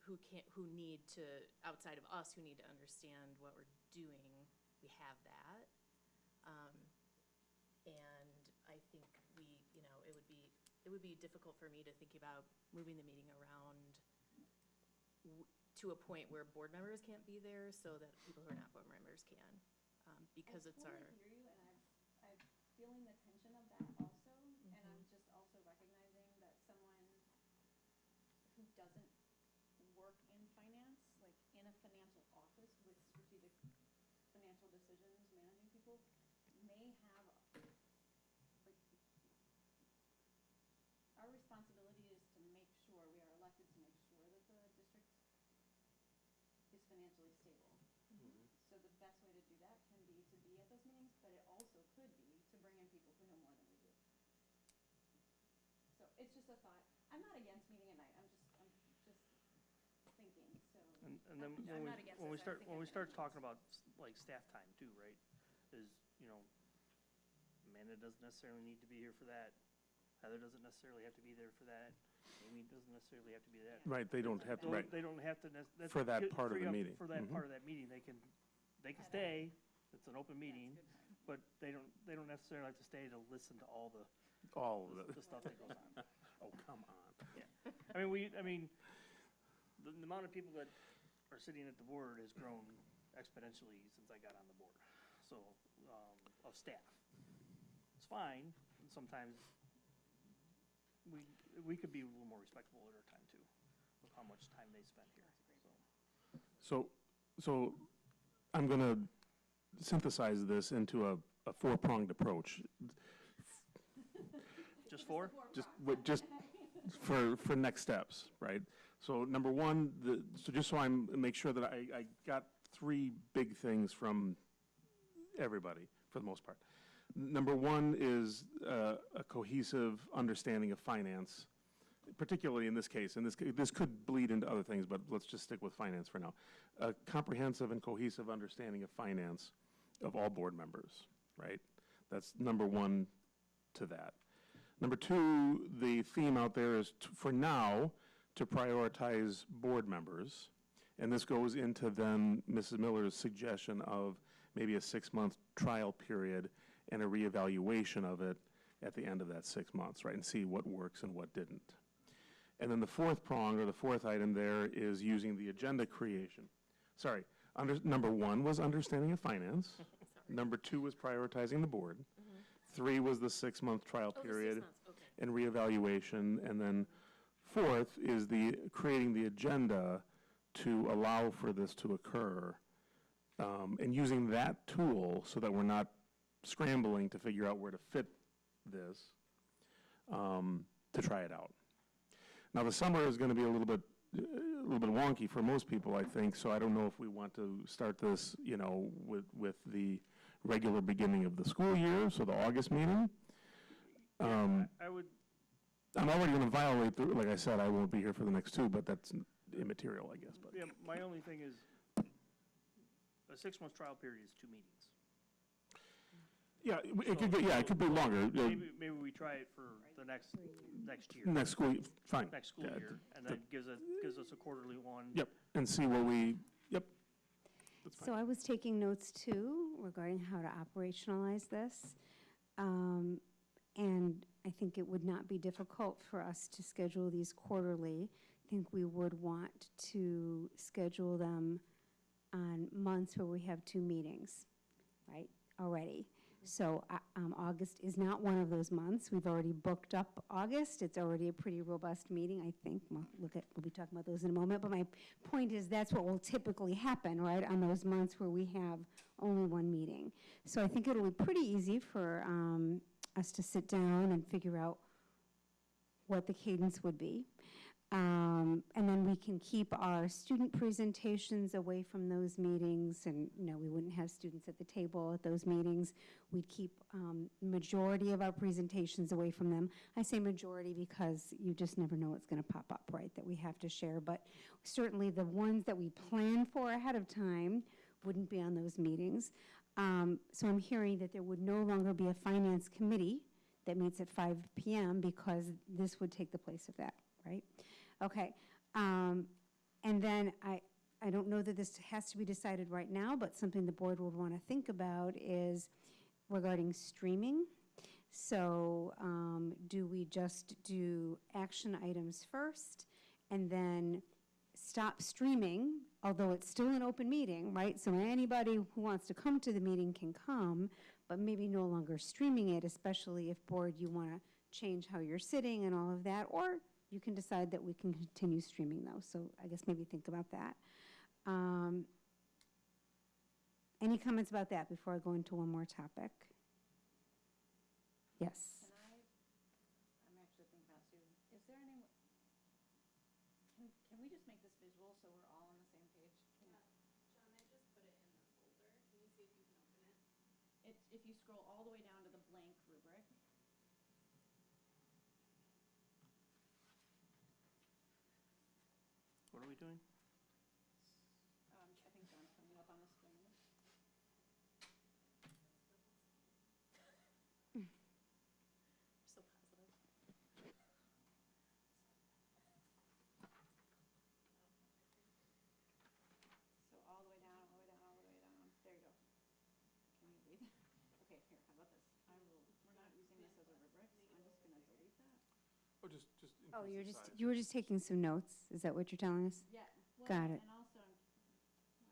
who need to, outside of us, who need to understand what we're doing, we have that. And I think you know, it would be difficult for me to think about moving the meeting around to a point where board members can't be there so that people who are not board members can, because it's our. I totally hear you, and I'm feeling the tension of that also, and I'm just also recognizing that someone who doesn't work in finance, like in a financial office with strategic financial decisions, managing people, may have, like, our responsibility is to make sure, we are elected to make sure that the district is financially stable. So the best way to do that can be to be at those meetings, but it also could be to bring in people who know more than we do. So it's just a thought. I'm not against meeting at night. I'm just thinking. So. And then when we start talking about like staff time too, right? Is, you know, Amanda doesn't necessarily need to be here for that. Heather doesn't necessarily have to be there for that. Amy doesn't necessarily have to be that. Right, they don't have to, right. They don't have to. For that part of the meeting. For that part of that meeting, they can stay. It's an open meeting, but they don't necessarily have to stay to listen to all the stuff that goes on. Oh, come on. Yeah. I mean, the amount of people that are sitting at the board has grown exponentially since I got on the board. So, of staff. It's fine. Sometimes we could be a little more respectful at our time too, of how much time they spend here. So I'm going to synthesize this into a 4-pronged approach. Just 4? Just for next steps, right? So number one, so just so make sure that I got 3 big things from everybody for the most part. Number one is a cohesive understanding of finance, particularly in this case. And this could bleed into other things, but let's just stick with finance for now. A comprehensive and cohesive understanding of finance of all board members, right? That's number one to that. Number 2, the theme out there is, for now, to prioritize board members. And this goes into then Mrs. Miller's suggestion of maybe a 6-month trial period and a reevaluation of it at the end of that 6 months, right, and see what works and what didn't. And then the 4th prong, or the 4th item there, is using the agenda creation. Sorry, number 1 was understanding of finance. Number 2 was prioritizing the board. 3 was the 6-month trial period and reevaluation. And then 4th is creating the agenda to allow for this to occur, and using that tool so that we're not scrambling to figure out where to fit this, to try it out. Now the summer is going to be a little little bit wonky for most people, I think, so I don't know if we want to start this, with the regular beginning of the school year, so the August meeting. I would, I'm already going to violate, like I said, I won't be here for the next two, but that's immaterial, I guess. But yeah, my only thing is, a 6-month trial period is 2 meetings. Yeah, it could be longer. Maybe we try it for the next year. Next school, fine. Next school year, and then gives us a quarterly one. Yep, and see what yep. That's fine. So I was taking notes too regarding how to operationalize this. And I think it would not be difficult for us to schedule these quarterly. I think we would want to schedule them on months where we have 2 meetings, right, already. So August is not one of those months. We've already booked up August. It's already a pretty robust meeting, I think. We'll be talking about those in a moment. But my point is that's what will typically happen, right, on those months where we have only 1 meeting. So I think it'll be pretty easy for us to sit down and figure out what the cadence would be. And then we can keep our student presentations away from those meetings, and we wouldn't have students at the table at those meetings. We'd keep majority of our presentations away from them. I say majority because you just never know what's going to pop up, right, that we have to share. But certainly the ones that we plan for ahead of time wouldn't be on those meetings. So I'm hearing that there would no longer be a finance committee that meets at 5 p.m. because this would take the place of that, right? Okay, and then I don't know that this has to be decided right now, but something the board would want to think about is regarding streaming. So do we just do action items first and then stop streaming, although it's still an open meeting, right? So anybody who wants to come to the meeting can come, but maybe no longer streaming it, especially if board you want to change how you're sitting and all of that, or you can decide that we can continue streaming those. So I guess maybe think about that. Any comments about that before I go into one more topic? Yes. I'm actually thinking about Susan. Is there any, can we just make this visual so we're all on the same page? Yeah. John, I just put it in the folder. Can you see if you can open it? If you scroll all the way down to the blank rubric. What are we doing? I think John's coming up on the screen. So positive. So all the way down, all the way down, all the way down. There you go. Can you read? Okay, here, how about this? We're not using this as a rubric. I'm just going to delete that. Oh, You were just taking some notes. Is that what you're telling us? Yeah. Well, Got it. And also, why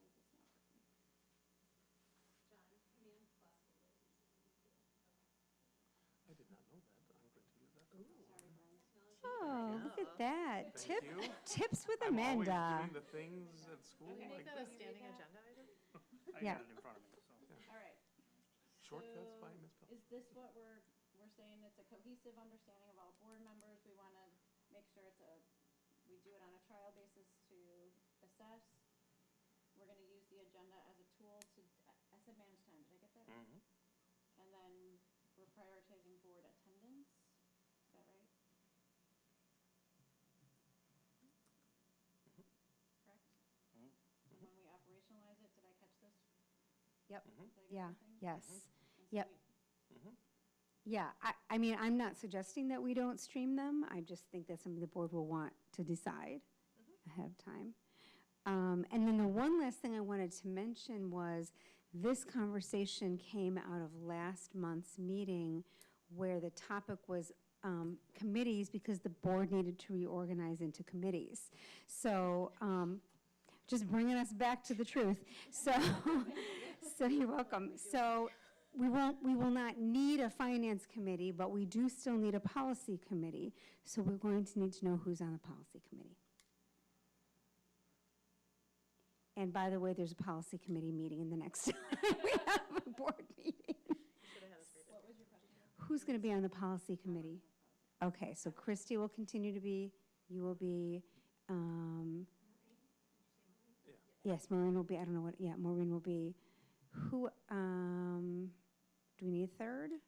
is this not working? John, Command plus will let you see. I did not know that. I'm going to use that. Sorry, Brian. Oh, look at that. Thank you. Tips with I'm always Amanda. doing the things at school. Can we make like that a this. standing agenda item? I Yeah. got it in front of me, so. All right. Shortcuts So by Ms. Pell. is this what we're saying? It's a cohesive understanding of all board members. We want to make sure we do it on a trial basis to assess. We're going to use the agenda as a tool to, I said manage time, did I get that right? Mm-hmm. And then we're prioritizing board attendance. Is that right? Correct? And when we operationalize it, did I catch this? Yep. Did I get Yeah. everything? Yes. And so Yep. we- Yeah, I mean, I'm not suggesting that we don't stream them. I just think that's something the board will want to decide ahead of time. And then the one last thing I wanted to mention was this conversation came out of last month's meeting where the topic was committees because the board needed to reorganize into committees. So just bringing us back to the truth. So, so you're welcome. So we will not need a finance committee, but we do still need a policy committee. So we're going to need to know who's on the policy committee. And by the way, there's a policy committee meeting in the next we have a board meeting. What was your question? Who's going to be on the policy committee? Okay, so Christy will continue to be, you will be, Yes, Maureen will be, I don't know what, yeah, Maureen will be. Who, do we need a third? And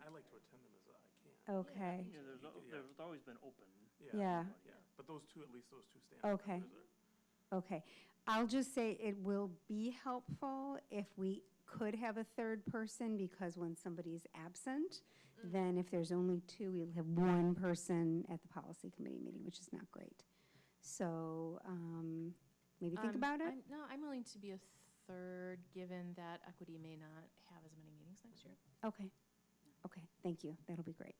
I like to attend them as I can. Okay. Yeah, there's always been open. Yeah. Yeah, but those two, at least those two stand. Okay. Okay. I'll just say it will be helpful if we could have a third person, because when somebody's absent, then if there's only two, we'll have one person at the policy committee meeting, which is not great. So maybe think about it. I'm willing to be a third, given that equity may not have as many meetings next year. Okay. Okay, thank you. That'll be great.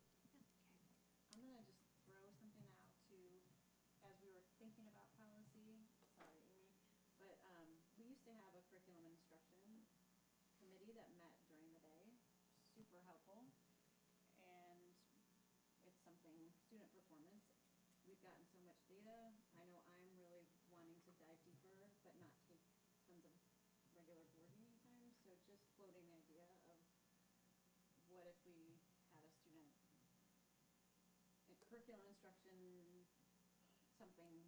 I'm going to just throw something out to, as we were thinking about policy, sorry, Amy, but we used to have a curriculum instruction committee that met during the day, super helpful, and it's something, student performance. We've gotten so much data. I know I'm really wanting to dive deeper, but not take tons of regular board meeting time, so just floating the idea of what if we had a student curriculum instruction, something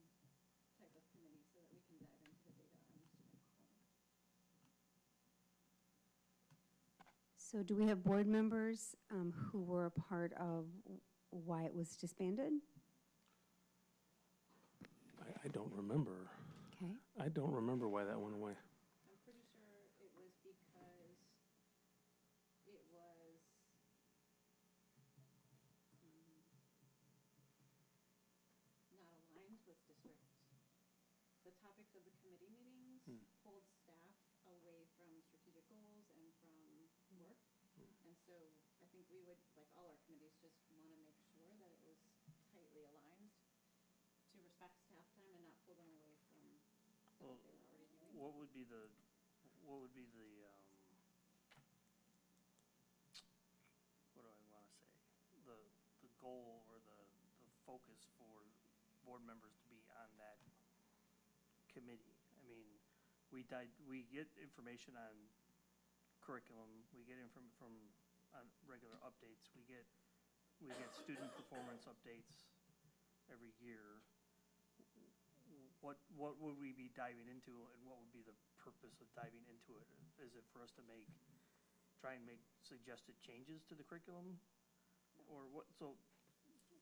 type of committee so that we can dive into the data on student performance. So do we have board members who were a part of why it was disbanded? I don't remember. Okay. I don't remember why that went away. I'm pretty sure it was because it was not aligned with district. The topics of the committee meetings pulled staff away from strategic goals and from work. And so I think we would, like all our committees, just want to make sure that it was tightly aligned to respect staff time and not pull them away from stuff they were already doing. What would be the what do I want to say? The goal or the focus for board members to be on that committee? I mean, we get information on curriculum, we get from on regular updates, we get student performance updates every year. What would we be diving into, and what would be the purpose of diving into it? Is it for us to try and make suggested changes to the curriculum? Or what, so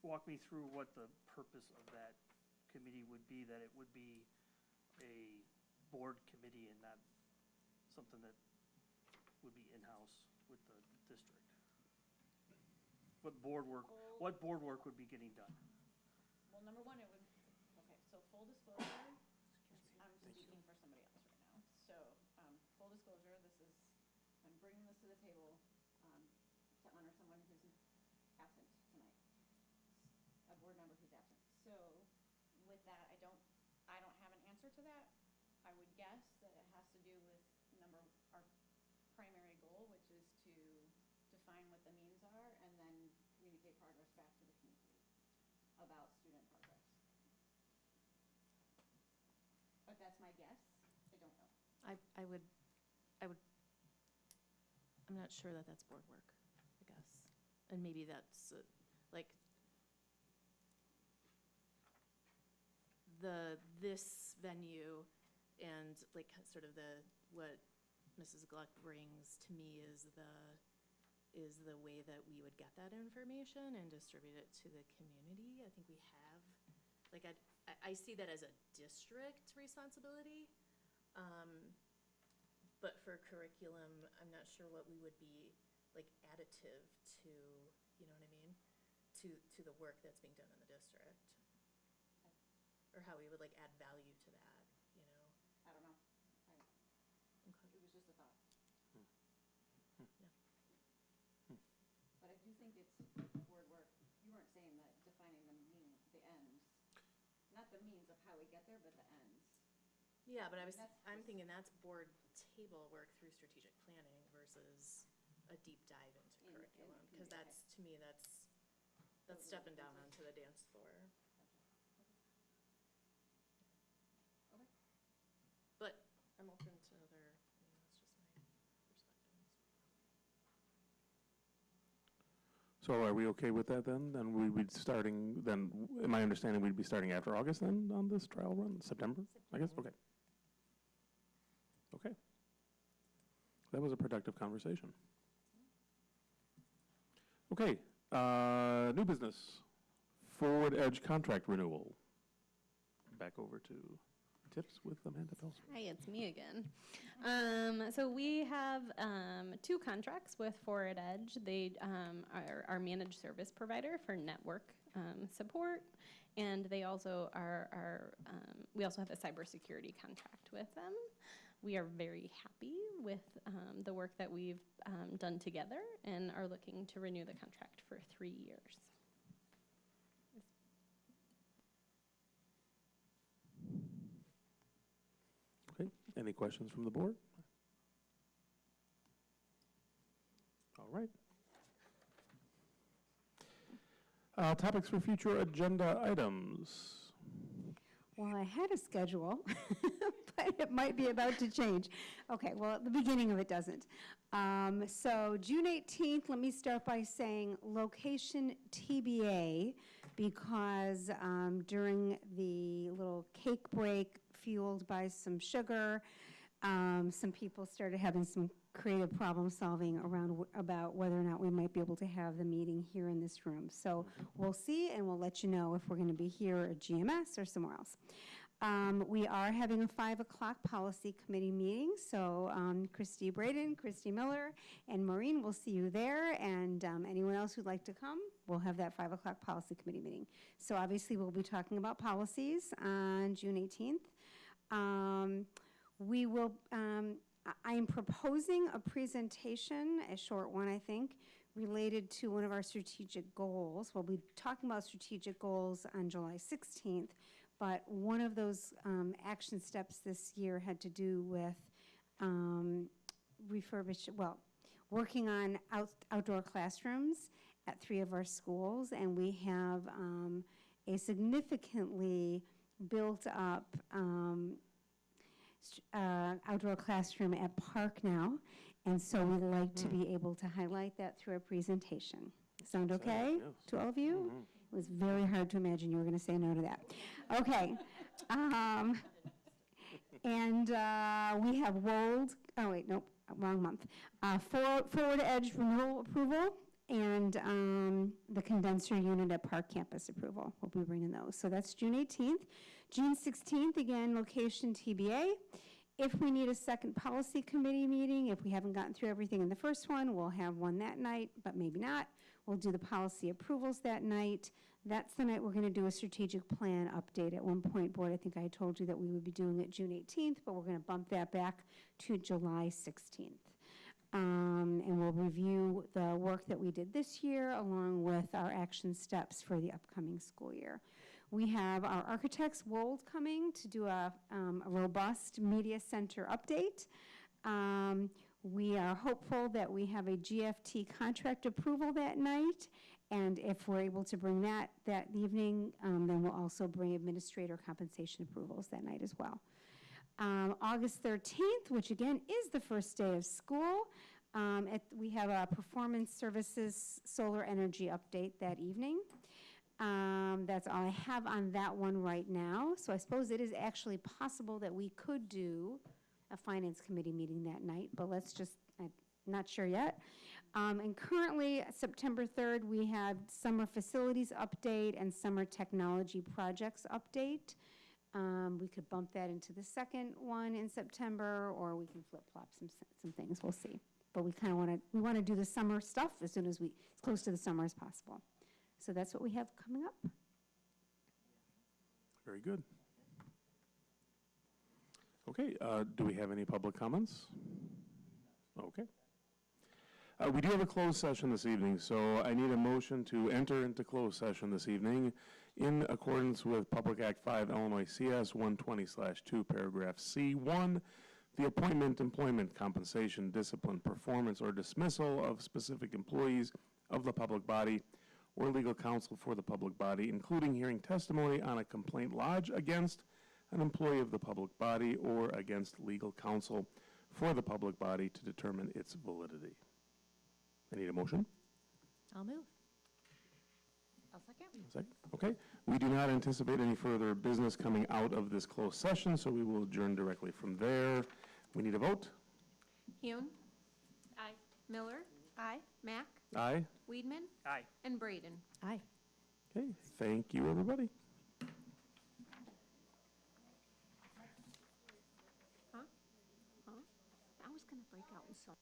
walk me through what the purpose of that committee would be, that it would be a board committee and not something that would be in-house with the district? What board work would be getting done? Well, number one, it would, okay, so full disclosure, I'm speaking for somebody else right now. So, full disclosure, I'm bringing this to the table to honor someone who's absent tonight, a board member who's absent. So, with that, I don't have an answer to that. I would guess that it has to do with our primary goal, which is to define what the means are and then communicate progress back to the community about student progress. But that's my guess. I don't know. I'm not sure that that's board work, I guess. And maybe that's like this venue and like sort of what Mrs. Gluck brings to me is the way that we would get that information and distribute it to the community. I think we have, like, I see that as a district responsibility. But for curriculum, I'm not sure what we would be like additive to, you know what I mean? To the work that's being done in the district. Or how we would like add value to that, you know? I don't know. It was just a thought. Yeah. But I do think it's board work. You weren't saying that defining the ends, not the means of how we get there, but the ends. Yeah, but I'm thinking that's board table work through strategic planning versus a deep dive into curriculum. Because that's, to me, that's stepping down onto the dance floor. Okay. But I'm open to other, that's just my perspectives. So are we okay with that then? Then we would starting, then, am I understanding we'd be starting after August then on this trial run? September, I guess? Okay. Okay. That was a productive conversation. Okay, new business. Forward Edge contract renewal. Back over to tips with Amanda Pelser. Hi, it's me again. So we have 2 contracts with Forward Edge. They are our managed service provider for network support, and they also are we also have a cybersecurity contract with them. We are very happy with the work that we've done together and are looking to renew the contract for 3 years. Okay, any questions from the board? All right. Topics for future agenda items. Well, I had a schedule, but it might be about to change. Okay, well, at the beginning of it doesn't. So June 18th, let me start by saying location TBA, because during the little cake break fueled by some sugar, some people started having some creative problem solving around about whether or not we might be able to have the meeting here in this room. So we'll see, and we'll let you know if we're going to be here at GMS or somewhere else. We are having a 5 o'clock policy committee meeting, so Christy Braden, Christy Miller, and Maureen, will see you there, and anyone else who'd like to come, we'll have that 5 o'clock policy committee meeting. So obviously we'll be talking about policies on June 18th. We will, I am proposing a presentation, a short one, I think, related to one of our strategic goals. We'll be talking about strategic goals on July 16th, but one of those action steps this year had to do with working on outdoor classrooms at 3 of our schools, and we have a significantly built up outdoor classroom at Park now, and so we'd like to be able to highlight that through a presentation. Sound okay to all of you? It was very hard to imagine you were going to say no to that. Okay. And we have Wold, oh wait, nope, wrong month. Forward Edge renewal approval and the condenser unit at Park campus approval. We'll be bringing those. So that's June 18th. June 16th, again, location TBA. If we need a second policy committee meeting, if we haven't gotten through everything in the first one, we'll have one that night, but maybe not. We'll do the policy approvals that night. That's the night we're going to do a strategic plan update. At one point, board, I think I told you that we would be doing it June 18th, but we're going to bump that back to July 16th. And we'll review the work that we did this year along with our action steps for the upcoming school year. We have our architects, Wold, coming to do a robust media center update. We are hopeful that we have a GFT contract approval that night, and if we're able to bring that evening, then we'll also bring administrator compensation approvals that night as well. August 13th, which again is the first day of school, we have a performance services solar energy update that evening. That's all I have on that one right now. So I suppose it is actually possible that we could do a finance committee meeting that night, but let's just, I'm not sure yet. And currently, September 3rd, we have summer facilities update and summer technology projects update. We could bump that into the second one in September, or we can flip-flop some things, we'll see. But we kind of want to do the summer stuff as close to the summer as possible. So that's what we have coming up. Very good. Okay, do we have any public comments? Okay. We do have a closed session this evening, so I need a motion to enter into closed session this evening in accordance with Public Act 5, Illinois CS 120/2, paragraph C1, the appointment, employment, compensation, discipline, performance, or dismissal of specific employees of the public body or legal counsel for the public body, including hearing testimony on a complaint lodged against an employee of the public body or against legal counsel for the public body to determine its validity. I need a motion. I'll move. I'll second. Second. Okay. We do not anticipate any further business coming out of this closed session, so we will adjourn directly from there. We need a vote. Hune, Aye. Miller, Aye. Mack, Aye. Weedman, Aye. and Braden. Aye. Okay. Thank you, everybody. Huh? Huh? I was gonna break out in some.